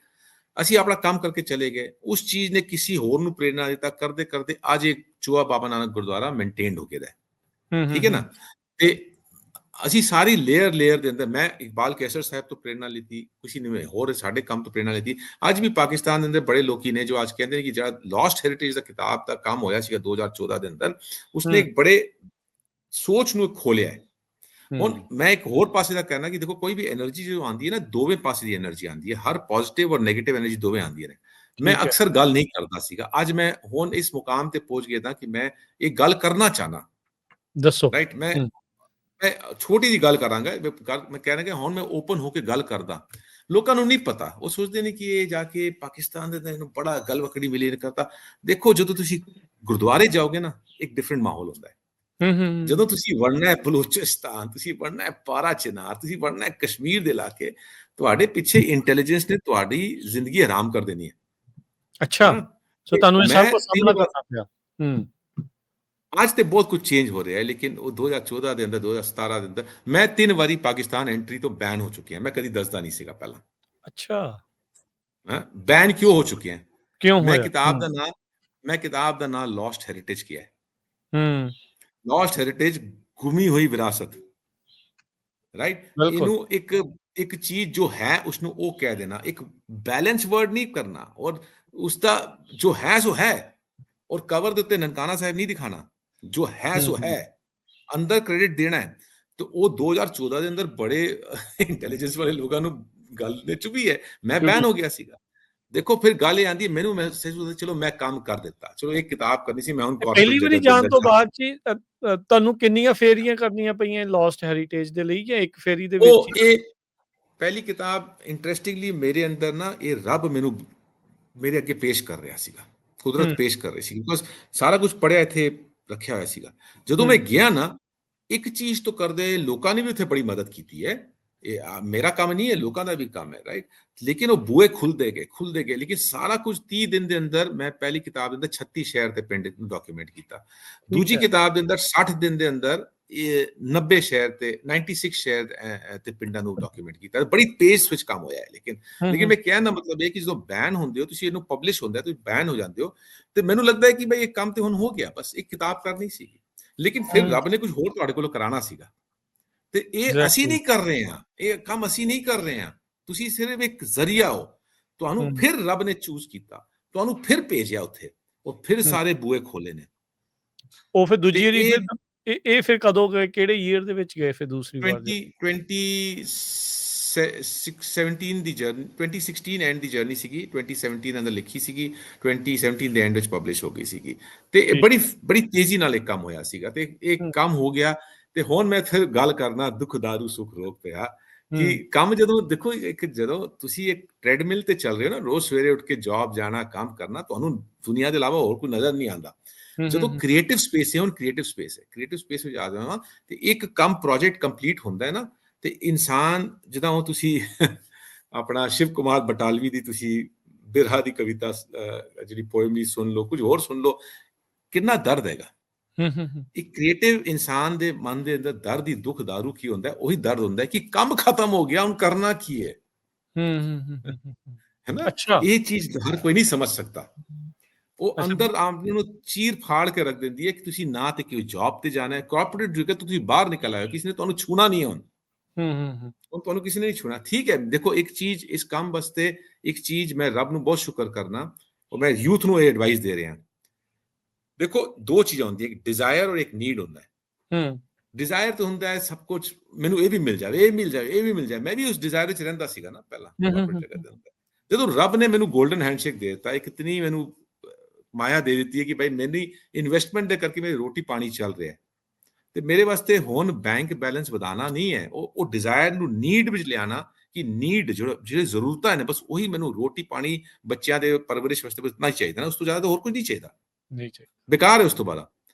ਅਸੀਂ ਆਪਣਾ ਕੰਮ ਕਰਕੇ ਚਲੇ ਗਏ, ਉਸ ਚੀਜ਼ ਨੇ ਕਿਸੇ ਹੋਰ ਨੂੰ ਪ੍ਰੇਰਨਾ ਦਿੱਤਾ, ਕਰਦੇ ਕਰਦੇ ਅੱਜ ਇੱਕ ਚੂਹਾ ਬਾਬਾ ਨਾਨਕ ਗੁਰਦੁਆਰਾ ਮੇਨਟੇਨਡ ਹੋ ਗਿਆ ਹੈ, ਠੀਕ ਹੈ ਨਾ। ਤੇ ਅਸੀਂ ਸਾਰੀ ਲੇਅਰ ਦੇ ਅੰਦਰ, ਮੈਂ ਇਕਬਾਲ ਕੈਸਰ ਸਾਹਿਬ ਤੋਂ ਪ੍ਰੇਰਨਾ ਲਿੱਤੀ, ਕਿਸੇ ਨੇ ਹੋਰ ਸਾਡੇ ਕੰਮ ਤੋਂ ਪ੍ਰੇਰਨਾ ਲਿੱਤੀ। ਅੱਜ ਵੀ ਪਾਕਿਸਤਾਨ ਦੇ ਅੰਦਰ ਬੜੇ ਲੋਕੀ ਨੇ ਜੋ ਅੱਜ ਕਹਿੰਦੇ ਨੇ ਕਿ ਜਿਹੜਾ ਲਾਸਟ ਹੈਰੀਟੇਜ ਦਾ ਕਿਤਾਬ ਦਾ ਕੰਮ ਹੋਇਆ ਸੀਗਾ 2014 ਦੇ ਅੰਦਰ, ਉਸਨੇ ਇੱਕ ਬੜੇ ਸੋਚ ਨੂੰ ਖੋਲਿਆ ਹੈ। ਹੁਣ ਮੈਂ ਇੱਕ ਹੋਰ ਪਾਸੇ ਦਾ ਕਹਿਣਾ ਕਿ ਦੇਖੋ ਕੋਈ ਵੀ એનર્ਜੀ ਜੋ ਆਉਂਦੀ ਹੈ ਨਾ, ਦੋਵੇਂ ਪਾਸੇ ਦੀ એનર્ਜੀ ਆਉਂਦੀ ਹੈ, ਹਰ ਪੋਜ਼ਿਟਿਵ ਔਰ ਨੈਗੇਟਿਵ એનર્ਜੀ ਦੋਵੇਂ ਆਉਂਦੀਆਂ ਨੇ। ਮੈਂ ਅਕਸਰ ਗੱਲ ਨਹੀਂ ਕਰਦਾ ਸੀਗਾ, ਅੱਜ ਮੈਂ ਹੁਣ ਇਸ ਮੁਕਾਮ ਤੇ ਪਹੁੰਚ ਗਿਆ ਤਾਂ ਕਿ ਮੈਂ ਇਹ ਗੱਲ ਕਰਨਾ ਚਾਹਨਾ। ਦੱਸੋ। ਰਾਈਟ, ਮੈਂ ਛੋਟੀ ਜਿਹੀ ਗੱਲ ਕਰਾਂਗਾ, ਮੈਂ ਕਹਿਣਾ ਕਿ ਹੁਣ ਮੈਂ ਓਪਨ ਹੋ ਕੇ ਗੱਲ ਕਰਦਾ। ਲੋਕਾਂ ਨੂੰ ਨਹੀਂ ਪਤਾ, ਉਹ ਸੋਚਦੇ ਨੇ ਕਿ ਇਹ ਜਾ ਕੇ ਪਾਕਿਸਤਾਨ ਦੇ ਇਹਨੂੰ ਬੜਾ ਗਲਵਕੜੀ ਮਿਲੀ ਕਰਤਾ। ਦੇਖੋ ਜਦੋਂ ਤੁਸੀਂ ਗੁਰਦੁਆਰੇ ਜਾਓਗੇ ਨਾ, ਇੱਕ ਡਿਫਰੈਂਟ ਮਾਹੌਲ ਹੁੰਦਾ ਹੈ। ਜਦੋਂ ਤੁਸੀਂ ਵੜਨਾ ਹੈ ਬਲੂਚਿਸਤਾਨ, ਤੁਸੀਂ ਵੜਨਾ ਹੈ ਪਾਰਾ ਚਿਨਾਰ, ਤੁਸੀਂ ਵੜਨਾ ਹੈ ਕਸ਼ਮੀਰ ਦੇ ਇਲਾਕੇ, ਤੁਹਾਡੇ ਪਿੱਛੇ ਇੰਟੈਲੀਜੈਂਸ ਨੇ ਤੁਹਾਡੀ ਜ਼ਿੰਦਗੀ ਹਰਾਮ ਕਰ ਦੇਣੀ ਹੈ। ਅੱਛਾ, ਸੋ ਤੁਹਾਨੂੰ ਇਹ ਸਭ ਕੁਝ ਸਾਹਮਣਾ ਕਰਨਾ ਪਿਆ। ਅੱਜ ਤੇ ਬਹੁਤ ਕੁਝ ਚੇਂਜ ਹੋ ਰਿਹਾ ਹੈ, ਲੇਕਿਨ ਉਹ 2014 ਦੇ ਅੰਦਰ, 2017 ਦੇ ਅੰਦਰ ਮੈਂ 3 ਵਾਰੀ ਪਾਕਿਸਤਾਨ ਐਂਟਰੀ ਤੋਂ ਬੈਨ ਹੋ ਚੁੱਕਿਆ। ਮੈਂ ਕਦੀ ਦੱਸਦਾ ਨਹੀਂ ਸੀਗਾ ਪਹਿਲਾਂ। ਅੱਛਾ, ਬੈਨ ਕਿਉਂ ਹੋ ਚੁੱਕਿਆ? ਕਿਉਂ ਮੈਂ ਹੋਇਆ? ਕਿਤਾਬ ਦਾ ਨਾਮ ਲੌਸਟ ਹੈਰੀਟੇਜ ਕਿਹਾ ਹੈ। ਲੌਸਟ ਹੈਰੀਟੇਜ, ਗੁਮੀ ਹੋਈ ਵਿਰਾਸਤ, ਰਾਈਟ। ਇਹਨੂੰ ਇੱਕ ਚੀਜ਼ ਜੋ ਹੈ ਉਸਨੂੰ ਉਹ ਕਹਿ ਦੇਣਾ, ਇੱਕ ਬੈਲੈਂਸ ਵਰਡ ਨਹੀਂ ਕਰਨਾ, ਔਰ ਉਸਦਾ ਜੋ ਹੈ ਸੋ ਹੈ, ਔਰ ਕਵਰ ਦੇ ਉੱਤੇ ਨਨਕਾਣਾ ਸਾਹਿਬ ਨਹੀਂ ਦਿਖਾਣਾ, ਜੋ ਹੈ ਸੋ ਹੈ, ਅੰਦਰ ਕ੍ਰੈਡਿਟ ਦੇਣਾ ਹੈ। ਤੇ ਉਹ 2014 ਦੇ ਅੰਦਰ ਬੜੇ ਇੰਟੈਲੀਜੈਂਸ ਵਾਲੇ ਲੋਕਾਂ ਨੂੰ ਗੱਲ ਨੇ ਚੁਭੀ ਹੈ, ਮੈਂ ਬੈਨ ਹੋ ਗਿਆ ਸੀਗਾ। ਦੇਖੋ ਫਿਰ ਗੱਲ ਇਹ ਆਂਦੀ, ਮੈਨੂੰ ਚਲੋ ਮੈਂ ਕੰਮ ਕਰ ਦਿੱਤਾ, ਚਲੋ ਇੱਕ ਕਿਤਾਬ ਕਰਨੀ ਸੀ, ਮੈਂ ਹੁਣ ਪਹਿਲੀ ਵਾਰੀ ਜਾਣ ਤੋਂ ਬਾਅਦ ਜੀ ਤੁਹਾਨੂੰ ਕਿੰਨੀਆਂ ਫੇਰੀਆਂ ਕਰਨੀਆਂ ਪਈਆਂ ਲਾਸਟ ਹੈਰੀਟੇਜ ਦੇ ਲਈ, ਜਾਂ ਇੱਕ ਫੇਰੀ ਦੇ ਵਿੱਚ? ਇਹ ਪਹਿਲੀ ਕਿਤਾਬ ਇੰਟਰਸਟਿੰਗਲੀ ਮੇਰੇ ਅੰਦਰ ਨਾ, ਇਹ ਰੱਬ ਮੈਨੂੰ ਮੇਰੇ ਅੱਗੇ ਪੇਸ਼ ਕਰ ਰਿਹਾ ਸੀਗਾ, ਕੁਦਰਤ ਪੇਸ਼ ਕਰ ਰਹੀ ਸੀ, ਬਿਕੋਜ਼ ਸਾਰਾ ਕੁਝ ਪੜਿਆ ਇੱਥੇ ਰੱਖਿਆ ਹੋਇਆ ਸੀਗਾ। ਜਦੋਂ ਮੈਂ ਗਿਆ ਨਾ, ਇੱਕ ਚੀਜ਼ ਤੋਂ ਕਰਦੇ ਲੋਕਾਂ ਨੇ ਵੀ ਉੱਥੇ ਬੜੀ ਮਦਦ ਕੀਤੀ ਹੈ। ਇਹ ਮੇਰਾ ਕੰਮ ਨਹੀਂ ਹੈ, ਲੋਕਾਂ ਦਾ ਵੀ ਕੰਮ ਹੈ, ਰਾਈਟ। ਲੇਕਿਨ ਉਹ ਬੂਹੇ ਖੁੱਲਦੇ ਗਏ। ਲੇਕਿਨ ਸਾਰਾ ਕੁਝ 30 ਦਿਨ ਦੇ ਅੰਦਰ, ਮੈਂ ਪਹਿਲੀ ਕਿਤਾਬ ਦੇ ਅੰਦਰ 36 ਸ਼ਹਿਰ ਤੇ ਪਿੰਡ ਨੂੰ ਡਾਕੂਮੈਂਟ ਕੀਤਾ। ਦੂਜੀ ਕਿਤਾਬ ਦੇ ਅੰਦਰ 60 ਦਿਨ ਦੇ ਅੰਦਰ 90 ਸ਼ਹਿਰ ਤੇ 96 ਸ਼ਹਿਰ ਤੇ ਪਿੰਡਾਂ ਨੂੰ ਡਾਕੂਮੈਂਟ ਕੀਤਾ। ਬੜੀ ਤੇਜ਼ ਵਿੱਚ ਕੰਮ ਹੋਇਆ ਹੈ। ਲੇਕਿਨ ਮੈਂ ਕਹਿਣ ਦਾ ਮਤਲਬ ਇਹ ਕਿ ਜਦੋਂ ਬੈਨ ਹੁੰਦੇ ਹੋ ਤੁਸੀਂ, ਇਹਨੂੰ ਪਬਲਿਸ਼ ਹੁੰਦਾ ਤੁਸੀਂ ਬੈਨ ਹੋ ਜਾਂਦੇ ਹੋ, ਤੇ ਮੈਨੂੰ ਲੱਗਦਾ ਹੈ ਕਿ ਬਈ ਇਹ ਕੰਮ ਤੇ ਹੁਣ ਹੋ ਗਿਆ, ਬਸ ਇੱਕ ਕਿਤਾਬ ਕਰਨੀ ਸੀ। ਲੇਕਿਨ ਫਿਰ ਰੱਬ ਨੇ ਕੁਝ ਹੋਰ ਤੁਹਾਡੇ ਕੋਲੋਂ ਕਰਾਉਣਾ ਸੀਗਾ, ਤੇ ਇਹ ਅਸੀਂ ਨਹੀਂ ਕਰ ਰਹੇ ਹਾਂ, ਇਹ ਕੰਮ ਅਸੀਂ ਨਹੀਂ ਕਰ ਰਹੇ ਹਾਂ, ਤੁਸੀਂ ਸਿਰਫ ਇੱਕ ਜ਼ਰੀਆ ਹੋ। ਤੁਹਾਨੂੰ ਫਿਰ ਰੱਬ ਨੇ ਚੂਜ਼ ਕੀਤਾ, ਤੁਹਾਨੂੰ ਫਿਰ ਭੇਜਿਆ ਉੱਥੇ, ਉਹ ਫਿਰ ਸਾਰੇ ਬੂਹੇ ਖੋਲੇ ਨੇ। ਉਹ ਫਿਰ ਦੂਜੀ ਵਾਰੀ ਇਹ ਫਿਰ ਕਦੋਂ ਗਏ, ਕਿਹੜੇ ਈਅਰ ਦੇ ਵਿੱਚ ਗਏ ਫਿਰ ਦੂਸਰੀ ਵਾਰ? 2017 ਦੀ ਜਰਨੀ, 2016 ਐਂਡ ਦੀ ਜਰਨੀ ਸੀਗੀ, 2017 ਅੰਦਰ ਲਿਖੀ ਸੀਗੀ, 2017 ਦੇ ਐਂਡ ਵਿੱਚ ਪਬਲਿਸ਼ ਹੋ ਗਈ ਸੀਗੀ। ਤੇ ਇਹ ਬੜੀ ਤੇਜ਼ੀ ਨਾਲ ਇੱਕ ਕੰਮ ਹੋਇਆ ਸੀਗਾ, ਤੇ ਇਹ ਕੰਮ ਹੋ ਗਿਆ। ਤੇ ਹੁਣ ਮੈਂ ਫਿਰ ਗੱਲ ਕਰਨਾ, ਦੁੱਖ ਦਾਰੂ ਸੁੱਖ ਰੋਗ ਪਿਆ, ਕਿ ਕੰਮ ਜਦੋਂ ਦੇਖੋ, ਜਦੋਂ ਤੁਸੀਂ ਇੱਕ ਟ੍ਰੈਡਮਿਲ ਤੇ ਚੱਲ ਰਹੇ ਹੋ ਨਾ, ਰੋਜ਼ ਸਵੇਰੇ ਉੱਠ ਕੇ ਜੌਬ ਜਾਣਾ, ਕੰਮ ਕਰਨਾ, ਤੁਹਾਨੂੰ ਦੁਨੀਆ ਦੇ ਇਲਾਵਾ ਹੋਰ ਕੋਈ ਨਜ਼ਰ ਨਹੀਂ ਆਉਂਦਾ। ਜਦੋਂ ਕ੍ਰੀਏਟਿਵ ਸਪੇਸ ਹੈ, ਹੁਣ ਕ੍ਰੀਏਟਿਵ ਸਪੇਸ ਵਿੱਚ ਆ ਜਾਵਾਂ, ਤੇ ਇੱਕ ਕੰਮ ਪ੍ਰੋਜੈਕਟ ਕੰਪਲੀਟ ਹੁੰਦਾ ਹੈ ਨਾ, ਤੇ ਇਨਸਾਨ ਜਿੱਦਾਂ ਉਹ ਤੁਸੀਂ ਆਪਣਾ ਸ਼ਿਵ ਕੁਮਾਰ ਬਟਾਲਵੀ ਦੀ ਤੁਸੀਂ ਬਿਰਹਾ ਦੀ ਕਵਿਤਾ ਜਿਹੜੀ ਪੋਇਮ ਦੀ ਸੁਣ ਲਓ, ਕੁਝ ਹੋਰ ਸੁਣ ਲਓ, ਕਿੰਨਾ ਦਰਦ ਹੈਗਾ। ਇੱਕ ਕ੍ਰੀਏਟਿਵ ਇਨਸਾਨ ਦੇ ਮਨ ਦੇ ਅੰਦਰ ਦਰਦ ਹੀ, ਦੁੱਖ ਦਾਰੂ ਕੀ ਹੁੰਦਾ, ਉਹੀ ਦਰਦ ਹੁੰਦਾ ਕਿ ਕੰਮ ਖਤਮ ਹੋ ਗਿਆ, ਹੁਣ ਕਰਨਾ ਕੀ ਹੈ, ਹੈ ਨਾ। ਇਹ ਚੀਜ਼ ਹਰ ਕੋਈ ਨਹੀਂ ਸਮਝ ਸਕਦਾ। ਉਹ ਅੰਦਰ ਆਪ ਨੂੰ ਚੀਰ ਫਾੜ ਕੇ ਰੱਖ ਦਿੰਦੀ ਹੈ ਕਿ ਤੁਸੀਂ ਨਾ ਤੇ ਕੋਈ ਜੌਬ ਤੇ ਜਾਣਾ ਹੈ, ਕਾਰਪੋਰੇਟ ਜਗਤ ਤੋਂ ਤੁਸੀਂ ਬਾਹਰ ਨਿਕਲ ਆਏ ਹੋ, ਕਿਸੇ ਨੇ ਤੁਹਾਨੂੰ ਛੂਣਾ ਨਹੀਂ ਹੈ। ਹੁਣ ਤੁਹਾਨੂੰ ਕਿਸੇ ਨੇ ਨਹੀਂ ਛੂਣਾ, ਠੀਕ ਹੈ। ਦੇਖੋ ਇੱਕ ਚੀਜ਼ ਇਸ ਕੰਮ ਵਾਸਤੇ, ਇੱਕ ਚੀਜ਼ ਮੈਂ ਰੱਬ ਨੂੰ ਬਹੁਤ ਸ਼ੁਕਰ ਕਰਨਾ, ਔਰ ਮੈਂ ਯੂਥ ਨੂੰ ਇਹ ਐਡਵਾਈਸ ਦੇ ਰਿਹਾ। ਦੇਖੋ ਦੋ ਚੀਜ਼ਾਂ ਹੁੰਦੀਆਂ, ਇੱਕ ਡਿਜ਼ਾਇਰ ਔਰ ਇੱਕ ਨੀਡ ਹੁੰਦਾ ਹੈ। ਡਿਜ਼ਾਇਰ ਤਾਂ ਹੁੰਦਾ ਹੈ ਸਭ ਕੁਝ, ਮੈਨੂੰ ਇਹ ਵੀ ਮਿਲ ਜਾਵੇ, ਇਹ ਮਿਲ ਜਾਵੇ, ਇਹ ਵੀ ਮਿਲ ਜਾਵੇ। ਮੈਂ ਵੀ ਉਸ ਡਿਜ਼ਾਇਰ ਵਿੱਚ ਰਹਿੰਦਾ ਸੀਗਾ ਨਾ ਪਹਿਲਾਂ, ਕਾਰਪੋਰੇਟ ਜਗਤ ਦੇ ਅੰਦਰ। ਜਦੋਂ ਰੱਬ ਨੇ ਮੈਨੂੰ ਗੋਲਡਨ ਹੈਂਡਸ਼ੇਕ ਦੇ ਦਿੱਤਾ, ਇੱਕ ਇਤਨੀ ਮੈਨੂੰ ਮਾਇਆ ਦੇ ਦਿੱਤੀ ਹੈ ਕਿ ਭਾਈ ਮੈਨੂੰ ਇਨਵੈਸਟਮੈਂਟ ਦੇ ਕਰਕੇ ਮੇਰੀ ਰੋਟੀ ਪਾਣੀ ਚੱਲ ਰਿਹਾ ਹੈ। ਤੇ ਮੇਰੇ ਵਾਸਤੇ ਹੁਣ ਬੈਂਕ ਬੈਲੈਂਸ ਵਧਾਉਣਾ ਨਹੀਂ ਹੈ, ਉਹ ਡਿਜ਼ਾਇਰ ਨੂੰ ਨੀਡ ਵਿੱਚ ਲਿਆਣਾ, ਕਿ ਨੀਡ ਜਿਹੜੇ ਜ਼ਰੂਰਤਾਂ ਨੇ ਬਸ ਉਹੀ ਮੈਨੂੰ ਰੋਟੀ ਪਾਣੀ ਬੱਚਿਆਂ ਦੇ ਪਰਵਰਿਸ਼ ਵਾਸਤੇ ਬਸ ਇਤਨਾ ਹੀ ਚਾਹੀਦਾ ਨਾ, ਉਸ ਤੋਂ ਜ਼ਿਆਦਾ ਤਾਂ ਹੋਰ ਕੁਝ ਨਹੀਂ ਚਾਹੀਦਾ, ਨਹੀਂ ਚਾਹੀਦਾ, ਬੇਕਾਰ ਹੈ ਉਸ ਤੋਂ ਬਾਅਦ।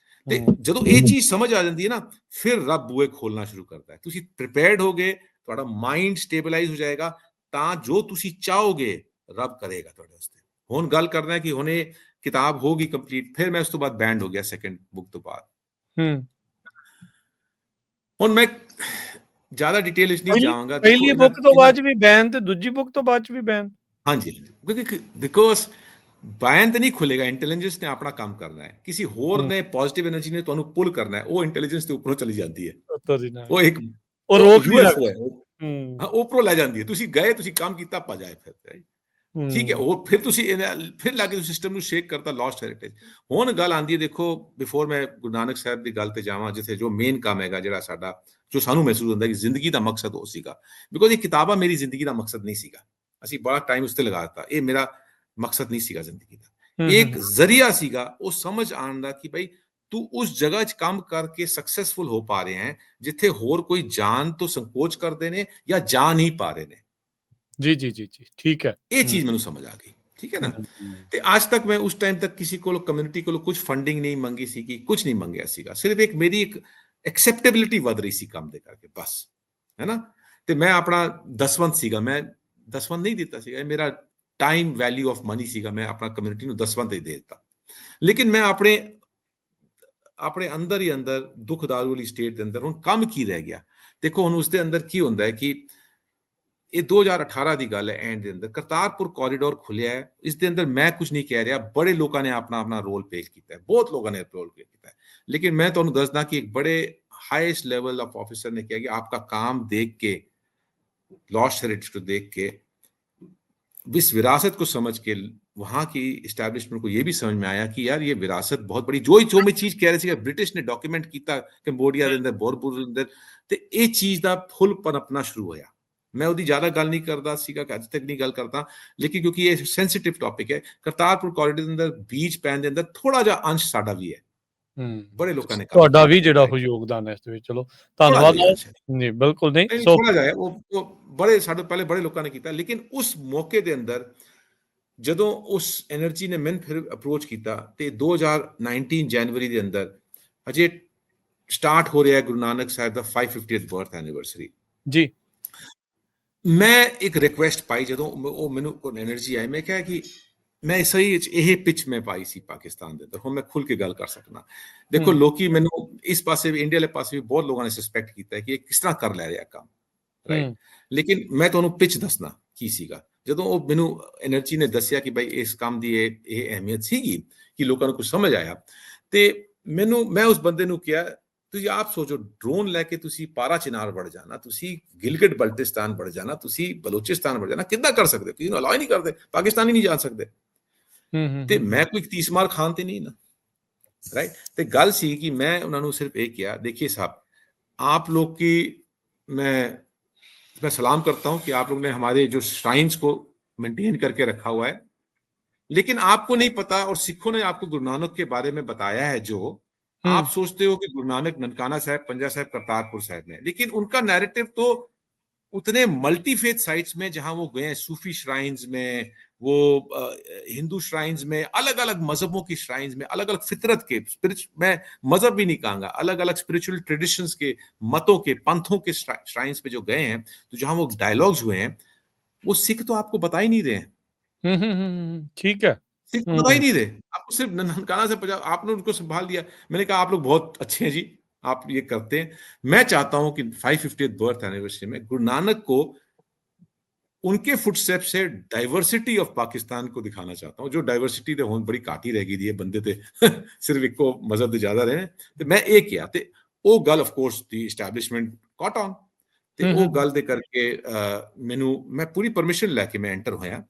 ਤੇ ਹੂੰ, ਜਦੋਂ ਇਹ ਚੀਜ਼ ਸਮਝ ਆ ਜਾਂਦੀ ਹੈ ਨਾ, ਫਿਰ ਰੱਬ ਬੂਹੇ ਖੋਲਣਾ ਸ਼ੁਰੂ ਕਰਦਾ ਹੈ। ਤੁਸੀਂ ਪ੍ਰਿਪੇਅਰਡ ਹੋਗੇ, ਤੁਹਾਡਾ ਮਾਈਂਡ ਸਟੇਬਲਾਈਜ਼ ਹੋ ਜਾਏਗਾ, ਤਾਂ ਜੋ ਤੁਸੀਂ ਚਾਹੋਗੇ ਰੱਬ ਕਰੇਗਾ ਤੁਹਾਡੇ ਵਾਸਤੇ। ਹੁਣ ਗੱਲ ਕਰਨਾ ਹੈ ਕਿ ਹੁਣ ਇਹ ਕਿਤਾਬ ਹੋਗੀ ਕੰਪਲੀਟ, ਫਿਰ ਮੈਂ ਉਸ ਤੋਂ ਬਾਅਦ ਬੈਂਡ ਹੋ ਗਿਆ ਸੈਕੰਡ ਬੁੱਕ ਤੋਂ ਬਾਅਦ। ਹੂੰ। ਹੁਣ ਮੈਂ ਜ਼ਿਆਦਾ ਡਿਟੇਲ ਵਿੱਚ ਨਹੀਂ ਜਾਵਾਂਗਾ। ਪਹਿਲੀ ਬੁੱਕ ਤੋਂ ਬਾਅਦ 'ਚ ਵੀ ਬੈਨ ਤੇ ਦੂਜੀ ਬੁੱਕ ਤੋਂ ਬਾਅਦ 'ਚ ਵੀ ਬੈਨ? ਹਾਂਜੀ, ਕਿਉਂਕਿ ਬਿਕੋਜ਼ ਬੈਨ ਤੇ ਨਹੀਂ ਖੁੱਲੇਗਾ, ਇੰਟੈਲੀਜੈਂਸ ਨੇ ਆਪਣਾ ਕੰਮ ਕਰਨਾ ਹੈ, ਕਿਸੇ ਹੋਰ ਨੇ ਪੋਜ਼ਿਟਿਵ એનર્ਜੀ ਨੇ ਤੁਹਾਨੂੰ ਪੁੱਲ ਕਰਨਾ ਹੈ, ਉਹ ਇੰਟੈਲੀਜੈਂਸ ਦੇ ਉੱਪਰੋਂ ਚਲੀ ਜਾਂਦੀ ਹੈ, ਉਹ ਇੱਕ ਉਹ ਰੋਕ ਨਹੀਂ UFO ਹੈ, ਹੂੰ, ਹਾਂ ਉੱਪਰੋਂ ਲੈ ਜਾਂਦੀ ਹੈ। ਤੁਸੀਂ ਗਏ, ਤੁਸੀਂ ਕੰਮ ਕੀਤਾ, ਭੱਜ ਆਏ ਫਿਰ, ਠੀਕ ਹੈ। ਉਹ ਫਿਰ ਤੁਸੀਂ ਫਿਰ ਲੱਗੇ ਸਿਸਟਮ ਨੂੰ ਸ਼ੇਕ ਕਰਤਾ, ਲੌਸਟ ਹੈਰੀਟੇਜ। ਹੁਣ ਗੱਲ ਆਉਂਦੀ ਹੈ, ਦੇਖੋ ਬਿਫੋਰ ਮੈਂ ਗੁਰੂ ਨਾਨਕ ਸਾਹਿਬ ਦੀ ਗੱਲ ਤੇ ਜਾਵਾਂ, ਜਿੱਥੇ ਜੋ ਮੇਨ ਕੰਮ ਹੈਗਾ ਜਿਹੜਾ ਸਾਡਾ, ਜੋ ਸਾਨੂੰ ਮਹਿਸੂਸ ਹੁੰਦਾ ਕਿ ਜ਼ਿੰਦਗੀ ਦਾ ਮਕਸਦ ਉਹ ਸੀਗਾ, ਬਿਕੋਜ਼ ਇਹ ਕਿਤਾਬਾਂ ਮੇਰੀ ਜ਼ਿੰਦਗੀ ਦਾ ਮਕਸਦ ਨਹੀਂ ਸੀਗਾ, ਅਸੀਂ ਬੜਾ ਟਾਈਮ ਉਸ ਤੇ ਲਗਾ ਦਿੱਤਾ, ਇਹ ਮੇਰਾ ਮਕਸਦ ਨਹੀਂ ਸੀਗਾ ਜ਼ਿੰਦਗੀ ਦਾ, ਇੱਕ ਜ਼ਰੀਆ ਸੀਗਾ ਉਹ ਸਮਝ ਆਉਣ ਦਾ ਕਿ ਭਾਈ ਤੂੰ ਉਸ ਜਗ੍ਹਾ 'ਚ ਕੰਮ ਕਰਕੇ ਸਕਸੈਸਫੁਲ ਹੋ ਪਾ ਰਹੇ ਹੈ ਜਿੱਥੇ ਹੋਰ ਕੋਈ ਜਾਣ ਤੋਂ ਸੰਕੋਚ ਕਰਦੇ ਨੇ ਜਾਂ ਜਾ ਨਹੀਂ ਪਾ ਰਹੇ ਨੇ। ਜੀ ਜੀ ਜੀ ਜੀ, ਠੀਕ ਹੈ, ਇਹ ਚੀਜ਼ ਮੈਨੂੰ ਸਮਝ ਆ ਗਈ, ਠੀਕ ਹੈ ਨਾ। ਤੇ ਅੱਜ ਤੱਕ ਮੈਂ ਉਸ ਟਾਈਮ ਤੱਕ ਕਿਸੇ ਕੋਲ ਕਮਿਊਨਿਟੀ ਕੋਲ ਕੁਝ ਫੰਡਿੰਗ ਨਹੀਂ ਮੰਗੀ ਸੀ, ਕਿ ਕੁਝ ਨਹੀਂ ਮੰਗਿਆ ਸੀਗਾ, ਸਿਰਫ ਇੱਕ ਮੇਰੀ ਇੱਕ ਐਕਸੈਪਟੇਬਿਲਿਟੀ ਵਧ ਰਹੀ ਸੀ ਕੰਮ ਦੇ ਕਰਕੇ, ਬਸ, ਹੈ ਨਾ। ਤੇ ਮੈਂ ਆਪਣਾ ਦਸਵੰਧ ਸੀਗਾ, ਮੈਂ ਦਸਵੰਧ ਨਹੀਂ ਦਿੱਤਾ ਸੀਗਾ, ਇਹ ਮੇਰਾ ਟਾਈਮ ਵੈਲਿਊ ਆਫ ਮਨੀ ਸੀਗਾ, ਮੈਂ ਆਪਣਾ ਕਮਿਊਨਿਟੀ ਨੂੰ ਦਸਵੰਧ ਦੇ ਦਿੱਤਾ। ਲੇਕਿਨ ਮੈਂ ਆਪਣੇ ਅੰਦਰ ਹੀ ਅੰਦਰ ਦੁੱਖ ਦਾਰੂ ਵਾਲੀ ਸਟੇਟ ਦੇ ਅੰਦਰ ਹੁਣ ਕੰਮ ਕੀ ਰਹਿ ਗਿਆ। ਦੇਖੋ ਹੁਣ ਉਸ ਦੇ ਅੰਦਰ ਕੀ ਹੁੰਦਾ ਹੈ ਕਿ ਇਹ 2018 ਦੀ ਗੱਲ ਹੈ, ਐਂਡ ਦੇ ਅੰਦਰ ਕਰਤਾਰਪੁਰ ਕੋਰੀਡੋਰ ਖੁੱਲਿਆ ਹੈ, ਇਸ ਦੇ ਅੰਦਰ ਮੈਂ ਕੁਝ ਨਹੀਂ ਕਹਿ ਰਿਹਾ, ਬੜੇ ਲੋਕਾਂ ਨੇ ਆਪਣਾ ਰੋਲ ਪਲੇ ਕੀਤਾ ਹੈ, ਬਹੁਤ ਲੋਕਾਂ ਨੇ ਰੋਲ ਪਲੇ ਕੀਤਾ ਹੈ। लेकिन मैं तो दसदा कि एक बड़े हाईएस्ट लेवल ऑफ ऑफिसर ने किया कि आपका काम देख के, लॉस्ट हेरिटेज को देख के, इस विरासत को समझ के, वहां की इस्टेब्लिशमेंट को ये भी समझ में आया कि यार ये विरासत बहुत बड़ी, जो मैं चीज कह रही थी ब्रिटिश ने डॉक्यूमेंट किया कंबोडिया के अंदर, बोरपुर के अंदर, ते ये चीज का फुल पनपना शुरू होया। मैं ਉਹਦੀ ਜ਼ਿਆਦਾ ਗੱਲ ਨਹੀਂ ਕਰਦਾ ਸੀਗਾ, ਅੱਜ ਤੱਕ ਨਹੀਂ ਗੱਲ ਕਰਦਾ, ਲੇਕਿਨ ਕਿਉਂਕਿ ਇਹ ਸੈਂਸਿਟਿਵ ਟੌਪਿਕ ਹੈ, ਕਰਤਾਰਪੁਰ ਕੋਰੀਡੋਰ ਦੇ ਅੰਦਰ ਬੀਜ ਪੈਣ ਦੇ ਅੰਦਰ ਥੋੜਾ ਜਿਹਾ ਅੰਸ਼ ਸਾਡਾ ਵੀ ਹੈ, ਬੜੇ ਲੋਕਾਂ ਨੇ ਤੁਹਾਡਾ ਵੀ ਜਿਹੜਾ ਉਹ ਯੋਗਦਾਨ ਹੈ ਇਸ ਦੇ ਵਿੱਚ, ਚਲੋ ਧੰਨਵਾਦ। ਨਹੀਂ ਬਿਲਕੁਲ ਨਹੀਂ, ਸੋ ਥੋੜਾ ਜਿਹਾ ਉਹ ਬੜੇ ਸਾਡੇ ਪਹਿਲੇ ਬੜੇ ਲੋਕਾਂ ਨੇ ਕੀਤਾ, ਲੇਕਿਨ ਉਸ ਮੌਕੇ ਦੇ ਅੰਦਰ ਜਦੋਂ ਉਸ એનર્ਜੀ ਨੇ ਮੈਨੂੰ ਫਿਰ ਅਪਰੋਚ ਕੀਤਾ, ਤੇ 2019 ਜਨਵਰੀ ਦੇ ਅੰਦਰ ਅਜੇ ਸਟਾਰਟ ਹੋ ਰਿਹਾ ਗੁਰੂ ਨਾਨਕ ਸਾਹਿਬ ਦਾ 550th ਬਰਥ ਐਨੀਵਰਸਰੀ ਜੀ। ਮੈਂ ਇੱਕ ਰਿਕੁਐਸਟ ਪਾਈ, ਜਦੋਂ ਉਹ ਮੈਨੂੰ ਕੋਈ એનર્ਜੀ ਆਈ, ਮੈਂ ਕਿਹਾ ਕਿ ਮੈਂ ਸਹੀ ਇਹ ਪਿਚ ਮੈਂ ਪਾਈ ਸੀ ਪਾਕਿਸਤਾਨ ਦੇ ਅੰਦਰ, ਹੁਣ ਮੈਂ ਖੁੱਲ ਕੇ ਗੱਲ ਕਰ ਸਕਦਾ। ਦੇਖੋ ਲੋਕੀ ਮੈਨੂੰ ਇਸ ਪਾਸੇ ਵੀ, ਇੰਡੀਆ ਵਾਲੇ ਪਾਸੇ ਵੀ ਬਹੁਤ ਲੋਕਾਂ ਨੇ ਸਸਪੈਕਟ ਕੀਤਾ ਹੈ ਕਿ ਇਹ ਕਿਸ ਤਰ੍ਹਾਂ ਕਰ ਲੈ ਰਿਹਾ ਕੰਮ, ਰਾਈਟ। ਲੇਕਿਨ ਮੈਂ ਤੁਹਾਨੂੰ ਪਿਚ ਦੱਸਣਾ ਕੀ ਸੀਗਾ। ਜਦੋਂ ਉਹ ਮੈਨੂੰ એનર્ਜੀ ਨੇ ਦੱਸਿਆ ਕਿ ਭਾਈ ਇਸ ਕੰਮ ਦੀ ਇਹ ਅਹਿਮੀਅਤ ਸੀਗੀ ਕਿ ਲੋਕਾਂ ਨੂੰ ਕੁਝ ਸਮਝ ਆਇਆ, ਤੇ ਮੈਂ ਉਸ ਬੰਦੇ ਨੂੰ ਕਿਹਾ, ਤੁਸੀਂ ਆਪ ਸੋਚੋ, ਡਰੋਨ ਲੈ ਕੇ ਤੁਸੀਂ ਪਾਰਾ ਚਿਨਾਰ ਵੜ ਜਾਣਾ, ਤੁਸੀਂ ਗਿਲਗਿਟ ਬਲਟਿਸਤਾਨ ਵੜ ਜਾਣਾ, ਤੁਸੀਂ ਬਲੋਚਿਸਤਾਨ ਵੜ ਜਾਣਾ, ਕਿੱਦਾਂ ਕਰ ਸਕਦੇ ਹੋ? ਕਿਸੇ ਨੂੰ ਅਲਾਉ ਹੀ ਨਹੀਂ ਕਰਦੇ, ਪਾਕਿਸਤਾਨੀ ਨਹੀਂ ਜਾ ਸਕਦੇ। ਤੇ ਮੈਂ ਕੋਈ ਤੀਸਮਾਰ ਖਾਨ ਤੇ ਨਹੀਂ ਨਾ, राइट। तो गल सी कि मैं उन्होंने सिर्फ ये किया, देखिए साहब, आप लोग की मैं सलाम करता हूं कि आप लोग ने हमारे जो श्राइन्स को मेंटेन करके रखा हुआ है, लेकिन आपको नहीं पता, और सिखों ने आपको गुरु नानक के बारे में बताया है, जो आप सोचते हो कि गुरु नानक ननकाना साहब, पंजा साहब, करतारपुर साहब में, लेकिन उनका नैरेटिव तो उतने मल्टीफेथ साइट्स में जहां वो गए हैं, सूफी श्राइन्स में, वो हिंदू श्राइन्स में, अलग अलग मजहबों की श्राइन्स में, अलग अलग फितरत के, मैं मजहब भी नहीं कहूंगा, अलग अलग स्पिरिचुअल ट्रेडिशंस के, मतों के, पंथों के श्राइन्स पे जो गए हैं, तो जहां वो डायलॉग्स हुए हैं, वो सिख तो आपको बता ही नहीं रहे हैं। ठीक है, सिख तो बता ही नहीं रहे आपको, सिर्फ ननकाना से पंजाब आपने उनको संभाल लिया। मैंने कहा आप लोग बहुत अच्छे हैं जी, आप ये करते हैं। मैं चाहता हूं कि 550th बर्थ एनिवर्सरी में गुरु नानक को उनके फुटस्टेप से डाइवर्सिटी ऑफ पाकिस्तान को दिखाना चाहता हूं, जो डाइवर्सिटी तो हुण बड़ी घाटी रह गई है, बंदे ते सिर्फ इको मजहब दे ज्यादा रहे, तो मैं ये किया, ते वो गल of course the establishment caught on, ते वो गल दे करके मैं पूरी परमिशन लैके मैं एंटर होया,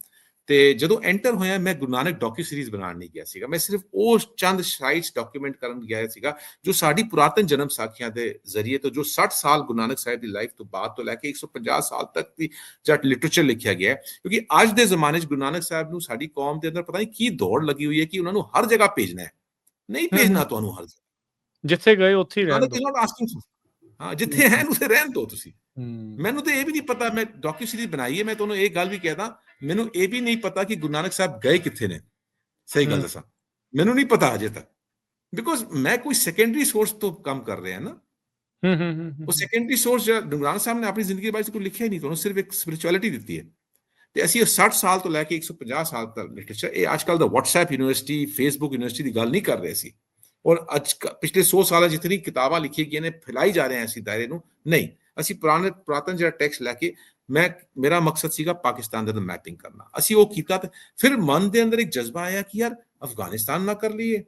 ਤੇ ਜਦੋਂ ਐਂਟਰ ਹੋਇਆ ਮੈਂ ਗੁਰੂ ਨਾਨਕ ਡਾਕੂ ਸੀਰੀਜ਼ ਬਣਾਉਣ ਨਹੀਂ ਗਿਆ ਸੀਗਾ, ਮੈਂ ਸਿਰਫ ਉਹ ਚੰਦ ਸਾਈਟਸ ਡਾਕੂਮੈਂਟ ਕਰਨ ਗਿਆ ਸੀਗਾ ਜੋ ਸਾਡੀ ਪੁਰਾਤਨ ਜਨਮ ਸਾਖੀਆਂ ਦੇ ਜ਼ਰੀਏ ਤੋਂ ਜੋ 60 ਸਾਲ ਗੁਰੂ ਨਾਨਕ ਸਾਹਿਬ ਦੀ ਲਾਈਫ ਤੋਂ ਬਾਅਦ ਤੋਂ ਲੈ ਕੇ 150 ਸਾਲ ਤੱਕ ਦੀ ਜੱਟ ਲਿਟਰੇਚਰ ਲਿਖਿਆ ਗਿਆ ਹੈ। ਕਿਉਂਕਿ ਅੱਜ ਦੇ ਜ਼ਮਾਨੇ 'ਚ ਗੁਰੂ ਨਾਨਕ ਸਾਹਿਬ ਨੂੰ ਸਾਡੀ ਕੌਮ ਦੇ ਅੰਦਰ ਪਤਾ ਨਹੀਂ ਕੀ ਦੌੜ ਲੱਗੀ ਹੋਈ ਹੈ ਕਿ ਉਹਨਾਂ ਨੂੰ ਹਰ ਜਗ੍ਹਾ ਭੇਜਣਾ ਹੈ। ਨਹੀਂ ਭੇਜਣਾ ਤੁਹਾਨੂੰ ਹਰ ਜਗ੍ਹਾ, ਜਿੱਥੇ ਗਏ ਉੱਥੇ ਹੀ ਰਹਿਣ ਨਾਨਕ ਦਿਓ। is not asking for- ਹਾਂ, ਜਿੱਥੇ ਹੈ ਉਸੇ ਰਹਿਣ ਦਿਓ ਤੁਸੀਂ। ਹੂੰ ਮੈਨੂੰ ਤਾਂ ਇਹ ਵੀ ਨਹੀਂ ਪਤਾ, ਮੈਂ ਡਾਕੂ ਸੀਰੀਜ਼ ਬਣਾਈ ਹੈ, ਮੈਂ ਤੁਹਾਨੂੰ ਇਹ ਗੱਲ ਵੀ ਕਹਿਦਾ, ਮੈਨੂੰ ਇਹ ਵੀ ਨਹੀਂ ਪਤਾ ਕਿ ਗੁਰੂ ਨਾਨਕ ਸਾਹਿਬ ਗਏ ਕਿੱਥੇ ਨੇ। ਸਹੀ ਗੱਲ ਦੱਸਾਂ, ਮੈਨੂੰ ਨਹੀਂ ਪਤਾ ਅਜੇ ਤੱਕ, ਬਿਕੋਜ਼ ਮੈਂ ਕੋਈ ਸੈਕੰਡਰੀ ਸੋਰਸ ਤੋਂ ਕੰਮ ਕਰ ਰਿਹਾ ਨਾ। ਉਹ ਸੈਕੰਡਰੀ ਸੋਰਸ ਗੁਰੂ ਨਾਨਕ ਸਾਹਿਬ ਨੇ ਆਪਣੀ ਜ਼ਿੰਦਗੀ ਬਾਰੇ ਕੋਈ ਲਿਖਿਆ ਹੀ ਨਹੀਂ, ਤੁਹਾਨੂੰ ਸਿਰਫ ਇੱਕ ਸਪਿਰਿਚੁਅਲਿਟੀ ਦਿੱਤੀ ਹੈ। ਤੇ ਅਸੀਂ 60 ਸਾਲ ਤੋਂ ਲੈ ਕੇ 150 ਸਾਲ ਤੱਕ ਲਿਟਰੇਚਰ, ਇਹ ਅੱਜ ਕੱਲ੍ਹ ਦਾ WhatsApp ਯੂਨੀਵਰਸਿਟੀ, ਫੇਸਬੁੱਕ ਯੂਨੀਵਰਸਿਟੀ ਦੀ ਗੱਲ ਨਹੀਂ ਕਰ ਰਹੇ ਸੀ। ਔਰ ਅੱਜ ਪਿਛਲੇ 100 ਸਾਲਾਂ ਜਿਤਨੀ ਕਿਤਾਬਾਂ ਲਿਖੀਆਂ ਗਈਆਂ ਨੇ ਫੈਲਾਈ ਜਾ ਰਹੇ ਹਾਂ ਅਸੀਂ ਦਾਇਰੇ ਨੂੰ, ਨਹੀਂ, ਅਸੀਂ ਪੁਰਾਤਨ ਜਿਹੜਾ ਟੈਕਸਟ ਲੈ ਕੇ, ਮੇਰਾ ਮਕਸਦ ਸੀਗਾ ਪਾਕਿਸਤਾਨ ਦੇ ਮੈਪਿੰਗ ਕਰਨਾ। ਅਸੀਂ ਉਹ ਕੀਤਾ ਤੇ ਫਿਰ ਮਨ ਦੇ ਅੰਦਰ ਇੱਕ ਜਜ਼ਬਾ ਆਇਆ ਕਿ ਯਾਰ ਅਫਗਾਨਿਸਤਾਨ ਨਾ ਕਰ ਲਈਏ।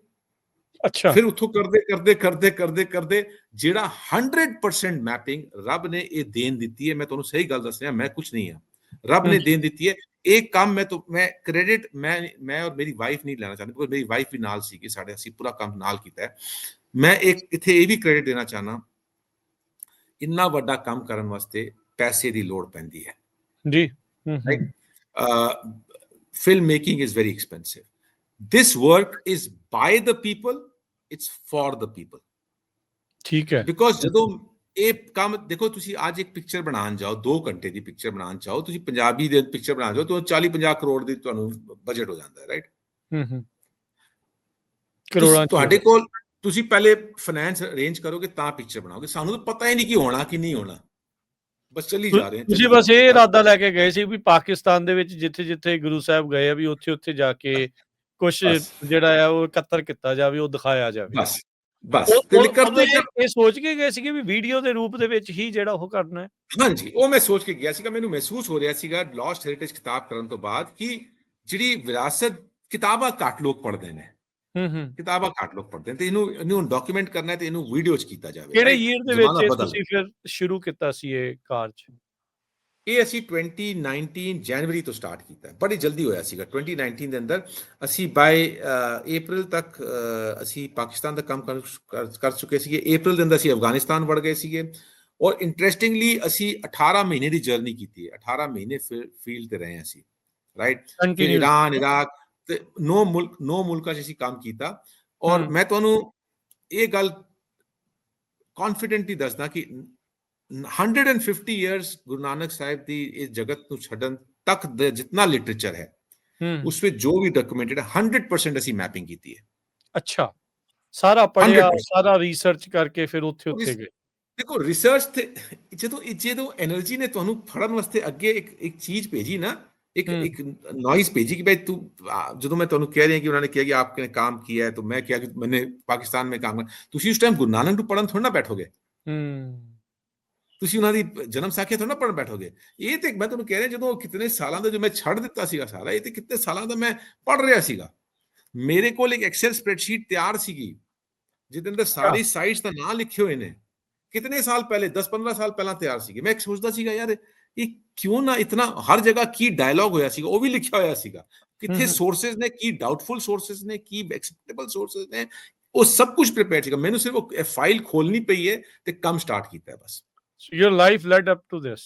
ਅੱਛਾ, ਫਿਰ ਉੱਥੋਂ ਕਰਦੇ ਜਿਹੜਾ 100% ਮੈਪਿੰਗ ਰੱਬ ਨੇ ਇਹ ਦੇਣ ਦਿੱਤੀ ਹੈ। ਮੈਂ ਤੁਹਾਨੂੰ ਸਹੀ ਗੱਲ ਦੱਸ ਰਿਹਾ, ਮੈਂ ਕੁਝ ਨਹੀਂ ਹਾਂ, ਰੱਬ ਨੇ ਦੇਣ ਦਿੱਤੀ ਹੈ ਇਹ ਕੰਮ। ਮੈਂ ਕ੍ਰੈਡਿਟ ਮੈਂ ਔਰ ਮੇਰੀ ਵਾਈਫ ਨਹੀਂ ਲੈਣਾ ਚਾਹੁੰਦੀ, ਮੇਰੀ ਵਾਈਫ ਵੀ ਨਾਲ ਸੀ ਕਿ ਸਾਡੇ ਅਸੀਂ ਪੂਰਾ ਕੰਮ ਨਾਲ ਕੀਤਾ ਹੈ। ਮੈਂ ਇੱਥੇ ਇਹ ਵੀ ਕ੍ਰੈਡਿਟ ਦੇਣਾ ਚਾਹਨਾ, ਇੰਨਾ ਵੱਡਾ ਕੰਮ ਕਰਨ ਵਾਸਤੇ ਪੈਸੇ ਦੀ ਲੋੜ ਪੈਂਦੀ ਹੈ ਜੀ। Film making is very expensive. This work is bye the people, it's for the people. ਠੀਕ ਹੈ, ਬਿਕੋਜ਼ ਜਦੋਂ ਇਹ ਕੰਮ ਦੇਖੋ, ਤੁਸੀਂ ਅੱਜ ਇੱਕ ਪਿਕਚਰ ਬਣਾਉਣ ਜਾਓ, 2 ਘੰਟੇ ਦੀ ਪਿਕਚਰ ਬਣਾਉਣ ਚਾਹੋ, ਤੁਸੀਂ ਪੰਜਾਬੀ ਦੇ ਪਿਕਚਰ ਬਣਾਉਣ ਜਾਓ ਤਾਂ 40-50 ਕਰੋੜ ਦੀ ਤੁਹਾਨੂੰ ਬਜਟ ਹੋ ਜਾਂਦਾ ਹੈ, ਰਾਈਟ। ਕਰੋੜਾਂ ਤੁਹਾਡੇ ਕੋਲ ਤੁਸੀਂ ਪਹਿਲੇ ਫਾਈਨੈਂਸ ਅਰੇਂਜ ਕਰੋਗੇ ਤਾਂ ਪਿਕਚਰ ਬਣਾਓਗੇ। ਸਾਨੂੰ ਤਾਂ ਪਤਾ ਹੀ ਨਹੀਂ ਕਿ ਹੋਣਾ ਕਿ ਨਹੀਂ ਹੋਣਾ, ਬਸ ਚੱਲੀ ਜਾ ਰਹੇ ਹਾਂ। ਤੁਸੀਂ ਬਸ ਇਹ ਇਰਾਦਾ ਲੈ ਕੇ ਗਏ ਸੀ ਵੀ ਪਾਕਿਸਤਾਨ ਦੇ ਵਿੱਚ ਜਿੱਥੇ ਗੁਰੂ ਸਾਹਿਬ ਗਏ ਆ ਵੀ ਉੱਥੇ ਜਾ ਕੇ ਕੁਝ ਜਿਹੜਾ ਆ ਉਹ ਇਕੱਤਰ ਕੀਤਾ ਜਾਵੇ, ਉਹ ਦਿਖਾਇਆ ਜਾਵੇ। ਬਸ ਇਹ ਸੋਚ ਕੇ ਗਏ ਸੀਗੇ ਵੀ ਵੀਡੀਓ ਦੇ ਰੂਪ ਦੇ ਵਿੱਚ ਹੀ ਜਿਹੜਾ ਉਹ ਕਰਨਾ ਹੈ। ਹਾਂਜੀ, ਉਹ ਮੈਂ ਸੋਚ ਕੇ ਗਿਆ ਸੀਗਾ। ਮੈਨੂੰ ਮਹਿਸੂਸ ਹੋ ਰਿਹਾ ਸੀਗਾ ਲਾਸਟ ਹੈਰੀਟੇਜ ਕਿਤਾਬ ਕਰਨ ਤੋਂ ਬਾਅਦ ਕਿ ਜਿਹੜੀ ਵਿਰਾਸਤ, ਕਿਤਾਬਾਂ ਘੱਟ ਲੋਕ ਪੜ੍ਹਦੇ ਨੇ, ਕਿਤਾਬਾਂ ਘੱਟ ਲੋਕ ਪੜ੍ਹਦੇ ਨੇ, ਤੇ ਇਹਨੂੰ ਡਾਕੂਮੈਂਟ ਕਰਨਾ ਹੈ ਤੇ ਇਹਨੂੰ ਵੀਡੀਓ 'ਚ ਕੀਤਾ ਜਾਵੇ। ਕਿਹੜੇ ਈਅਰ ਦੇ ਵਿੱਚ ਤੁਸੀਂ ਫਿਰ ਸ਼ੁਰੂ ਕੀਤਾ ਸੀ ਇਹ ਕਾਰਜ? ਇਹ ਅਸੀਂ 2019 ਜਨਵਰੀ ਤੋਂ ਸਟਾਰਟ ਕੀਤਾ, ਬੜੀ ਜਲਦੀ ਹੋਇਆ ਸੀਗਾ। 2019 ਦੇ ਅੰਦਰ ਅਸੀਂ ਬਾਏ ਅਪ੍ਰੈਲ ਤੱਕ ਅਸੀਂ ਪਾਕਿਸਤਾਨ ਦਾ ਕੰਮ ਕਰ ਚੁੱਕੇ ਸੀਗੇ। ਅਪ੍ਰੈਲ ਦੇ ਅੰਦਰ ਅਸੀਂ ਅਫਗਾਨਿਸਤਾਨ ਵੜ ਗਏ ਸੀਗੇ। ਔਰ ਇੰਟਰਸਟਿੰਗਲੀ ਅਸੀਂ 18 ਮਹੀਨੇ ਦੀ ਜਰਨੀ ਕੀਤੀ ਹੈ, 18 ਮਹੀਨੇ ਫੀਲਡ ਤੇ ਰਹੇ ਅਸੀਂ, ਰਾਈਟ। ਫਿਰ ਈਰਾਨ, ਇਰਾਕ ਤੇ 9 ਮੁਲਕਾਂ 'ਚ ਅਸੀਂ ਕੰਮ ਕੀਤਾ। ਔਰ ਮੈਂ ਤੁਹਾਨੂੰ ਇਹ ਗੱਲ ਕੌਨਫੀਡੈਂਟਲੀ ਦੱਸਦਾ ਕਿ 150 years ਗੁਰੂ ਨਾਨਕ ਸਾਹਿਬ ਦੀ ਇਸ ਜਗਤ ਨੂੰ ਛੱਡਣ ਤੱਕ ਦਾ ਜਿੰਨਾ ਲਿਟਰੇਚਰ ਹੈ ਉਸ ਵਿੱਚ ਜੋ ਵੀ ਡਾਕੂਮੈਂਟਡ ਹੈ 100% ਅਸੀਂ ਮੈਪਿੰਗ ਕੀਤੀ ਹੈ। ਅੱਛਾ, ਸਾਰਾ ਪੜ੍ਹਿਆ, ਸਾਰਾ ਰਿਸਰਚ ਕਰਕੇ ਫਿਰ ਉੱਥੇ ਗਏ। ਦੇਖੋ ਰਿਸਰਚ ਤੇ ਜਦੋਂ એનર્ਜੀ ਨੇ ਤੁਹਾਨੂੰ ਫੜਨ ਵਾਸਤੇ ਅੱਗੇ ਇੱਕ ਚੀਜ਼ ਭੇਜੀ ਨਾ, ਇੱਕ ਨॉइज ਭੇਜੀ ਕਿ ਭਾਈ ਤੂੰ, ਜਦੋਂ ਮੈਂ ਤੁਹਾਨੂੰ ਕਹਿ ਰਿਹਾ ਕਿ ਉਹਨਾਂ ਨੇ ਕਿਹਾ ਕਿ ਆਪਨੇ ਕੰਮ ਕੀਤਾ ਹੈ ਤਾਂ ਮੈਂ ਕਿਹਾ ਕਿ ਮੈਨੇ ਪਾਕਿਸਤਾਨ ਮੇਂ ਕੰਮ, ਤੁਸੀਂ ਉਸ ਟਾਈਮ ਗੁਰੂ ਨਾਨਕ ਨੂੰ ਪੜਨ ਥੋੜਾ ਨਾ ਬੈਠੋਗੇ, ਤੁਸੀਂ ਉਹਨਾਂ ਦੀ ਜਨਮ ਸਾਖੀ ਥੋੜਾ ਨਾ ਪੜਨ ਬੈਠੋਗੇ। ਇਹ ਤੇ ਮੈਂ ਤੁਹਾਨੂੰ ਕਹਿ ਰਿਹਾ ਜਦੋਂ ਕਿਤਨੇ ਸਾਲਾਂ ਦਾ ਜੋ ਮੈਂ ਛੱਡ ਦਿੱਤਾ ਸੀਗਾ ਸਾਰਾ, ਇਹ ਤੇ ਕਿਤਨੇ ਸਾਲਾਂ ਦਾ ਮੈਂ ਪੜ ਰਿਹਾ ਸੀਗਾ। ਮੇਰੇ ਕੋਲ ਇੱਕ ਐਕਸਲ ਸਪਰੈਡਸ਼ੀਟ ਤਿਆਰ ਸੀਗੀ ਜਿਹਦੇ ਅੰਦਰ ਸਾਰੀ ਸਾਈਟਸ ਦਾ ਨਾਂ ਲਿਖੇ ਹੋਏ ਨੇ, ਕਿਤਨੇ ਸਾਲ ਪਹਿਲੇ, 10-15 ਸਾਲ ਪਹਿਲਾਂ ਤਿਆਰ ਸੀਗੇ। ਮੈਂ ਸੋਚਦਾ ਸੀਗਾ ਯਾਰ ਇਹ ਕਿਉਂ ਨਾ ਇਤਨਾ, ਹਰ ਜਗ੍ਹਾ ਕੀ ਡਾਇਲੌਗ ਹੋਇਆ ਸੀਗਾ ਉਹ ਵੀ ਲਿਖਿਆ ਹੋਇਆ ਸੀਗਾ, ਕਿੱਥੇ ਸੋਰਸਸ ਨੇ, ਕੀ ਡਾਊਟਫੁਲ ਸੋਰਸਸ ਨੇ, ਕੀ ਐਕਸੈਪਟੇਬਲ ਸੋਰਸਸ ਨੇ, ਉਹ ਸਭ ਕੁਝ ਪ੍ਰਿਪੇਅਰ ਸੀਗਾ। ਮੈਨੂੰ ਸਿਰਫ ਉਹ ਫਾਈਲ ਖੋਲਣੀ ਪਈ ਹੈ ਤੇ ਕੰਮ ਸਟਾਰਟ ਕੀਤਾ ਬਸ। So your life led up to this.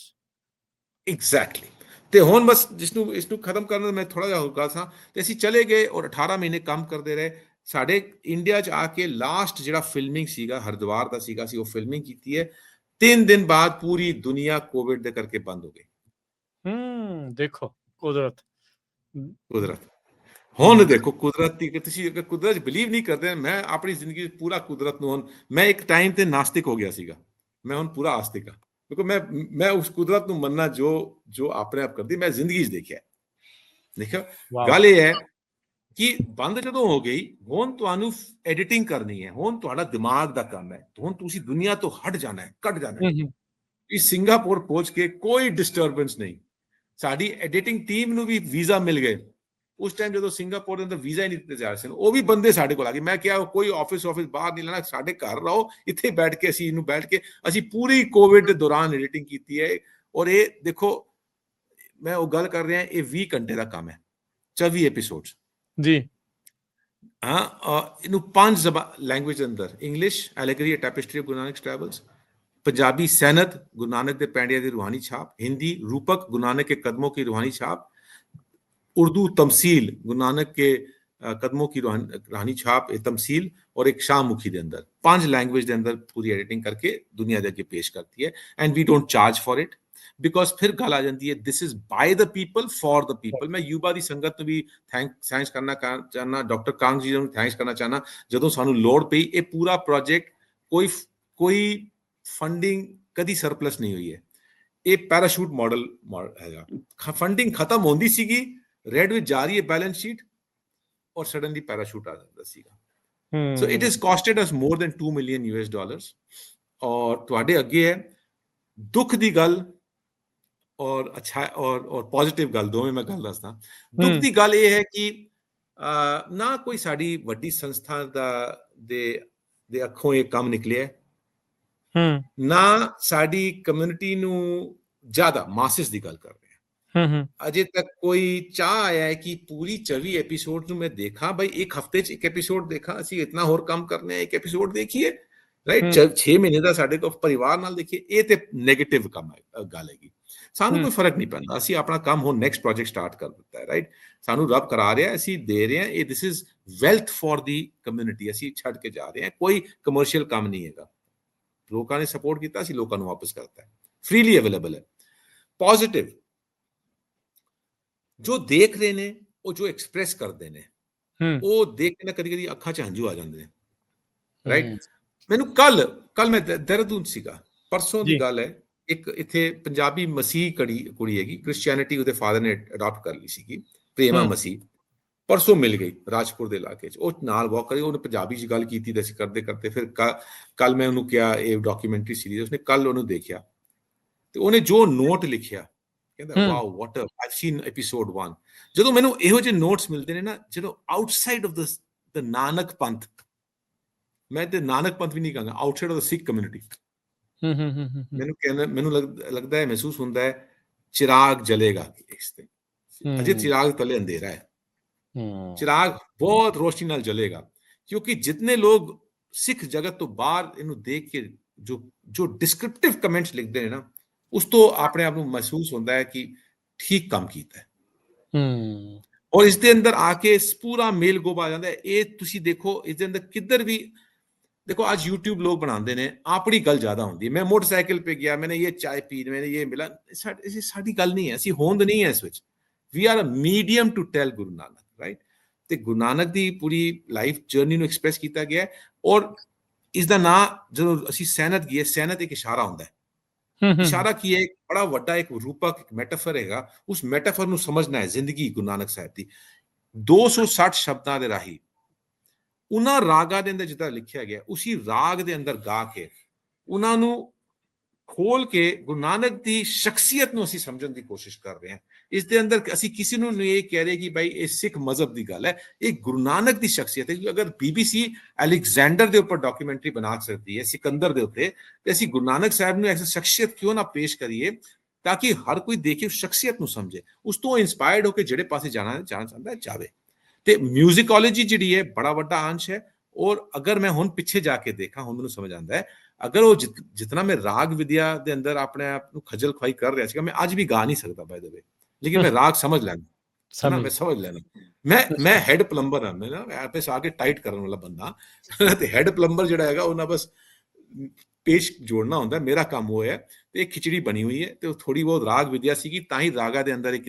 Exactly. ਤੇ ਹੁਣ ਬਸ ਇਸਨੂੰ ਖਤਮ ਕਰਨ ਦਾ ਮੈਂ ਥੋੜਾ ਜਿਹਾ ਹੋਗਾ ਸਾਂ ਤੇ ਅਸੀਂ ਚਲੇ ਗਏ ਔਰ 18 ਮਹੀਨੇ ਕੰਮ ਕਰਦੇ ਰਹੇ। ਸਾਡੇ ਇੰਡੀਆ 'ਚ ਆ ਕੇ ਲਾਸਟ ਜਿਹੜਾ ਫਿਲਮਿੰਗ ਸੀਗਾ ਹਰਿਦੁਆਰ ਦਾ ਸੀਗਾ, ਅਸੀਂ ਉਹ ਫਿਲਮਿੰਗ ਕੀਤੀ ਹੈ। 3 ਦਿਨ ਬਾਅਦ ਪੂਰੀ ਦੁਨੀਆ ਕੋਵਿਡ ਦੇ ਕਰਕੇ ਬੰਦ ਹੋ ਗਈ। ਦੇਖੋ ਕੁਦਰਤ ਹੁਣ ਦੇਖੋ ਕੁਦਰਤ ਦੀ, ਤੁਸੀਂ ਅਗਰ ਕੁਦਰਤ 'ਚ ਬਿਲੀਵ ਨਹੀਂ ਕਰਦੇ, ਮੈਂ ਆਪਣੀ ਜ਼ਿੰਦਗੀ 'ਚ ਪੂਰਾ ਕੁਦਰਤ ਨੂੰ, ਹੁਣ ਮੈਂ ਇੱਕ ਟਾਈਮ ਤੇ ਨਾਸਤਿਕ ਹੋ ਗਿਆ ਸੀਗਾ, ਮੈਂ ਹੁਣ ਪੂਰਾ ਆਸਤਿਕ ਹਾਂ, ਕਿਉਂਕਿ ਮੈਂ ਉਸ ਕੁਦਰਤ ਨੂੰ ਮੰਨਣਾ ਜੋ ਆਪਣੇ ਆਪ ਕਰਦੀ, ਮੈਂ ਜ਼ਿੰਦਗੀ 'ਚ ਦੇਖਿਆ। ਗੱਲ ਇਹ ਹੈ ਕਿ ਬੰਦ ਜਦੋਂ ਹੋ ਗਈ, ਹੁਣ ਤੁਹਾਨੂੰ ਐਡੀਟਿੰਗ ਕਰਨੀ ਹੈ, ਹੁਣ ਤੁਹਾਡਾ ਦਿਮਾਗ ਦਾ ਕੰਮ ਹੈ, ਹੁਣ ਤੁਸੀਂ ਦੁਨੀਆ ਤੋਂ ਹਟ ਜਾਣਾ ਹੈ, ਕੱਟ ਜਾਣਾ ਹੈ। ਇਸ ਸਿੰਗਾਪੁਰ ਪਹੁੰਚ ਕੇ ਕੋਈ ਡਿਸਟਰਬੈਂਸ ਨਹੀਂ, ਸਾਡੀ ਐਡੀਟਿੰਗ ਟੀਮ ਨੂੰ ਵੀ ਵੀਜ਼ਾ ਮਿਲ ਗਏ। ਉਸ ਟਾਈਮ ਜਦੋਂ ਸਿੰਗਾਪੁਰ ਦੇ ਅੰਦਰ ਵੀਜ਼ਾ ਹੀ ਨਹੀਂ ਦਿੱਤੇ ਜਾ ਰਹੇ ਸਨ, ਉਹ ਵੀ ਬੰਦੇ ਸਾਡੇ ਕੋਲ ਆ ਗਏ। ਮੈਂ ਕਿਹਾ ਕੋਈ ਆਫਿਸ ਬਾਹਰ ਨਹੀਂ ਲੈਣਾ, ਸਾਡੇ ਘਰ ਰਹੋ, ਇੱਥੇ ਬੈਠ ਕੇ ਅਸੀਂ ਪੂਰੀ ਕੋਵਿਡ ਦੇ ਦੌਰਾਨ ਐਡੀਟਿੰਗ ਕੀਤੀ ਹੈ। ਔਰ ਇਹ ਦੇਖੋ ਮੈਂ ਉਹ ਗੱਲ ਕਰ ਰਿਹਾ, ਇਹ 20 ਘੰਟੇ ਦਾ ਕੰਮ ਹੈ, 24 ਐਪੀਸੋਡਸ ਜੀ। ਹਾਂ ਇਹਨੂੰ 5 ਲੈਂਗੁਏਜ ਦੇ ਅੰਦਰ, English allegory a tapestry of Guru Nanak travels, Punjabi सैनत गुरु नानक के पैंडिया की रूहानी छाप, हिंदी रूपक गुरु नानक के कदमों की रूहानी छाप, उर्दू तमसील गुरु नानक के कदमों की रूहानी छाप तमसील, और एक शाहमुखी के अंदर 5 लैंग्वेज के अंदर पूरी एडिटिंग करके दुनिया के अगे पेश करती है। And we don't charge for it because फिर गल आ जाती है this is by the people for the people. मैं यूबा की संगत को भी थैंक्स करना चाहना, डॉक्टर कांग जी को थैंक्स करना चाहना। जो सानू लोड़ पई ये पूरा प्रोजेक्ट कोई फंडिंग कदी सरप्लस नहीं हुई है, ये पैराशूट मॉडल है। फंडिंग खत्म होंदी सीगी, रेड विच जा रही है बैलेंस शीट, और सडनली पैराशूट आ जाता सीगा। So it is costed us more than $2 million US। और तुहाडे अगे है दुख दी गल और अच्छा और पॉजिटिव गल, दोवें मैं गल दसदा। दुख दी गल ये है कि ना कोई साडी वड्डी संस्था दे अखों ये काम निकले है, ना साडी कम्युनिटी नू ज्यादा मासिस दी गल कर रहे हैं। अजे तक कोई चाह आया है कि पूरी 24 एपीसोड नू मैं देखा, भाई एक हफ्ते च एक एपीसोड देखा, असी इतना होर काम करने, एक एपीसोड देखिए, राइट 6 महीने का साडे को परिवार नाल देखिए, ये ते नेगेटिव काम है गल हैगी। सानू कोई फर्क नहीं पैंदा, असी अपना काम हुण नेक्स्ट प्रोजेक्ट स्टार्ट कर दिता है, राइट। सानू रब करा रहा है, असी दे रहे हैं, ये this is wealth for the community, असी छड़ के जा रहे हैं, कोई कमर्शियल काम नहीं है। लोगों ने सपोर्ट किया, असी लोगों को वापस करता है, फ्रीली अवेलेबल है। पॉजिटिव जो देख रहे ने, वो जो एक्सप्रेस करते ने, वो देख के ना कदी कदी अखां च हंझू आ जाते हैं, राइट। मैनू कल मैं देहरादून सीगा, परसों की गल है, एक इत्थे पंजाबी मसीह कुड़ी हैगी, क्रिश्चियनिटी उहदे फादर ने अडॉप्ट कर ली सीगी, प्रेमा मसीह। परसों मिल गई राजपुर के इलाके च, ਉਹ ਨਾਲ ਵਾਕ ਕਰੀ, ਉਹਨੇ ਪੰਜਾਬੀ ਚ ਗੱਲ ਕੀਤੀ ਤੇ ਅਸੀਂ ਕਰਦੇ ਫਿਰ ਕੱਲ ਮੈਂ ਉਹਨੂੰ ਕਿਹਾ ਇਹ ਡਾਕੂਮੈਂਟਰੀ ਸੀਰੀਜ਼, ਉਸਨੇ ਕੱਲ ਉਹਨੂੰ ਦੇਖਿਆ ਤੇ ਉਹਨੇ ਜੋ ਨੋਟ ਲਿਖਿਆ, ਕਹਿੰਦਾ wow what I've scene episode 1। ਜਦੋਂ ਮੈਨੂੰ ਇਹੋ ਜਿਹੇ ਨੋਟਸ ਮਿਲਦੇ ਨੇ ਨਾ, ਜਦੋਂ ਆਊਟਸਾਈਡ ਆਫ ਦ ਨਾਨਕ ਪੰਥ, ਮੈਂ ਤੇ ਨਾਨਕ ਪੰਥ ਵੀ ਨਹੀਂ ਕਹਾਂਗਾ, outside of the Sikh community, ਮੈਨੂੰ ਲੱਗਦਾ ਹੈ, ਮਹਿਸੂਸ ਹੁੰਦਾ ਹੈ चिराग जलेगा ਇਸ ਤੇ, ਅਜੇ चिराग तले अंधेरा है, चिराग बहुत रोशनी नाल जलेगा, क्योंकि जितने लोग सिख जगत तो बाहर इन्हू देख के जो डिस्क्रिप्टिव कमेंट्स लिखते हैं ना, उस तो अपने आप को महसूस होता है कि ठीक काम किया है। और इसके अंदर आके पूरा मेल गोब आ जाता है। ये तुसी देखो, इसके अंदर किधर भी देखो, आज यूट्यूब लोग बनाते हैं, अपनी गल ज्यादा होती है। मैं मोटरसाइकिल पे गया, मैंने ये चाय पी, मैंने ये मिला, साडी गल नहीं है, असी होंद नहीं है इस विच। We are a medium to tell Guru Nanak, right. ਤੇ ਗੁਰੂ ਨਾਨਕ ਦੀ ਪੂਰੀ ਲਾਈਫ ਜਰਨੀ ਨੂੰ ਐਕਸਪ੍ਰੈਸ ਕੀਤਾ ਗਿਆ ਹੈ। ਔਰ ਇਸ ਦਾ ਨਾਂ ਜਦੋਂ ਅਸੀਂ ਸੈਨਤ ਗਏ, ਸੈਨਤ ਇੱਕ ਇਸ਼ਾਰਾ ਹੁੰਦਾ ਹੈ। ਇਸ਼ਾਰਾ ਕੀ ਹੈ? ਇੱਕ ਬੜਾ ਵੱਡਾ ਇੱਕ ਰੂਪਕ, ਇੱਕ ਮੈਟਾਫਰ ਹੈਗਾ। ਉਸ ਮੈਟਾਫਰ ਨੂੰ ਸਮਝਣਾ ਹੈ ਜ਼ਿੰਦਗੀ ਗੁਰੂ ਨਾਨਕ ਸਾਹਿਬ ਦੀ। 260 ਸ਼ਬਦਾਂ ਦੇ ਰਾਹੀਂ ਉਹਨਾਂ ਰਾਗਾਂ ਦੇ ਅੰਦਰ ਜਿੱਦਾਂ ਲਿਖਿਆ ਗਿਆ, ਉਸੀ ਰਾਗ ਦੇ ਅੰਦਰ ਗਾ ਕੇ ਉਹਨਾਂ ਨੂੰ ਖੋਲ ਕੇ ਗੁਰੂ ਨਾਨਕ ਦੀ ਸ਼ਖਸੀਅਤ ਨੂੰ ਅਸੀਂ ਸਮਝਣ ਦੀ ਕੋਸ਼ਿਸ਼ ਕਰ ਰਹੇ ਹਾਂ। ਇਸ ਦੇ ਅੰਦਰ ਅਸੀਂ ਕਿਸੇ ਨੂੰ ਨਹੀਂ ਇਹ ਕਹਿ ਰਹੇ ਕਿ ਭਾਈ ਇਹ ਸਿੱਖ ਮਜ਼ਹਬ ਦੀ ਗੱਲ ਹੈ, ਇਹ ਗੁਰੂ ਨਾਨਕ ਦੀ ਸ਼ਖਸੀਅਤ ਹੈ। ਅਗਰ BBC ਅਲੈਗਜ਼ੈਂਡਰ ਦੇ ਉੱਪਰ ਡਾਕੂਮੈਂਟਰੀ ਬਣਾ ਸਕਦੀ ਹੈ, ਸਿਕੰਦਰ ਦੇ ਉੱਤੇ, ਤੇ ਅਸੀਂ ਗੁਰੂ ਨਾਨਕ ਸਾਹਿਬ ਨੂੰ ਐਸੀ ਸ਼ਖਸੀਅਤ ਕਿਉਂ ਨਾ ਪੇਸ਼ ਕਰੀਏ ਤਾਂ ਕਿ ਹਰ ਕੋਈ ਦੇਖ ਕੇ ਉਸ ਸ਼ਖਸੀਅਤ ਨੂੰ ਸਮਝੇ, ਉਸ ਤੋਂ ਇੰਸਪਾਇਰਡ ਹੋ ਕੇ ਜਿਹੜੇ ਪਾਸੇ ਜਾਣਾ ਚਾਹੁੰਦਾ ਹੈ ਜਾਵੇ। ਤੇ ਮਿਊਜ਼ਿਕੋਲੋਜੀ ਜਿਹੜੀ ਹੈ ਬੜਾ ਵੱਡਾ ਅੰਸ਼ ਹੈ। ਔਰ ਅਗਰ ਮੈਂ ਹੁਣ ਪਿੱਛੇ ਜਾ ਕੇ ਦੇਖਾਂ, ਹੁਣ ਮੈਨੂੰ ਸਮਝ ਆਉਂਦਾ ਹੈ, ਅਗਰ ਉਹ ਜਿਤਨਾ ਮੈਂ ਰਾਗ ਵਿਦਿਆ ਦੇ ਅੰਦਰ ਆਪਣੇ ਆਪ ਨੂੰ ਖਜਲ ਖਵਾਈ ਕਰ ਰਿਹਾ ਸੀਗਾ, ਮੈਂ ਅੱਜ ਵੀ ਗਾ ਨਹੀਂ ਸਕਦਾ ਬਾਏ ਦ ਵੇ, लेकिन मैं राग समझ लेना, मैं समझ लेना। मैं हेड प्लंबर हाँ, मैं ना आपे आके टाइट करने वाला बंदा, ते हेड प्लंबर जिहड़ा हैगा उन्हें बस पेश जोड़ना होंदा। मेरा काम वो है। ते एक खिचड़ी बनी हुई है, ते थोड़ी बहुत राग विद्या सीगी, तां ही रागा दे अंदर एक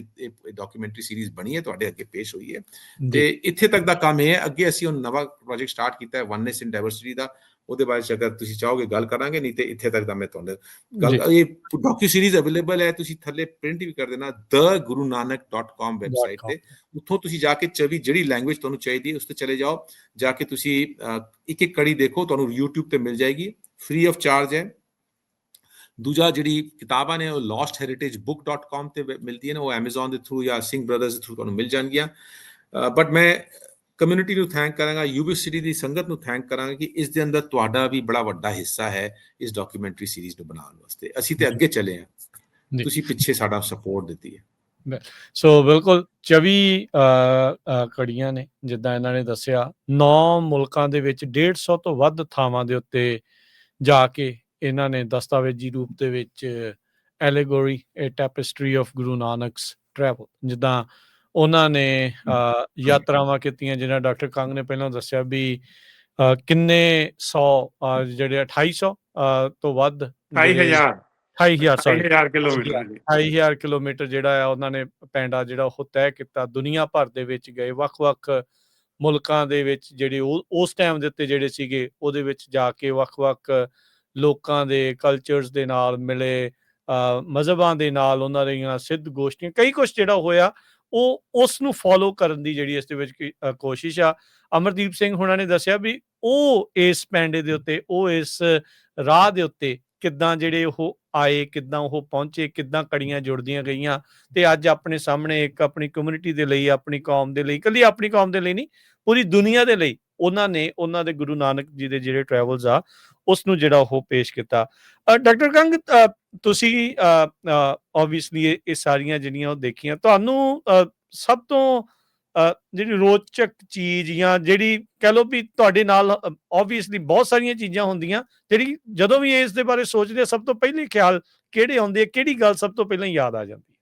डॉक्यूमेंट्री सीरीज बनी है, तुहाडे अगे पेश हुई है। ते इत्थे तक दा काम है। अगे असीं हुण नवा प्रोजेक्ट स्टार्ट कीता है वननेस इन डाइवर्सिटी दा, ਉਹਦੇ ਬਾਰੇ ਅਗਰ ਤੁਸੀਂ ਚਾਹੋਗੇ ਗੱਲ ਕਰਾਂਗੇ, ਨਹੀਂ ਤੇ ਇੱਥੇ ਤੱਕ ਦਾ ਮੈਂ ਤੁਹਾਨੂੰ ਗੱਲ। ਇਹ ਡਾਕੂ ਸੀਰੀਜ਼ ਅਵੇਲੇਬਲ ਹੈ, ਤੁਸੀਂ ਥੱਲੇ ਪ੍ਰਿੰਟ ਵੀ ਕਰ ਦੇਣਾ thegurunanak.com ਵੈਬਸਾਈਟ ਤੇ। ਉੱਥੋਂ ਤੁਸੀਂ ਜਾ ਕੇ ਜਿਹੜੀ ਲੈਂਗੁਏਜ ਤੁਹਾਨੂੰ ਚਾਹੀਦੀ ਹੈ ਉਸ ਤੇ ਚਲੇ ਜਾਓ, ਜਾ ਕੇ ਤੁਸੀਂ ਇੱਕ ਇੱਕ ਕੜੀ ਦੇਖੋ, ਤੁਹਾਨੂੰ YouTube ਤੇ ਮਿਲ ਜਾਏਗੀ, ਫ੍ਰੀ ਆਫ ਚਾਰਜ ਹੈ। ਦੂਜਾ ਜਿਹੜੀ ਕਿਤਾਬਾਂ ਨੇ ਉਹ lostheritage.book.com ਤੇ ਮਿਲਦੀਆਂ ਨੇ, ਉਹ Amazon ਦੇ ਥਰੂ ਜਾਂ ਸਿੰਘ ਬ੍ਰਦਰਸ ਦੇ ਥਰੂ ਤੁਹਾਨੂੰ ਮਿਲ ਜਾਣਗੀਆਂ। ਬਟ ਮੈਂ ਕਮਿਊਨਿਟੀ ਨੂੰ ਥੈਂਕ ਕਰਾਂਗਾ, ਯੂਨੀਵਰਸਿਟੀ ਦੀ ਸੰਗਤ ਨੂੰ ਥੈਂਕ ਕਰਾਂਗਾ ਕਿ ਇਸ ਦੇ ਅੰਦਰ ਤੁਹਾਡਾ ਵੀ ਬੜਾ ਵੱਡਾ ਹਿੱਸਾ ਹੈ ਇਸ ਡਾਕੂਮੈਂਟਰੀ ਸੀਰੀਜ਼ ਨੂੰ ਬਣਾਉਣ ਵਾਸਤੇ। ਅਸੀਂ ਤੇ ਅੱਗੇ ਚੱਲੇ ਹਾਂ, ਤੁਸੀਂ ਪਿੱਛੇ ਸਾਡਾ ਸਪੋਰਟ ਦਿੱਤੀ ਹੈ। ਸੋ ਬਿਲਕੁਲ 24 ਕੜੀਆਂ ਨੇ, ਜਿੱਦਾਂ ਇਹਨਾਂ ਨੇ ਦੱਸਿਆ 9 ਮੁਲਕਾਂ ਦੇ ਵਿੱਚ 150 ਤੋਂ ਵੱਧ ਥਾਵਾਂ ਦੇ ਉੱਤੇ ਜਾ ਕੇ ਇਹਨਾਂ ਨੇ ਦਸਤਾਵੇਜ਼ੀ ਰੂਪ ਦੇ ਵਿੱਚ ਐਲੇਗੋਰੀ ਏ ਟੈਪਿਸਟਰੀ ਆਫ ਗੁਰੂ ਨਾਨਕਸ ਟਰੈਵਲ, ਜਿੱਦਾਂ ਉਹਨਾਂ ਨੇ ਯਾਤਰਾਵਾਂ ਕੀਤੀਆਂ, ਜਿਹਨਾਂ ਡਾਕਟਰ ਕੰਗ ਨੇ ਪਹਿਲਾਂ ਦੱਸਿਆ ਵੀ ਕਿੰਨੇ ਸੌ ਜਿਹੜੇ 2800 ਤੋਂ ਵੱਧ 28000 28000 ਕਿਲੋਮੀਟਰ ਜੀ। 28000 ਕਿਲੋਮੀਟਰ ਜਿਹੜਾ ਆ ਉਹਨਾਂ ਨੇ ਪੈਂਡਾ ਜਿਹੜਾ ਉਹ ਤੈਅ ਕੀਤਾ, ਦੁਨੀਆ ਭਰ ਦੇ ਵਿੱਚ ਗਏ, ਵੱਖ-ਵੱਖ ਮੁਲਕਾਂ ਦੇ ਵਿੱਚ ਜਿਹੜੇ ਉਸ ਟਾਈਮ ਦੇ ਉੱਤੇ ਜਿਹੜੇ ਸੀਗੇ ਉਹਦੇ ਵਿੱਚ ਜਾ ਕੇ ਵੱਖ-ਵੱਖ ਲੋਕਾਂ ਦੇ ਕਲਚਰਸ ਦੇ ਨਾਲ ਮਿਲੇ, ਮਜ਼ਹਬਾਂ ਦੇ ਨਾਲ ਉਹਨਾਂ ਦੀਆਂ ਸਿੱਧ ਗੋਸ਼ਟੀਆਂ, ਕਈ ਕੁਛ ਜਿਹੜਾ ਹੋਇਆ ਉਹ ਉਸ ਨੂੰ ਫੋਲੋ ਕਰਨ ਦੀ ਜਿਹੜੀ ਇਸ ਦੇ ਵਿੱਚ ਕੋਸ਼ਿਸ਼ ਆ। ਅਮਰਦੀਪ ਸਿੰਘ ਹੁਣਾਂ ਨੇ ਦੱਸਿਆ ਵੀ ਉਹ ਇਸ ਪੈਂਡੇ ਦੇ ਉੱਤੇ, ਉਹ ਇਸ ਰਾਹ ਦੇ ਉੱਤੇ ਕਿੱਦਾਂ ਜਿਹੜੇ ਉਹ ਆਏ, ਕਿੱਦਾਂ ਉਹ ਪਹੁੰਚੇ, ਕਿੱਦਾਂ ਕੜੀਆਂ ਜੁੜਦੀਆਂ ਗਈਆਂ, ਤੇ ਅੱਜ ਆਪਣੇ ਸਾਹਮਣੇ ਇੱਕ ਆਪਣੀ ਕਮਿਊਨਿਟੀ ਦੇ ਲਈ, ਆਪਣੀ ਕੌਮ ਦੇ ਲਈ, ਇਕੱਲੀ ਆਪਣੀ ਕੌਮ ਦੇ ਲਈ ਨਹੀਂ, ਪੂਰੀ ਦੁਨੀਆ ਦੇ ਲਈ ਉਹਨਾਂ ਨੇ ਉਹਨਾਂ ਦੇ ਗੁਰੂ ਨਾਨਕ ਜੀ ਦੇ ਜਿਹੜੇ ਟਰੈਵਲਸ ਆ ਉਸ ਨੂੰ ਜਿਹੜਾ ਉਹ ਪੇਸ਼ ਕੀਤਾ। ਡਾਕਟਰ ਕੰਗ, ਤੁਸੀਂ ਓਬਵੀਅਸਲੀ ਇਹ ਸਾਰੀਆਂ ਜਿਹੜੀਆਂ ਉਹ ਦੇਖੀਆਂ, ਤੁਹਾਨੂੰ ਸਭ ਤੋਂ ਜਿਹੜੀ ਰੋਚਕ ਚੀਜ਼ ਜਾਂ ਜਿਹੜੀ ਕਹਿ ਲਓ ਵੀ ਤੁਹਾਡੇ ਨਾਲ ਓਬਵੀਅਸਲੀ ਬਹੁਤ ਸਾਰੀਆਂ ਚੀਜ਼ਾਂ ਹੁੰਦੀਆਂ, ਜਿਹੜੀ ਜਦੋਂ ਵੀ ਇਸ ਦੇ ਬਾਰੇ ਸੋਚਦੇ ਸਭ ਤੋਂ ਪਹਿਲੇ ਖਿਆਲ ਕਿਹੜੇ ਆਉਂਦੇ, ਕਿਹੜੀ ਗੱਲ ਸਭ ਤੋਂ ਪਹਿਲਾਂ ਯਾਦ ਆ ਜਾਂਦੀ?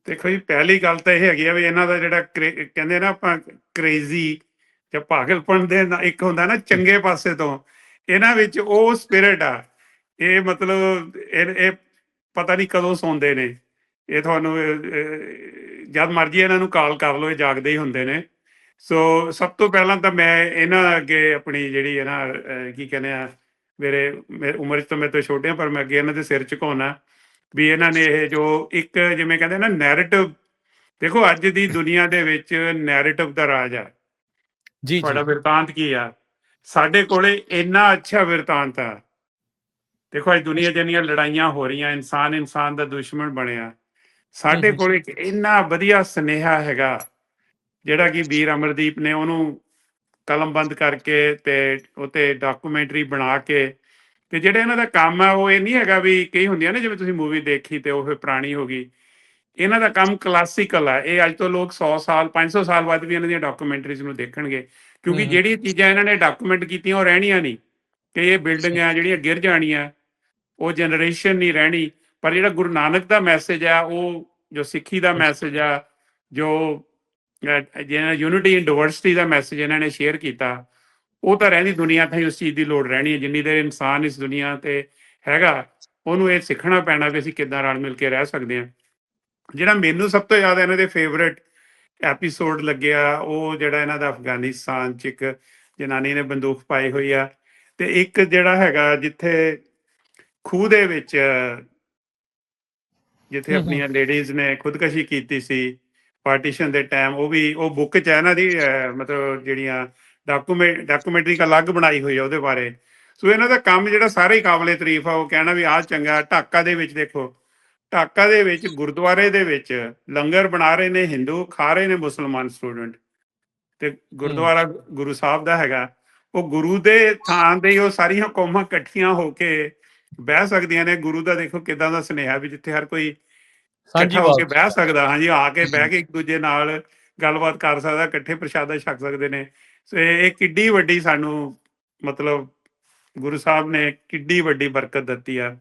ਦੇਖੋ ਜੀ, ਪਹਿਲੀ ਗੱਲ ਤਾਂ ਇਹ ਹੈਗੀ ਆ ਵੀ ਇਹਨਾਂ ਦਾ ਜਿਹੜਾ ਕਹਿੰਦੇ ਨਾ ਆਪਾਂ ਕ੍ਰੇਜ਼ੀ ਜਾਂ ਪਾਗਲਪਨ ਦੇ ਇੱਕ ਹੁੰਦਾ ਨਾ ਚੰਗੇ ਪਾਸੇ ਤੋਂ, ਇਹਨਾਂ ਵਿੱਚ ਉਹ ਸਪਿਰਿਟ ਆ। ਇਹ ਮਤਲਬ ਇਹ ਪਤਾ ਨਹੀਂ ਕਦੋਂ ਸੌਂਦੇ ਨੇ, ਇਹ ਤੁਹਾਨੂੰ ਜਦ ਮਰਜੀ ਇਹਨਾਂ ਨੂੰ ਕਾਲ ਕਰ ਲਓ, ਇਹ ਜਾਗਦੇ ਹੀ ਹੁੰਦੇ ਨੇ। ਸੋ ਸਭ ਤੋਂ ਪਹਿਲਾਂ ਤਾਂ ਮੈਂ ਇਹਨਾਂ ਅੱਗੇ ਆਪਣੀ ਜਿਹੜੀ ਹੈ ਨਾ ਕੀ ਕਹਿੰਦੇ ਆ, ਮੇਰੇ ਉਮਰ 'ਚ ਤਾਂ ਮੇਰੇ ਤੋਂ ਛੋਟੇ ਆ, ਪਰ ਮੈਂ ਅੱਗੇ ਇਹਨਾਂ ਦੇ ਸਿਰ ਝੁਕਾਉਣਾ ਵੀ ਇਹਨਾਂ ਨੇ ਇਹ ਜੋ ਇੱਕ ਜਿਵੇਂ ਕਹਿੰਦੇ ਨਾ ਨੈਰੇਟਿਵ, ਦੇਖੋ ਅੱਜ ਦੀ ਦੁਨੀਆ ਦੇ ਵਿੱਚ ਨੈਰੇਟਿਵ ਦਾ ਰਾਜ ਆ। ਜੀ, ਤੁਹਾਡਾ ਬਿਰਤਾਂਤ ਕੀ ਆ? ਸਾਡੇ ਕੋਲੇ ਇੰਨਾ ਅੱਛਾ ਬਿਰਤਾਂਤ ਆ। ਦੇਖੋ ਅੱਜ ਦੁਨੀਆ ਜਿੰਨੀਆਂ ਲੜਾਈਆਂ ਹੋ ਰਹੀਆਂ, ਇਨਸਾਨ ਦਾ ਦੁਸ਼ਮਣ ਬਣਿਆ, ਸਾਡੇ ਕੋਲ ਇੱਕ ਇੰਨਾ ਵਧੀਆ ਸੁਨੇਹਾ ਹੈਗਾ ਜਿਹੜਾ ਕਿ ਵੀਰ ਅਮਰਦੀਪ ਨੇ ਉਹਨੂੰ ਕਲਮਬੰਦ ਕਰਕੇ ਤੇ ਉਤੇ ਡਾਕੂਮੈਂਟਰੀ ਬਣਾ ਕੇ, ਤੇ ਜਿਹੜਾ ਇਹਨਾਂ ਦਾ ਕੰਮ ਆ ਉਹ ਇਹ ਨਹੀਂ ਹੈਗਾ ਵੀ ਕਈ ਹੁੰਦੀਆਂ ਨਾ ਜਿਵੇਂ ਤੁਸੀਂ ਮੂਵੀ ਦੇਖੀ ਤੇ ਉਹ ਫਿਰ ਪੁਰਾਣੀ ਹੋ ਗਈ। ਇਹਨਾਂ ਦਾ ਕੰਮ ਕਲਾਸੀਕਲ ਆ। ਇਹ ਅੱਜ ਤੋਂ ਲੋਕ 100 ਸਾਲ 500 ਸਾਲ ਬਾਅਦ ਵੀ ਇਹਨਾਂ ਦੀਆਂ ਡਾਕੂਮੈਂਟਰੀਜ਼ ਨੂੰ ਦੇਖਣਗੇ, ਕਿਉਂਕਿ ਜਿਹੜੀਆਂ ਚੀਜ਼ਾਂ ਇਹਨਾਂ ਨੇ ਡਾਕੂਮੈਂਟ ਕੀਤੀਆਂ ਉਹ ਰਹਿਣੀਆਂ ਨਹੀਂ। ਕਿ ਇਹ ਬਿਲਡਿੰਗਾਂ ਜਿਹੜੀਆਂ ਗਿਰ ਜਾਣੀਆਂ, ਉਹ ਜਨਰੇਸ਼ਨ ਨਹੀਂ ਰਹਿਣੀ, ਪਰ ਜਿਹੜਾ ਗੁਰੂ ਨਾਨਕ ਦਾ ਮੈਸੇਜ ਆ, ਉਹ ਜੋ ਸਿੱਖੀ ਦਾ ਮੈਸੇਜ ਆ, ਜੋ ਜਿਹਨਾਂ ਯੂਨਿਟੀ ਇਨ ਡਾਇਵਰਸਿਟੀ ਦਾ ਮੈਸੇਜ ਇਹਨਾਂ ਨੇ ਸ਼ੇਅਰ ਕੀਤਾ, ਉਹ ਤਾਂ ਰਹਿੰਦੀ ਦੁਨੀਆ ਤੇ ਉਸ ਚੀਜ਼ ਦੀ ਲੋੜ ਰਹਿਣੀ ਹੈ। ਜਿੰਨੀ ਦੇਰ ਇਨਸਾਨ ਇਸ ਦੁਨੀਆ ਤੇ ਹੈਗਾ ਉਹਨੂੰ ਇਹ ਸਿੱਖਣਾ ਪੈਣਾ ਵੀ ਅਸੀਂ ਕਿੱਦਾਂ ਰਲ ਮਿਲ ਕੇ ਰਹਿ ਸਕਦੇ ਹਾਂ। ਜਿਹੜਾ ਮੈਨੂੰ ਸਭ ਤੋਂ ਜ਼ਿਆਦਾ ਇਹਨਾਂ ਦੇ ਫੇਵਰੇਟ ਐਪੀਸੋਡ ਲੱਗਿਆ, ਉਹ ਜਿਹੜਾ ਇਹਨਾਂ ਦਾ ਅਫਗਾਨਿਸਤਾਨ 'ਚ ਇੱਕ ਜਨਾਨੀ ਨੇ ਬੰਦੂਕ ਪਾਈ ਹੋਈ ਆ, ਤੇ ਇੱਕ ਜਿਹੜਾ ਹੈਗਾ ਜਿੱਥੇ ਖੂਹ ਦੇ ਵਿੱਚ ਜਿੱਥੇ ਆਪਣੀਆਂ ਲੇਡੀਜ਼ ਨੇ ਖੁਦਕਸ਼ੀ ਕੀਤੀ ਸੀ ਪਾਰਟੀਸ਼ਨ ਦੇ ਟਾਈਮ, ਉਹ ਵੀ ਉਹ ਬੁੱਕ 'ਚ ਹੈ ਇਹਨਾਂ ਦੀ, ਮਤਲਬ ਜਿਹੜੀਆਂ ਡਾਕੂਮੈਂਟਰੀ ਅਲੱਗ ਬਣਾਈ ਹੋਈ ਆ ਉਹਦੇ ਬਾਰੇ। ਸੋ ਇਹਨਾਂ ਦਾ ਕੰਮ ਜਿਹੜਾ ਸਾਰੇ ਹੀ ਕਾਬਲੇ ਤਾਰੀਫ ਆ। ਉਹ ਕਹਿਣਾ ਵੀ ਆਹ ਚੰਗਾ। ਢਾਕਾ ਦੇ ਵਿੱਚ ਦੇਖੋ, ਢਾਕਾ ਦੇ ਵਿੱਚ ਗੁਰਦੁਆਰੇ ਦੇ ਵਿੱਚ ਲੰਗਰ ਬਣਾ ਰਹੇ ਨੇ ਹਿੰਦੂ, ਖਾ ਰਹੇ ਨੇ ਮੁਸਲਮਾਨ ਸਟੂਡੈਂਟ, ਤੇ ਗੁਰਦੁਆਰਾ ਗੁਰੂ ਸਾਹਿਬ ਦਾ ਹੈਗਾ। ਉਹ ਗੁਰੂ ਦੇ ਥਾਂ ਦੇ ਹੀ ਉਹ ਸਾਰੀਆਂ ਕੌਮਾਂ ਇਕੱਠੀਆਂ ਹੋ ਕੇ ਬਹਿ ਸਕਦੀਆਂ ਨੇ। ਗੁਰੂ ਦਾ ਦੇਖੋ ਕਿੱਦਾਂ ਦਾ ਸੁਨੇਹਾ ਵੀ ਜਿੱਥੇ ਹਰ ਕੋਈ ਇਕੱਠਾ ਹੋ ਕੇ ਬਹਿ ਸਕਦਾ, ਹਾਂਜੀ ਆ ਕੇ ਬਹਿ ਕੇ ਇੱਕ ਦੂਜੇ ਨਾਲ ਗੱਲਬਾਤ ਕਰ ਸਕਦਾ, ਇਕੱਠੇ ਪ੍ਰਸ਼ਾਦਾ ਛਕ ਸਕਦੇ ਨੇ। ਸੋ ਇਹ ਕਿੱਡੀ ਵੱਡੀ ਸਾਨੂੰ ਮਤਲਬ ਗੁਰੂ ਸਾਹਿਬ ਨੇ ਕਿੱਡੀ ਵੱਡੀ ਬਰਕਤ ਦਿੱਤੀ ਆ।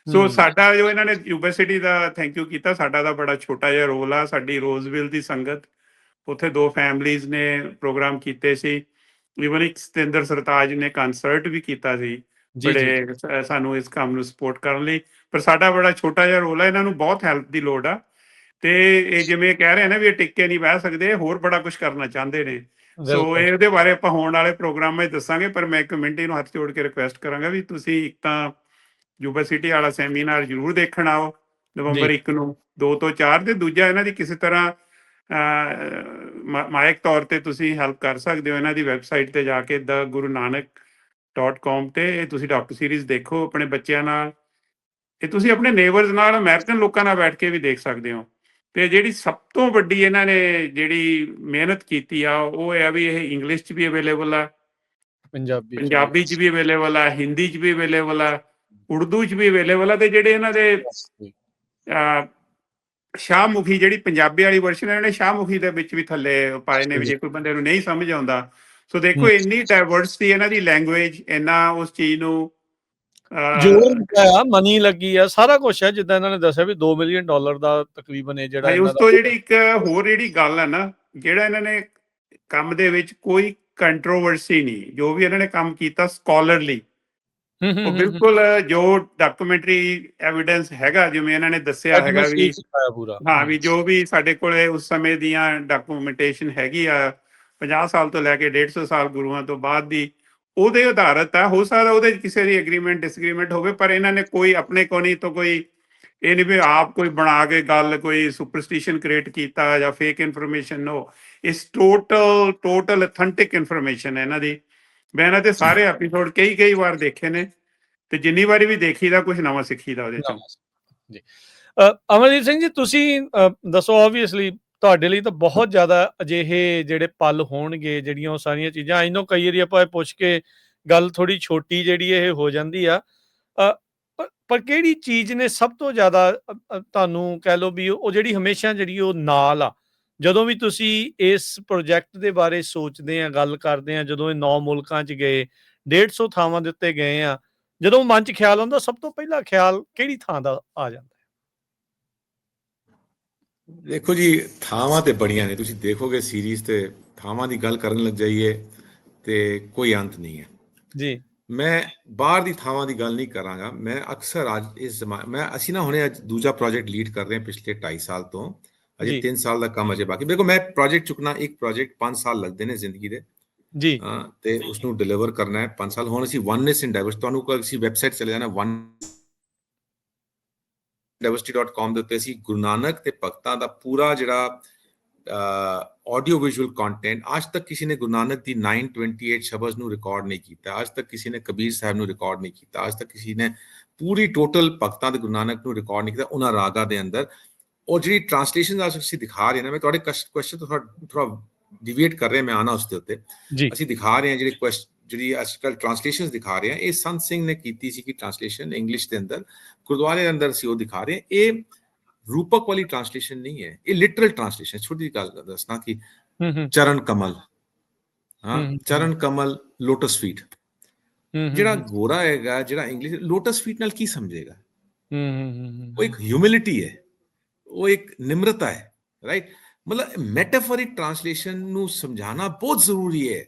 ਸੋ ਸਾਡਾ ਜੋ ਇਹਨਾਂ ਨੇ ਯੂਨੀਵਰਸਿਟੀ ਦਾ ਥੈਂਕ ਯੂ ਕੀਤਾ, ਸਾਡਾ ਤਾਂ ਬੜਾ ਛੋਟਾ ਜਿਹਾ ਰੋਲ ਆ। ਸਾਡੀ ਰੋਜ਼ਵਿਲ ਦੀ ਸੰਗਤ, ਉੱਥੇ 2 ਫੈਮਲੀਜ਼ ਨੇ ਪ੍ਰੋਗਰਾਮ ਕੀਤੇ ਸੀ। ਈਵਨ ਇੱਕ ਸਤਿੰਦਰ ਸਰਤਾਜ ਨੇ ਕੰਸਰਟ ਵੀ ਕੀਤਾ ਸੀ ਬੜੇ ਸਾਨੂੰ ਇਸ ਕੰਮ ਨੂੰ ਸਪੋਰਟ ਕਰਨ ਲਈ। ਪਰ ਸਾਡਾ ਬੜਾ ਛੋਟਾ ਜਿਹਾ ਰੋਲ ਆ। ਇਹਨਾਂ ਨੂੰ ਬਹੁਤ ਹੈਲਪ ਦੀ ਲੋੜ ਆ, ਤੇ ਇਹ ਜਿਵੇਂ ਕਹਿ ਰਹੇ ਨੇ ਵੀ ਇਹ ਟਿੱਕੇ ਨਹੀਂ ਬਹਿ ਸਕਦੇ, ਹੋਰ ਬੜਾ ਕੁਝ ਕਰਨਾ ਚਾਹੁੰਦੇ ਨੇ। ਸੋ ਇਹਦੇ ਬਾਰੇ ਆਪਾਂ ਹੋਣ ਵਾਲੇ ਪ੍ਰੋਗਰਾਮਾਂ 'ਚ ਦੱਸਾਂਗੇ। ਪਰ ਮੈਂ ਕਮਿਊਨਿਟੀ ਨੂੰ ਹੱਥ ਜੋੜ ਕੇ ਰਿਕੁਐਸਟ ਕਰਾਂਗਾ ਵੀ ਤੁਸੀਂ ਇੱਕ ਤਾਂ ਯੂਨੀਵਰਸਿਟੀ ਵਾਲਾ ਸੈਮੀਨਾਰ ਜ਼ਰੂਰ ਦੇਖਣ ਆਓ ਨਵੰਬਰ 1 ਨੂੰ 2 ਤੋਂ 4, ਤੇ ਦੂਜਾ ਇਹਨਾਂ ਦੀ ਕਿਸੇ ਤਰ੍ਹਾਂ ਮਾਇਕ ਤੌਰ ਤੇ ਤੁਸੀਂ ਹੈਲਪ ਕਰ ਸਕਦੇ ਹੋ। ਇਹਨਾਂ ਦੀ ਵੈਬਸਾਈਟ ਤੇ ਜਾ ਕੇ thegurunanak.com ਤੇ ਇਹ ਤੁਸੀਂ ਡਾਕਟਰ ਸੀਰੀਜ਼ ਦੇਖੋ ਆਪਣੇ ਬੱਚਿਆਂ ਨਾਲ। ਇਹ ਤੁਸੀਂ ਆਪਣੇ ਨੇਬਰਸ ਨਾਲ, ਅਮਰੀਕਨ ਲੋਕਾਂ ਨਾਲ ਬੈਠ ਕੇ ਵੀ ਦੇਖ ਸਕਦੇ ਹੋ। ਤੇ ਜਿਹੜੀ ਸਭ ਤੋਂ ਵੱਡੀ ਇਹਨਾਂ ਨੇ ਜਿਹੜੀ ਮਿਹਨਤ ਕੀਤੀ ਆ ਉਹ ਇਹ ਆ ਵੀ ਇਹ ਇੰਗਲਿਸ਼ 'ਚ ਵੀ ਅਵੇਲੇਬਲ ਆ, ਪੰਜਾਬੀ 'ਚ ਵੀ ਅਵੇਲੇਬਲ ਆ, ਹਿੰਦੀ 'ਚ ਵੀ ਅਵੇਲੇਬਲ ਆ, ਉਰਦੂ 'ਚ ਵੀ ਅਵੇਲੇਬਲ ਆ। ਤੇ ਜਿਹੜੇ ਇਹਨਾਂ ਦੇ ਸ਼ਾਹਮੁਖੀ ਜਿਹੜੀ ਪੰਜਾਬੀ ਵਾਲੀ ਵਰਸ਼ਨ ਇਹਨਾਂ ਨੇ ਸ਼ਾਹਮੁਖੀ ਦੇ ਵਿੱਚ ਵੀ ਥੱਲੇ ਪਾਏ ਨੇ ਵੀ ਜੇ ਕੋਈ ਬੰਦੇ ਨੂੰ ਨਹੀਂ ਸਮਝ ਆਉਂਦਾ। ਸੋ ਦੇਖੋ ਇੰਨੀ ਡਾਇਵਰਸਿਟੀ ਇਹਨਾਂ ਦੀ ਲੈਂਗੁਏਜ, ਇੰਨਾ ਉਸ ਚੀਜ਼ ਨੂੰ ਜੋਰ ਲੱਗਾ ਆ, ਮਨੀ ਲੱਗੀ ਆ, ਸਾਰਾ ਕੁਝ ਹੈ ਜਿੱਦਾਂ ਇਹਨਾਂ ਨੇ ਦੱਸਿਆ ਵੀ $2 ਮਿਲੀਅਨ ਦਾ ਤਕਰੀਬਨ ਇਹ ਜਿਹੜਾ ਉਸ ਇਹਨਾਂ ਤੋਂ ਦਾ ਜਿਹੜੀ ਇੱਕ ਹੋਰ ਜਿਹੜੀ ਗੱਲ ਹੈ ਨਾ, ਜਿਹੜਾ ਇਹਨਾਂ ਨੇ ਕੰਮ ਦੇ ਵਿੱਚ ਕੋਈ ਕੰਟਰੋਵਰਸੀ ਨਹੀਂ, ਜੋ ਵੀ ਇਹਨਾਂ ਨੇ ਕੰਮ ਕੀਤਾ ਸਕਾਲਰਲੀ, ਉਹ ਬਿਲਕੁਲ ਜੋ ਡਾਕੂਮੈਂਟਰੀ ਐਵੀਡੈਂਸ ਹੈਗਾ, ਜਿਵੇਂ ਇਹਨਾਂ ਨੇ ਦੱਸਿਆ ਹੈਗਾ ਵੀ ਪੂਰਾ ਹਾਂ ਵੀ ਜੋ ਵੀ ਸਾਡੇ ਕੋਲੇ ਉਸ ਸਮੇਂ ਦੀਆਂ ਡਾਕੂਮੈਂਟੇਸ਼ਨ ਹੈਗੀ ਆ 50 ਸਾਲ ਤੋਂ ਲੈ ਕੇ 150 ਸਾਲ ਗੁਰੂਆਂ ਤੋਂ ਬਾਅਦ ਦੀ, ਉਹਦੇ ਆਧਾਰਿਤ ਆ। ਹੋ ਸਕਦਾ ਉਹਦੇ ਕਿਸੇ ਦੀ ਐਗਰੀਮੈਂਟ ਡਿਸਐਗਰੀਮੈਂਟ ਹੋਵੇ, ਪਰ ਇਹਨਾਂ ਨੇ ਕੋਈ ਆਪਣੇ ਕੋਨੀ ਤੋਂ ਕੋਈ ਇਹ ਨਹੀਂ ਵੀ ਆਪ ਕੋਈ ਬਣਾ ਕੇ ਗੱਲ ਕੋਈ ਸੁਪਰਸਟੀਸ਼ਨ ਕ੍ਰੀਏਟ ਕੀਤਾ ਜਾਂ ਫੇਕ ਇਨਫੋਰਮੇਸ਼ਨ। ਨੋ, ਇਸ ਟੋਟਲ ਅਥੈਂਟਿਕ ਇਨਫੋਰਮੇਸ਼ਨ ਹੈ ਇਹਨਾਂ ਦੀ। ਮੈਂ ਇਹਨਾਂ ਦੇ ਸਾਰੇ ਐਪੀਸੋਡ ਕਈ ਵਾਰ ਦੇਖੇ ਨੇ, ਤੇ ਜਿੰਨੀ ਵਾਰੀ ਵੀ ਦੇਖੀਦਾ ਕੁਝ ਨਵਾਂ ਸਿੱਖੀਦਾ ਉਹਦੇ ਚ। ਜੀ ਅਮਰਜੀਤ ਸਿੰਘ ਜੀ, ਤੁਸੀਂ ਦੱਸੋ। ਆਬਵੀਅਸਲੀ ਤੁਹਾਡੇ ਲਈ ਤਾਂ ਬਹੁਤ ਜ਼ਿਆਦਾ ਅਜਿਹੇ ਜਿਹੜੇ ਪਲ ਹੋਣਗੇ, ਜਿਹੜੀਆਂ ਉਹ ਸਾਰੀਆਂ ਚੀਜ਼ਾਂ ਆਈ ਨੋ ਕਈ ਵਾਰੀ ਆਪਾਂ ਪੁੱਛ ਕੇ ਗੱਲ ਥੋੜੀ ਛੋਟੀ ਜਿਹੜੀ ਇਹ ਹੋ ਜਾਂਦੀ ਆ, ਪਰ ਕਿਹੜੀ ਚੀਜ਼ ਨੇ ਸਭ ਤੋਂ ਜ਼ਿਆਦਾ ਤੁਹਾਨੂੰ ਕਹਿ ਲਓ ਵੀ ਉਹ ਜਿਹੜੀ ਹਮੇਸ਼ਾ ਜਿਹੜੀ ਉਹ ਨਾਲ ਆ, ਜਦੋਂ ਵੀ ਤੁਸੀਂ ਇਸ ਪ੍ਰੋਜੈਕਟ ਦੇ ਬਾਰੇ ਸੋਚਦੇ ਆ, ਗੱਲ ਕਰਦੇ ਆ, ਜਦੋਂ ਇਹ 9 ਮੁਲਕਾਂ 'ਚ ਗਏ, 150 ਥਾਵਾਂ ਦੇ ਉੱਤੇ ਗਏ ਆ, ਜਦੋਂ ਮਨ 'ਚ ਖਿਆਲ ਆਉਂਦਾ, ਸਭ ਤੋਂ ਪਹਿਲਾ ਖਿਆਲ ਕਿਹੜੀ ਥਾਂ ਦਾ ਆ ਜਾਂਦਾ? ਦੇਖੋ ਜੀ, ਥਾਵਾਂ ਤੇ ਬੜੀਆਂ ਨੇ, ਤੁਸੀਂ ਦੇਖੋਗੇ ਸੀਰੀਜ਼ ਤੇ ਥਾਵਾਂ ਦੀ ਗੱਲ ਕਰਨ ਲੱਗ ਜਾਈਏ ਤੇ ਕੋਈ ਅੰਤ ਨਹੀਂ ਹੈ ਜੀ। ਮੈਂ ਬਾਹਰ ਦੀ ਥਾਵਾਂ ਦੀ ਗੱਲ ਨਹੀਂ ਕਰਾਂਗਾ। ਮੈਂ ਅਕਸਰ ਅੱਜ ਅਸੀਂ ਨਾ ਹੁਣੇ ਅੱਜ ਦੂਜਾ ਪ੍ਰੋਜੈਕਟ ਲੀਡ ਕਰ ਰਹੇ ਹਾਂ ਪਿਛਲੇ 2.5 ਸਾਲ ਤੋਂ। ਅਜੇ 3 ਸਾਲ ਦਾ ਕੰਮ ਅਜੇ ਬਾਕੀ। ਦੇਖੋ, ਮੈਂ ਪ੍ਰੋਜੈਕਟ ਚੁੱਕਣਾ, ਇੱਕ ਪ੍ਰੋਜੈਕਟ 5 ਸਾਲ ਲੱਗਦੇ ਨੇ ਜ਼ਿੰਦਗੀ ਦੇ ਜੀ, ਤੇ ਉਸ ਨੂੰ ਡਿਲੀਵਰ ਕਰਨਾ ਹੈ 5 ਸਾਲ। ਹੁਣ ਅਸੀਂ ਵਨਨੈਸ ਇਨ ਡਾਇਵਰਸਿਟੀ, ਤੁਹਾਨੂੰ ਕੋਈ ਅਸੀਂ ਵੈਬਸਾਈਟ ਚਲੇ ਜਾਣਾ diversity.com ਦੇ ਉੱਤੇ ਅਸੀਂ ਗੁਰੂ ਨਾਨਕ ਤੇ ਭਗਤਾਂ ਦਾ ਪੂਰਾ ਜਿਹੜਾ ਆਡੀਓ ਵਿਜ਼ੂਅਲ ਕੰਟੈਂਟ, ਅੱਜ ਤੱਕ ਕਿਸੇ ਨੇ ਗੁਰੂ ਨਾਨਕ ਦੀ 928 ਸ਼ਬਦ ਨੂੰ ਰਿਕਾਰਡ ਨਹੀਂ ਕੀਤਾ, ਅੱਜ ਤੱਕ ਕਿਸੇ ਨੇ ਕਬੀਰ ਸਾਹਿਬ ਨੂੰ ਰਿਕਾਰਡ ਨਹੀਂ ਕੀਤਾ, ਅੱਜ ਤੱਕ ਕਿਸੇ ਨੇ ਪੂਰੀ ਟੋਟਲ ਭਗਤਾਂ ਦੇ ਗੁਰੂ ਨਾਨਕ ਨੂੰ ਰਿਕਾਰਡ ਨਹੀਂ ਕੀਤਾ ਉਹਨਾਂ ਰਾਗਾਂ ਦੇ ਅੰਦਰ। ਉਹ ਜਿਹੜੀ ਟ੍ਰਾਂਸਲੇਸ਼ਨ ਅਸੀਂ ਦਿਖਾ ਰਹੇ ਨਾ, ਮੈਂ ਤੁਹਾਡੇ ਕੁਐਸਚਨ ਤੋਂ ਥੋੜਾ ਡਿਵੀਏਟ ਕਰ ਰਿਹਾ, ਮੈਂ ਆਣਾ ਉਸ ਦੇ ਉੱਤੇ। ਅਸੀਂ ਦਿਖਾ ਰਹੇ ਹਾਂ ਜਿਹੜੀ ਅੱਜ ਕੱਲ੍ਹ ਟ੍ਰਾਂਸਲੇਸ਼ਨ ਦਿਖਾ ਰਹੇ ਹਾਂ, ਇਹ ਸੰਤ ਸਿੰਘ ਨੇ ਕੀਤੀ ਸੀ ਕਿ ਟ੍ਰਾਂਸਲੇਸ਼ਨ ਇੰਗਲਿਸ਼ ਦੇ ਅੰਦਰ ਗੁਰਦੁਆਰੇ ਦੇ ਅੰਦਰ ਅਸੀਂ ਉਹ ਦਿਖਾ ਰਹੇ ਹਾਂ। ਇਹ ਰੂਪਕ ਵਾਲੀ ਟ੍ਰਾਂਸਲੇਸ਼ਨ ਨਹੀਂ ਹੈ, ਇਹ ਲਿਟਰਲ ਟ੍ਰਾਂਸਲੇਸ਼ਨ। ਛੋਟੀ ਗੱਲ ਦੱਸਣਾ ਕਿ ਚਰਨ ਕਮਲ, ਚਰਨ ਕਮਲ, ਲੋਟਸ ਫੀਟ। ਜਿਹੜਾ ਗੋਰਾ ਹੈਗਾ, ਜਿਹੜਾ ਇੰਗਲਿਸ਼ ਲੋਟਸ ਫੀਟ ਨਾਲ ਕੀ ਸਮਝੇਗਾ? ਉਹ ਇੱਕ ਹਿਊਮਿਲਿਟੀ ਹੈ, ਉਹ ਇੱਕ ਨਿਮਰਤਾ ਹੈ, ਰਾਈਟ? ਮਤਲਬ ਮੈਟਾਫੋਰਿਕ ਟ੍ਰਾਂਸਲੇਸ਼ਨ ਨੂੰ ਸਮਝਾਉਣਾ ਬਹੁਤ ਜ਼ਰੂਰੀ ਹੈ।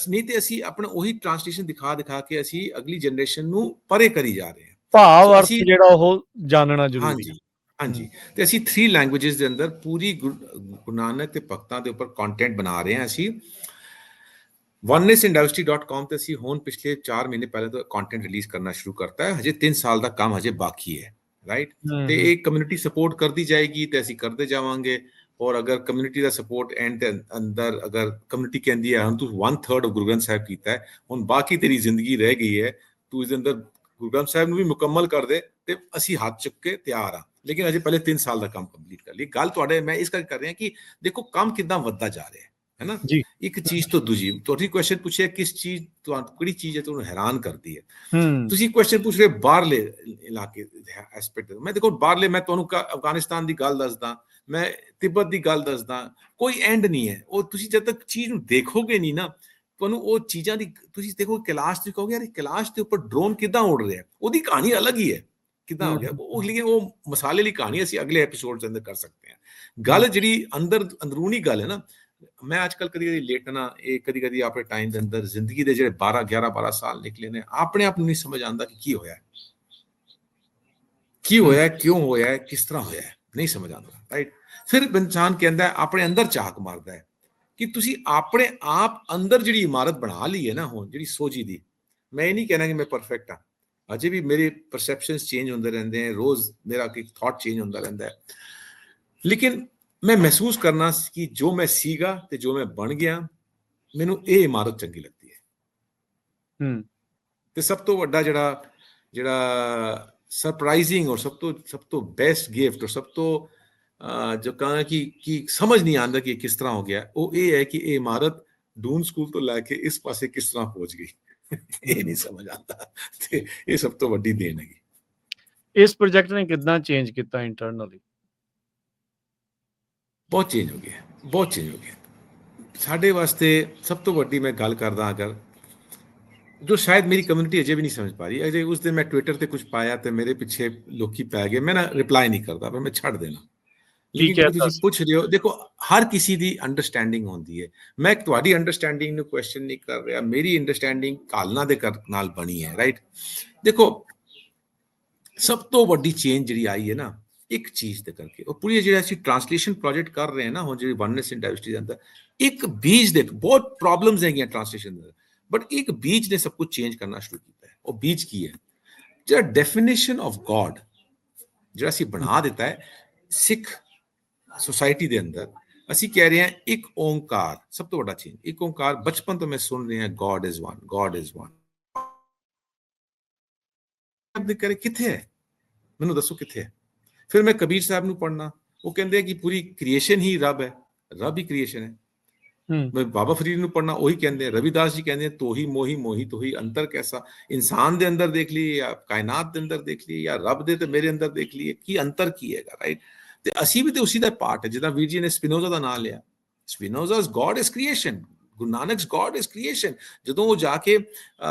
ਨਹੀਂ ਤੇ ਅਸੀਂ ਆਪਣਾ ਉਹੀ ਟ੍ਰਾਂਸਲੇਸ਼ਨ ਦਿਖਾ ਕੇ ਅਸੀਂ ਅਗਲੀ ਜਨਰੇਸ਼ਨ ਨੂੰ ਪਰੇ ਕਰੀ ਜਾ ਰਹੇ ਹਾਂ। ਭਾਵ ਅਰਥ ਜਿਹੜਾ ਉਹ ਜਾਣਨਾ ਜ਼ਰੂਰੀ ਹੈ। ਹਾਂਜੀ, ਤੇ ਅਸੀਂ 3 ਲੈਂਗੁਏਜਸ ਦੇ ਅੰਦਰ ਪੂਰੀ ਗੁਰੂ ਨਾਨਕ ਤੇ ਭਗਤਾਂ ਦੇ ਉੱਪਰ ਕੰਟੈਂਟ ਬਣਾ ਰਹੇ ਹਾਂ। ਅਸੀਂ oneness-in-diversity.com ਤੇ ਅਸੀਂ ਹੁਣ ਪਿਛਲੇ 4 ਮਹੀਨੇ ਪਹਿਲੇ ਤੋਂ ਕੰਟੈਂਟ ਰਿਲੀਜ਼ ਕਰਨਾ ਸ਼ੁਰੂ ਕਰਤਾ ਹੈ। ਹਜੇ 3 ਸਾਲ ਦਾ ਕੰਮ ਹਜੇ ਬਾਕੀ ਹੈ, ਰਾਈਟ? ਤੇ ਇਹ ਕਮਿਊਨਿਟੀ ਸਪੋਰਟ ਕਰਦੀ ਜਾਏਗੀ ਤੇ ਅਸੀਂ ਕਰਦੇ ਜਾਵਾਂਗੇ। ਔਰ ਅਗਰ ਕਮਿਊਨਿਟੀ ਦਾ ਸਪੋਰਟ ਐਂਡ ਦੇ ਅੰਦਰ, ਅਗਰ ਕਮਿਊਨਿਟੀ ਕਹਿੰਦੀ ਹੈ ਹੁਣ ਤੂੰ 1/3 ਆਫ ਗੁਰੂ ਗ੍ਰੰਥ ਸਾਹਿਬ ਕੀਤਾ ਹੈ, ਹੁਣ ਬਾਕੀ ਤੇਰੀ ਜ਼ਿੰਦਗੀ ਰਹਿ ਗਈ ਹੈ, ਤੂੰ ਇਸ ਦੇ ਅੰਦਰ ਗੁਰੂ ਗ੍ਰੰਥ ਸਾਹਿਬ ਨੂੰ ਵੀ ਮੁਕੰਮਲ ਕਰ ਦੇ, ਤੇ ਅਸੀਂ ਹੱਥ ਚੁੱਕ ਕੇ ਤਿਆਰ ਆ। ਲੇਕਿਨ ਅਜੇ ਪਹਿਲੇ 3 ਸਾਲ ਦਾ ਕੰਮ ਕੰਪਲੀਟ ਕਰ ਲਈ। ਗੱਲ ਤੁਹਾਡੇ ਮੈਂ ਇਸ ਕਰਕੇ ਕਰ ਰਿਹਾ ਕਿ ਦੇਖੋ ਕੰਮ ਕਿੱਦਾਂ ਵੱਧਦਾ ਜਾ ਰਿਹਾ ਹੈ ਨਾ, ਇੱਕ ਚੀਜ਼ ਤੋਂ ਦੂਜੀ। ਤੁਹਾਡੀ ਕੁਐਸਚਨ ਪੁੱਛਿਆ ਕਿਸ ਚੀਜ਼, ਕਿਹੜੀ ਚੀਜ਼ ਹੈ ਤੁਹਾਨੂੰ ਹੈਰਾਨ ਕਰਦੀ ਹੈ? ਤੁਸੀਂ ਕੁਐਸਚਨ ਪੁੱਛ ਰਹੇ ਬਾਹਰਲੇ ਇਲਾਕੇ ਐਸਪੈਕਟ। ਮੈਂ ਦੇਖੋ ਬਾਹਰਲੇ, ਮੈਂ ਤੁਹਾਨੂੰ ਅਫਗਾਨਿਸਤਾਨ ਦੀ ਗੱਲ ਦੱਸਦਾ, ਮੈਂ ਤਿੱਬਤ ਦੀ ਗੱਲ ਦੱਸਦਾ, ਕੋਈ ਐਂਡ ਨਹੀਂ ਹੈ। ਉਹ ਤੁਸੀਂ ਜਦ ਤੱਕ ਚੀਜ਼ ਨੂੰ ਦੇਖੋਗੇ ਨਹੀਂ ਨਾ, ਤੁਹਾਨੂੰ ਉਹ ਚੀਜ਼ਾਂ ਦੀ, ਤੁਸੀਂ ਦੇਖੋ ਕੈਲਾਸ਼ ਤੇ ਕਹੋਗੇ ਯਾਰ ਕੈਲਾਸ਼ ਦੇ ਉੱਪਰ ਡਰੋਨ ਕਿੱਦਾਂ ਉੱਡ ਰਿਹਾ, ਉਹਦੀ ਕਹਾਣੀ ਅਲੱਗ ਹੀ ਹੈ, ਕਿੱਦਾਂ ਹੋ ਗਿਆ ਉਹ। ਲੇਕਿਨ ਉਹ ਮਸਾਲੇ ਲਈ ਕਹਾਣੀ ਅਸੀਂ ਅਗਲੇ ਐਪੀਸੋਡ ਦੇ ਅੰਦਰ ਕਰ ਸਕਦੇ ਹਾਂ। ਗੱਲ ਜਿਹੜੀ ਅੰਦਰੂਨੀ ਗੱਲ ਹੈ ਨਾ, ਮੈਂ ਅੱਜ ਕੱਲ੍ਹ ਕਦੀ ਲੇਟਣਾ, ਇਹ ਕਦੀ ਆਪਣੇ ਟਾਈਮ ਦੇ ਅੰਦਰ ਜ਼ਿੰਦਗੀ ਦੇ ਜਿਹੜੇ 12 ਸਾਲ ਨਿਕਲੇ ਨੇ, ਆਪਣੇ ਆਪ ਨੂੰ ਨਹੀਂ ਸਮਝ ਆਉਂਦਾ ਕਿ ਕੀ ਹੋਇਆ, ਕਿਉਂ ਹੋਇਆ, ਕਿਸ ਤਰ੍ਹਾਂ ਹੋਇਆ, ਨਹੀਂ ਸਮਝ ਆਉਂਦਾ, ਰਾਈਟ? ਫਿਰ ਇਨਸਾਨ ਕਹਿੰਦਾ, ਆਪਣੇ ਅੰਦਰ ਝਾਕ ਮਾਰਦਾ ਹੈ ਕਿ ਤੁਸੀਂ ਆਪਣੇ ਆਪ ਅੰਦਰ ਜਿਹੜੀ ਇਮਾਰਤ ਬਣਾ ਲਈ ਹੈ ਨਾ, ਹੁਣ ਜਿਹੜੀ ਸੋਝੀ ਦੀ। ਮੈਂ ਇਹ ਨਹੀਂ ਕਹਿਣਾ ਕਿ ਮੈਂ ਪਰਫੈਕਟ ਹਾਂ, ਅਜੇ ਵੀ ਮੇਰੇ ਪਰਸੈਪਸ਼ਨਸ ਚੇਂਜ ਹੁੰਦੇ ਰਹਿੰਦੇ ਹੈ, ਰੋਜ਼ ਮੇਰਾ ਇੱਕ ਥਾਟ ਚੇਂਜ ਹੁੰਦਾ ਰਹਿੰਦਾ ਹੈ। ਲੇਕਿਨ ਮੈਂ ਮਹਿਸੂਸ ਕਰਨਾ ਕਿ ਜੋ ਮੈਂ ਸੀਗਾ ਤੇ ਜੋ ਮੈਂ ਬਣ ਗਿਆ, ਮੈਨੂੰ ਇਹ ਇਮਾਰਤ ਚੰਗੀ ਲੱਗਦੀ ਹੈ। ਤੇ ਸਭ ਤੋਂ ਵੱਡਾ ਜਿਹੜਾ ਸਰਪ੍ਰਾਈਜ਼ਿੰਗ ਔਰ ਸਭ ਤੋਂ ਬੈਸਟ ਗਿਫਟ, ਔਰ ਸਭ ਤੋਂ ਜੋ ਕਹਾਂ ਕਿ ਸਮਝ ਨਹੀਂ ਆਉਂਦਾ ਕਿ ਕਿਸ ਤਰ੍ਹਾਂ ਹੋ ਗਿਆ, ਉਹ ਇਹ ਹੈ ਕਿ ਇਹ ਇਮਾਰਤ ਡੂਨ ਸਕੂਲ ਤੋਂ ਲੈ ਕੇ ਇਸ ਪਾਸੇ ਕਿਸ ਤਰ੍ਹਾਂ ਪਹੁੰਚ ਗਈ, ਇਹ ਨਹੀਂ ਸਮਝ ਆਉਂਦਾ। ਤੇ ਇਹ ਸਭ ਤੋਂ ਵੱਡੀ ਦੇਣ ਹੈਗੀ। ਇਸ ਪ੍ਰੋਜੈਕਟ ਨੇ ਕਿੱਦਾਂ ਚੇਂਜ ਕੀਤਾ ਇੰਟਰਨਲੀ? ਬਹੁਤ ਚੇਂਜ ਹੋ ਗਿਆ, ਬਹੁਤ ਚੇਂਜ ਹੋ ਗਿਆ। ਸਾਡੇ ਵਾਸਤੇ ਸਭ ਤੋਂ ਵੱਡੀ ਮੈਂ ਗੱਲ ਕਰਦਾ ਅਗਰ, ਜੋ ਸ਼ਾਇਦ ਮੇਰੀ ਕਮਿਊਨਿਟੀ ਅਜੇ ਵੀ ਨਹੀਂ ਸਮਝ ਪਾ ਰਹੀ। ਅਜੇ ਉਸ ਦਿਨ ਮੈਂ ਟਵਿੱਟਰ ਤੇ ਕੁਝ ਪਾਇਆ ਤੇ ਮੇਰੇ ਪਿੱਛੇ ਲੋਕੀ ਪੈ ਗਏ, ਮੈਂ ਨਾ ਰਿਪਲਾਈ ਨਹੀਂ ਕਰਦਾ, ਪਰ ਮੈਂ ਛੱਡ ਦੇਣਾ। ਕੀ ਲੇਕਿਨ ਕਹਿ ਜੋ ਤੁਸੀਂ ਦੱਸ ਪੁੱਛ ਰਹੇ ਹੋ, ਦੇਖੋ ਹਰ ਕਿਸੇ ਦੀ ਅੰਡਰਸਟੈਂਡਿੰਗ ਹੁੰਦੀ ਹੈ। ਮੈਂ ਤੁਹਾਡੀ ਅੰਡਰਸਟੈਂਡਿੰਗ ਨੂੰ ਕੁਐਸਚਨ ਨਹੀਂ ਕਰ ਰਿਹਾ, ਮੇਰੀ ਅੰਡਰਸਟੈਂਡਿੰਗ ਕਾਲਨਾ ਦੇ ਨਾਲ ਬਣੀ ਹੈ, ਰਾਈਟ। ਦੇਖੋ ਸਭ ਤੋਂ ਵੱਡੀ ਚੇਂਜ ਜਿਹੜੀ ਆਈ ਹੈ ਨਾ, ਇੱਕ ਚੀਜ਼ ਦੇ ਕਰਕੇ, ਉਹ ਪੂਰੀ ਜਿਹੜਾ ਅਸੀਂ ਟ੍ਰਾਂਸਲੇਸ਼ਨ ਪ੍ਰੋਜੈਕਟ ਕਰ ਰਹੇ ਹਾਂ ਨਾ ਹੁਣ, ਜਿਹੜੀ ਵਨਨੈਸ ਇਨ ਡਾਇਵਰਸਿਟੀ ਦੇ ਅੰਦਰ, ਇੱਕ ਬੀਜ ਦੇ ਬਹੁਤ ਪ੍ਰੋਬਲਮਸ ਹੈਗੀਆਂ ਟ੍ਰਾਂਸਲੇਸ਼ਨ ਦੇ ਅੰਦਰ, ਬਟ ਇੱਕ ਬੀਜ ਨੇ ਸਭ ਕੁਝ ਚੇਂਜ ਕਰਨਾ ਸ਼ੁਰੂ ਕੀਤਾ ਹੈ। ਉਹ ਬੀਜ ਕੀ ਹੈ? ਜਿਹੜਾ ਡੈਫੀਨੇਸ਼ਨ ਆਫ ਗॉड ਜਿਹੜਾ ਅਸੀਂ ਬਣਾ ਦਿੱਤਾ ਹੈ ਸਿੱਖ ਸੋਸਾਇਟੀ ਦੇ ਅੰਦਰ, ਅਸੀਂ ਕਹਿ ਰਹੇ ਹਾਂ ਇੱਕ ਓਂਕਾਰ। ਸਭ ਤੋਂ ਵੱਡਾ ਚੇਂਜ ਇੱਕ ਓਂਕਾਰ। ਬਚਪਨ ਤੋਂ ਮੈਂ ਸੁਣ ਰਿਹਾ god is one, god is one. ਦੇ ਕਰੇ ਕਿੱਥੇ ਹੈ? ਮੈਨੂੰ ਦੱਸੋ ਕਿੱਥੇ ਹੈ? ਫਿਰ ਮੈਂ ਕਬੀਰ ਸਾਹਿਬ ਨੂੰ ਪੜ੍ਹਨਾ, ਉਹ ਕਹਿੰਦੇ ਕਿ ਪੂਰੀ ਕ੍ਰੀਏਸ਼ਨ ਹੀ ਰੱਬ ਹੈ, ਰੱਬ ਹੀ ਕ੍ਰੀਏਸ਼ਨ ਹੈ। ਮੈਂ ਬਾਬਾ ਫਰੀਦ ਨੂੰ ਪੜ੍ਹਨਾ, ਉਹੀ ਕਹਿੰਦੇ। ਰਵਿਦਾਸ ਜੀ ਕਹਿੰਦੇ ਤੋਹੀ ਮੋਹੀ ਮੋਹੀ ਤੋਹੀ ਅੰਤਰ ਕੈਸਾ। ਇਨਸਾਨ ਦੇ ਅੰਦਰ ਦੇਖ ਲਈਏ ਜਾਂ ਕਾਇਨਾਤ ਦੇ ਅੰਦਰ ਦੇਖ ਲਈਏ ਜਾਂ ਰੱਬ ਦੇ ਤੇ ਮੇਰੇ ਅੰਦਰ ਦੇਖ ਲਈਏ, ਕੀ ਅੰਤਰ ਕੀ ਹੈਗਾ, ਰਾਈਟ। ਤੇ ਅਸੀਂ ਵੀ ਤੇ ਉਸੇ ਦਾ ਪਾਰਟ ਹੈ। ਜਿੱਦਾਂ ਵੀਰ ਜੀ ਨੇ ਸਪਿਨੋਜ਼ਾ ਦਾ ਨਾਮ ਲਿਆ, Spinoza's God is creation, Guru Nanak's God is creation. ਜਦੋਂ ਉਹ ਜਾ ਕੇ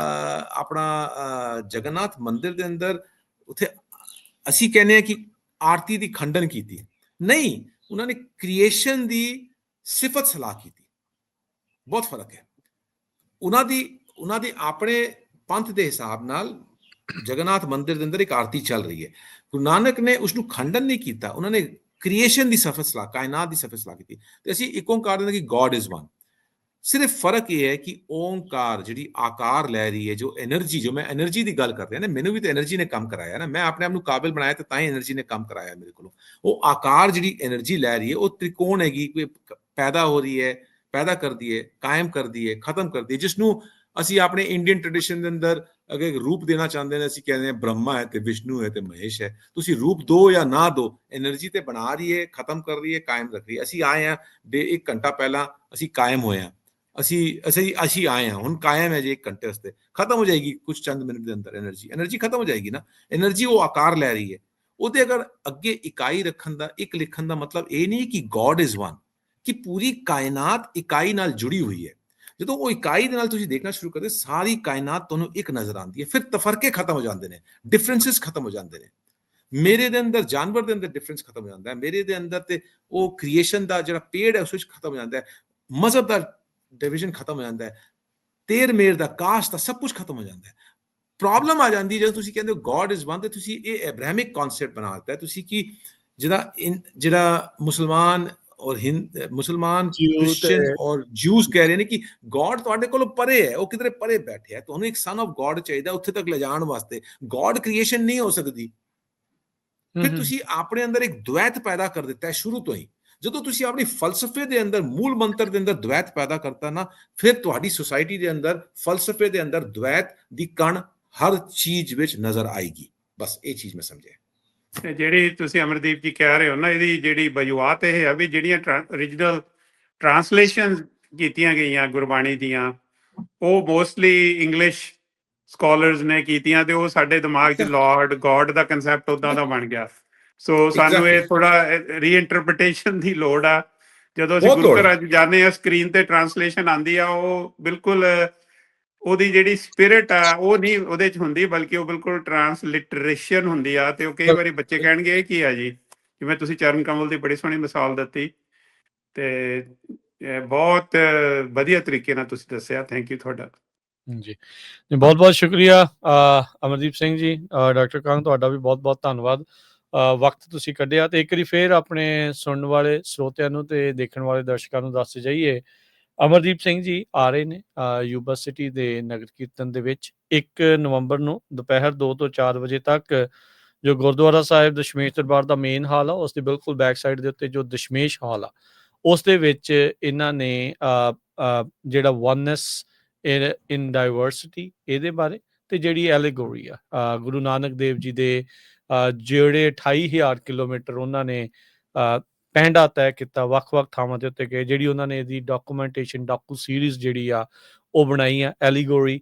ਆਪਣਾ ਜਗਨਨਾਥ ਮੰਦਿਰ ਦੇ ਅੰਦਰ, ਉੱਥੇ ਅਸੀਂ ਕਹਿੰਦੇ ਹਾਂ ਕਿ ਆਰਤੀ ਦੀ ਖੰਡਨ ਕੀਤੀ, ਨਹੀਂ, ਉਹਨਾਂ ਨੇ ਕ੍ਰੀਏਸ਼ਨ ਦੀ ਸਿਫਤ ਸਲਾਹ ਕੀਤੀ। ਬਹੁਤ ਫਰਕ ਹੈ। ਉਹਨਾਂ ਦੀ ਆਪਣੇ ਪੰਥ ਦੇ ਹਿਸਾਬ ਨਾਲ ਜਗਨਨਾਥ ਮੰਦਿਰ ਦੇ ਅੰਦਰ ਇੱਕ ਆਰਤੀ ਚੱਲ ਰਹੀ ਹੈ। ਗੁਰੂ ਨਾਨਕ ਨੇ ਉਸ ਨੂੰ ਖੰਡਨ ਨਹੀਂ ਕੀਤਾ, ਉਹਨਾਂ ਨੇ ਕ੍ਰੀਏਸ਼ਨ ਦੀ ਸਿਫਤ ਸਲਾਹ, ਕਾਇਨਾਤ ਦੀ ਸਿਫਤ ਸਲਾਹ ਕੀਤੀ। ਤੇ ਅਸੀਂ ਇੱਕ ਓਂਕਾਰ ਦੇ ਕਿ ਗॉड ਇਜ਼ ਵਨ। ਸਿਰਫ ਫਰਕ ਇਹ ਹੈ ਕਿ ਓਂਕਾਰ ਜਿਹੜੀ ਆਕਾਰ ਲੈ ਰਹੀ ਹੈ, ਜੋ એનર્ਜੀ, ਜੋ ਮੈਂ એનર્ਜੀ ਦੀ ਗੱਲ ਕਰ ਰਿਹਾ ਨਾ, ਮੈਨੂੰ ਵੀ ਤਾਂ એનર્ਜੀ ਨੇ ਕੰਮ ਕਰਾਇਆ ਨਾ, ਮੈਂ ਆਪਣੇ ਆਪ ਨੂੰ ਕਾਬਿਲ ਬਣਾਇਆ ਤੇ ਤਾਂ ਹੀ એનર્ਜੀ ਨੇ ਕੰਮ ਕਰਾਇਆ ਮੇਰੇ ਕੋਲੋਂ। ਉਹ ਆਕਾਰ ਜਿਹੜੀ એનર્ਜੀ ਲੈ ਰਹੀ ਹੈ, ਉਹ ਤ੍ਰਿਕੋਣ ਹੈਗੀ, ਕੋਈ ਪੈਦਾ ਹੋ ਰਹੀ ਹੈ, ਪੈਦਾ ਕਰਦੀ ਹੈ, ਕਾਇਮ ਕਰਦੀ ਹੈ, ਖਤਮ ਕਰਦੀ ਹੈ। ਜਿਸ ਨੂੰ ਅਸੀਂ ਆਪਣੇ ਇੰਡੀਅਨ ਟ੍ਰੈਡੀਸ਼ਨ ਦੇ ਅੰਦਰ ਅਗਰ ਰੂਪ ਦੇਣਾ ਚਾਹੁੰਦੇ ਨੇ, ਅਸੀਂ ਕਹਿੰਦੇ ਹਾਂ ਬ੍ਰਹਮਾ ਹੈ ਤੇ ਵਿਸ਼ਨੂੰ ਹੈ ਤੇ ਮਹੇਸ਼ ਹੈ। ਤੁਸੀਂ ਰੂਪ ਦੋ ਜਾਂ ਨਾ ਦੋ, એનર્ਜੀ ਤੇ ਬਣਾ ਰਹੀ ਹੈ, ਖਤਮ ਕਰ ਰਹੀ ਹੈ, ਕਾਇਮ ਰੱਖ ਰਹੀ ਹੈ। ਅਸੀਂ ਆਏ ਹਾਂ 1 ਘੰਟਾ ਪਹਿਲਾਂ, ਅਸੀਂ ਕਾਇਮ ਹੋਏ ਹਾਂ। ਅਸੀਂ ਆਏ ਹਾਂ, ਹੁਣ ਕਾਇਮ ਹੈ ਜੀ 1 ਘੰਟੇ ਵਾਸਤੇ, ਖਤਮ ਹੋ ਜਾਏਗੀ ਕੁਝ ਚੰਦ ਮਿੰਟ ਦੇ ਅੰਦਰ। એનર્ਜੀ ਖਤਮ ਹੋ ਜਾਏਗੀ ਨਾ। એનર્ਜੀ ਉਹ ਆਕਾਰ ਲੈ ਰਹੀ ਹੈ। ਉਹਦੇ ਅਗਰ ਅੱਗੇ ਇਕਾਈ ਰੱਖਣ ਦਾ, ਇੱਕ ਲਿਖਣ ਦਾ ਮਤਲਬ ਇਹ ਨਹੀਂ ਕਿ ਗॉड ਇਜ਼ ਵਨ, ਕਿ ਪੂਰੀ ਕਾਇਨਾਤ ਇਕਾਈ ਨਾਲ ਜੁੜੀ ਹੋਈ ਹੈ। ਜਦੋਂ ਉਹ ਇਕਾਈ ਦੇ ਨਾਲ ਤੁਸੀਂ ਦੇਖਣਾ ਸ਼ੁਰੂ ਕਰਦੇ, ਸਾਰੀ ਕਾਇਨਾਤ ਤੁਹਾਨੂੰ ਇੱਕ ਨਜ਼ਰ ਆਉਂਦੀ ਹੈ। ਫਿਰ ਤਫਰਕੇ ਖਤਮ ਹੋ ਜਾਂਦੇ ਨੇ, ਡਿਫਰੈਂਸਿਸ ਖਤਮ ਹੋ ਜਾਂਦੇ ਨੇ। ਮੇਰੇ ਦੇ ਅੰਦਰ, ਜਾਨਵਰ ਦੇ ਅੰਦਰ ਡਿਫਰੈਂਸ ਖਤਮ ਹੋ ਜਾਂਦਾ ਹੈ। ਮੇਰੇ ਦੇ ਅੰਦਰ ਤੇ ਉਹ ਕ੍ਰੀਏਸ਼ਨ ਦਾ ਜਿਹੜਾ ਪੇੜ ਹੈ ਉਸ ਵਿੱਚ ਖਤਮ ਹੋ ਜਾਂਦਾ ਹੈ। ਮਜ਼ਹਬ ਦਾ ਡਿਵੀਜ਼ਨ ਖਤਮ ਹੋ ਜਾਂਦਾ ਹੈ। ਤੇਰ ਮੇਰ ਦਾ, ਕਾਸਟ ਦਾ, ਸਭ ਕੁਝ ਖਤਮ ਹੋ ਜਾਂਦਾ ਹੈ। ਪ੍ਰੋਬਲਮ ਆ ਜਾਂਦੀ ਹੈ ਜਦੋਂ ਤੁਸੀਂ ਕਹਿੰਦੇ ਹੋ ਗॉड ਇਜ਼ ਵਨ, ਤੇ ਤੁਸੀਂ ਇਹ ਐਬਰਾਹਮਿਕ ਕਨਸੈਪਟ ਬਣਾ ਦਿੱਤਾ ਤੁਸੀਂ ਕਿ ਜਿਹੜਾ ਮੁਸਲਮਾਨ ਔਰ ਮੁਸਲਮਾਨ, ਕ੍ਰਿਸਚੀਅਨ ਔਰ ਜੂਸ ਕਹਿ ਰਹੇ ਨੇ ਕਿ ਗॉड ਤੁਹਾਡੇ ਕੋਲੋਂ ਪਰੇ ਹੈ, ਉਹ ਕਿਧਰੇ ਪਰੇ ਬੈਠੇ ਹੈ, ਤੁਹਾਨੂੰ ਇੱਕ ਸਨ ਆਫ ਗॉड ਚਾਹੀਦਾ ਉੱਥੇ ਤੱਕ ਲਿਜਾਣ ਵਾਸਤੇ। ਗॉड ਕ੍ਰੀਏਸ਼ਨ ਨਹੀਂ ਹੋ ਸਕਦੀ। ਫਿਰ ਤੁਸੀਂ ਆਪਣੇ ਅੰਦਰ ਇੱਕ ਦੁਵੈਤ ਪੈਦਾ ਕਰ ਦਿੱਤਾ ਹੈ ਸ਼ੁਰੂ ਤੋਂ ਹੀ। ਜਦੋਂ ਤੁਸੀਂ ਆਪਣੀ ਫਲਸਫੇ ਦੇ ਅੰਦਰ, ਮੂਲ ਮੰਤਰ ਦੇ ਅੰਦਰ ਦੁਵੈਤ ਪੈਦਾ ਕਰਤਾ ਨਾ, ਫਿਰ ਤੁਹਾਡੀ ਸੁਸਾਇਟੀ ਦੇ ਅੰਦਰ, ਫਲਸਫੇ ਦੇ ਅੰਦਰ ਦੁਵੈਤ ਦੀ ਕਣ ਹਰ ਚੀਜ਼ ਵਿੱਚ ਨਜ਼ਰ ਆਏਗੀ। ਬਸ ਇਹ ਚੀਜ਼ ਮੈਂ ਸਮਝਿਆ। ਜਿਹੜੀ ਤੁਸੀਂ ਅਮਰਦੀਪ ਜੀ ਕਹਿ ਰਹੇ ਹੋ ਨਾ, ਇਹਦੀ ਜਿਹੜੀ ਵਜੂਹਾਤ ਇਹ ਹੈ ਵੀ ਜਿਹੜੀਆਂ ਓਰੀਜਨਲ ਟ੍ਰਾਂਸਲੇਸ਼ਨ ਕੀਤੀਆਂ ਗਈਆਂ ਗੁਰਬਾਣੀ ਦੀਆਂ, ਉਹ ਮੋਸਟਲੀ ਇੰਗਲਿਸ਼ ਸਕਾਲਰਸ ਨੇ ਕੀਤੀਆਂ, ਤੇ ਉਹ ਸਾਡੇ ਦਿਮਾਗ 'ਚ ਲਾਰਡ ਗॉड ਦਾ ਕਨਸੈਪਟ ਉਦਾਂ ਦਾ ਬਣ ਗਿਆ। ਸੋ ਸਾਨੂੰ ਇਹ ਥੋੜਾ ਰੀਇੰਟਰਪ੍ਰੀਟੇਸ਼ਨ ਦੀ ਲੋੜ ਆ। ਜਦੋਂ ਅਸੀਂ ਗੁਰੂ ਘਰਾਂ 'ਚ ਜਾਂਦੇ ਹਾਂ, ਸਕਰੀਨ ਤੇ ਟ੍ਰਾਂਸਲੇਸ਼ਨ ਆਉਂਦੀ ਆ, ਉਹ ਬਿਲਕੁਲ ਉਹਦੀ ਜਿਹੜੀ ਸਪਿਰਿਟ ਆ ਉਹ ਨਹੀਂ ਉਹਦੇ 'ਚ ਹੁੰਦੀ, ਬਲਕਿ ਉਹ ਬਿਲਕੁਲ ਟ੍ਰਾਂਸਲਿਟਰੇਸ਼ਨ ਹੁੰਦੀ ਆ। ਤੇ ਉਹ ਕਈ ਵਾਰੀ ਬੱਚੇ ਕਹਿਣਗੇ ਇਹ ਕੀ ਆ ਜੀ, ਜਿਵੇਂ ਤੁਸੀਂ ਚਰਨ ਕਮਲ ਦੀ ਬੜੀ ਸੋਹਣੀ ਮਿਸਾਲ ਦਿੱਤੀ, ਤੇ ਬਹੁਤ ਵਧੀਆ ਤਰੀਕੇ ਨਾਲ ਤੁਸੀਂ ਦੱਸਿਆ। ਥੈਂਕ ਯੂ ਤੁਹਾਡਾ ਜੀ। ਬਹੁਤ ਬਹੁਤ ਸ਼ੁਕਰੀਆ ਅਮਰਦੀਪ ਸਿੰਘ ਜੀ। ਡਾਕਟਰ ਕੰਗ, ਤੁਹਾਡਾ ਵੀ ਬਹੁਤ ਬਹੁਤ ਧੰਨਵਾਦ, ਵਕਤ ਤੁਸੀਂ ਕੱਢਿਆ। ਤੇ ਇੱਕ ਵਾਰੀ ਫੇਰ ਆਪਣੇ ਸੁਣਨ ਵਾਲੇ ਸਰੋਤਿਆਂ ਨੂੰ ਤੇ ਦੇਖਣ ਵਾਲੇ ਦਰਸ਼ਕਾਂ ਨੂੰ ਦੱਸ ਜਾਈਏ, ਅਮਰਦੀਪ ਸਿੰਘ ਜੀ ਆ ਰਹੇ ਨੇ ਯੂਬਾ ਸਿਟੀ ਦੇ ਨਗਰ ਕੀਰਤਨ ਦੇ ਵਿੱਚ 1 ਨਵੰਬਰ ਨੂੰ ਦੁਪਹਿਰ 2 ਤੋਂ 4 ਵਜੇ ਤੱਕ। ਜੋ ਗੁਰਦੁਆਰਾ ਸਾਹਿਬ ਦਸ਼ਮੇਸ਼ ਦਰਬਾਰ ਦਾ ਮੇਨ ਹਾਲ ਆ, ਉਸ ਦੇ ਬਿਲਕੁਲ ਬੈਕ ਸਾਈਡ ਦੇ ਉੱਤੇ ਜੋ ਦਸ਼ਮੇਸ਼ ਹਾਲ ਆ, ਉਸ ਦੇ ਵਿੱਚ ਇਹਨਾਂ ਨੇ ਜਿਹੜਾ ਵਨਨੈਸ ਇਨ ਡਾਇਵਰਸਿਟੀ, ਇਹਦੇ ਬਾਰੇ, ਤੇ ਜਿਹੜੀ ਐਲੀਗੋਰੀ ਆ ਗੁਰੂ ਨਾਨਕ ਦੇਵ ਜੀ ਦੇ ਜਿਹੜੇ 28,000 ਕਿਲੋਮੀਟਰ ਉਹਨਾਂ ਨੇ ਪਹਿੰਡਾ ਤੈਅ ਕੀਤਾ, ਵੱਖ-ਵੱਖ ਥਾਵਾਂ ਦੇ ਉੱਤੇ ਗਏ, ਜਿਹੜੀ ਉਹਨਾਂ ਨੇ ਇਹਦੀ ਡਾਕੂਮੈਂਟੇਸ਼ਨ, ਡਾਕੂ ਸੀਰੀਜ਼ ਜਿਹੜੀ ਆ ਉਹ ਬਣਾਈ ਆ, ਐਲੀਗੋਰੀ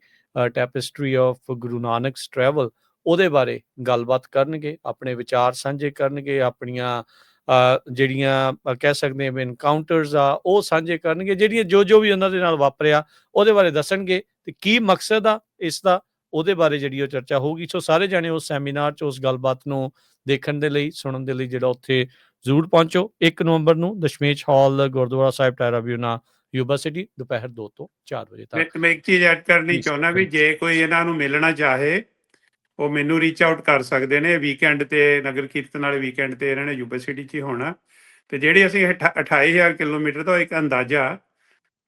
ਟੈਪਿਸਟਰੀ ਆਫ ਗੁਰੂ ਨਾਨਕਸ ਟਰੈਵਲ, ਉਹਦੇ ਬਾਰੇ ਗੱਲਬਾਤ ਕਰਨਗੇ, ਆਪਣੇ ਵਿਚਾਰ ਸਾਂਝੇ ਕਰਨਗੇ, ਆਪਣੀਆਂ ਜਿਹੜੀਆਂ ਕਹਿ ਸਕਦੇ ਹਾਂ ਇਨਕਾਊਂਟਰਸ ਆ ਉਹ ਸਾਂਝੇ ਕਰਨਗੇ, ਜਿਹੜੀਆਂ ਜੋ ਵੀ ਉਹਨਾਂ ਦੇ ਨਾਲ ਵਾਪਰਿਆ ਉਹਦੇ ਬਾਰੇ ਦੱਸਣਗੇ ਤੇ ਕੀ ਮਕਸਦ ਆ ਇਸ ਦਾ, ਉਹਦੇ ਬਾਰੇ ਜਿਹੜੀ ਉਹ ਚਰਚਾ ਹੋਊਗੀ। ਸੋ ਸਾਰੇ ਜਾਣੇ ਉਸ ਸੈਮੀਨਾਰ 'ਚ ਉਸ ਗੱਲਬਾਤ ਨੂੰ ਦੇਖਣ ਦੇ ਲਈ, ਸੁਣਨ ਦੇ ਲਈ ਜਿਹੜਾ ਉੱਥੇ ਜ਼ਰੂਰ ਪਹੁੰਚੋ। 1 ਨਵੰਬਰ ਨੂੰ ਦਸ਼ਮੇਸ਼ ਹਾਲ, ਗੁਰਦੁਆਰਾ ਸਾਹਿਬ ਟਾਇਰਾ ਵਿਊਨਾ, ਯੂਬਾ ਸਿਟੀ, ਦੁਪਹਿਰ 2 ਤੋਂ 4 ਵਜੇ ਤੱਕ। ਮੈਂ ਇੱਕ ਚੀਜ਼ ਐਡ ਕਰਨੀ ਜੀ, ਚਾਹੁੰਦਾ ਵੀ ਬਿਲਕੁਲ। ਜੇ ਕੋਈ ਇਹਨਾਂ ਨੂੰ ਮਿਲਣਾ ਚਾਹੇ ਉਹ ਮੈਨੂੰ ਰੀਚ ਆਊਟ ਕਰ ਸਕਦੇ ਨੇ। ਵੀਕਐਂਡ ਤੇ ਨਗਰ ਕੀਰਤਨ ਵਾਲੇ ਵੀਕਐਂਡ ਤੇ ਇਹਨਾਂ ਨੇ ਯੂਬਾ ਸਿਟੀ 'ਚ ਹੀ ਹੋਣਾ, ਤੇ ਜਿਹੜੀ ਅਸੀਂ 28,000 ਕਿਲੋਮੀਟਰ ਦਾ ਇੱਕ ਅੰਦਾਜ਼ਾ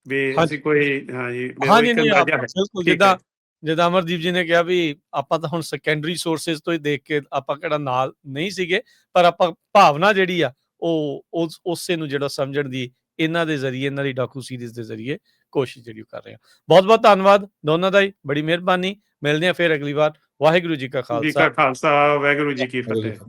ਵੀ ਹਾਂਜੀ ਅਸੀਂ ਕੋਈ, ਹਾਂਜੀ ਵੀ ਉਹ ਹਾਂਜੀ ਇੱਕ ਨਹੀਂ ਅੰਦਾਜ਼ਾ ਹੈ। ਬਿਲਕੁਲ, ਠੀਕ ਹੈ। ਜਿੱਦਾਂ ਅਮਰਦੀਪ ਜੀ ਨੇ ਕਿਹਾ ਵੀ ਆਪਾਂ ਤਾਂ ਹੁਣ ਸੈਕੰਡਰੀ ਸੋਰਸਿਸ ਤੋਂ ਹੀ ਦੇਖ ਕੇ ਆਪਾਂ ਕਿਹੜਾ ਨਾਲ ਨਹੀਂ ਸੀਗੇ, ਪਰ ਆਪਾਂ ਭਾਵਨਾ ਜਿਹੜੀ ਆ ਉਹ ਉਸੇ ਨੂੰ ਜਿਹੜਾ ਸਮਝਣ ਦੀ ਇਹਨਾਂ ਦੇ ਜ਼ਰੀਏ, ਇਹਨਾਂ ਦੀ ਡਾਕੂ ਸੀਰੀਜ਼ ਦੇ ਜ਼ਰੀਏ ਕੋਸ਼ਿਸ਼ ਜਿਹੜੀ ਉਹ ਕਰ ਰਹੇ ਹਾਂ। ਬਹੁਤ ਬਹੁਤ ਧੰਨਵਾਦ ਦੋਨਾਂ ਦਾ ਹੀ, ਬੜੀ ਮਿਹਰਬਾਨੀ। ਮਿਲਦੇ ਹਾਂ ਫਿਰ ਅਗਲੀ ਵਾਰ। ਵਾਹਿਗੁਰੂ ਜੀ ਕਾ ਜੀ ਕਾ ਖਾਲਸਾ। ਖਾਲਸਾ, ਵਾਹਿਗੁਰੂ ਜੀ ਕੀ ਵਾਹਿਗੁਰੂ ਜੀ ਫਤਿਹ। ਕਾ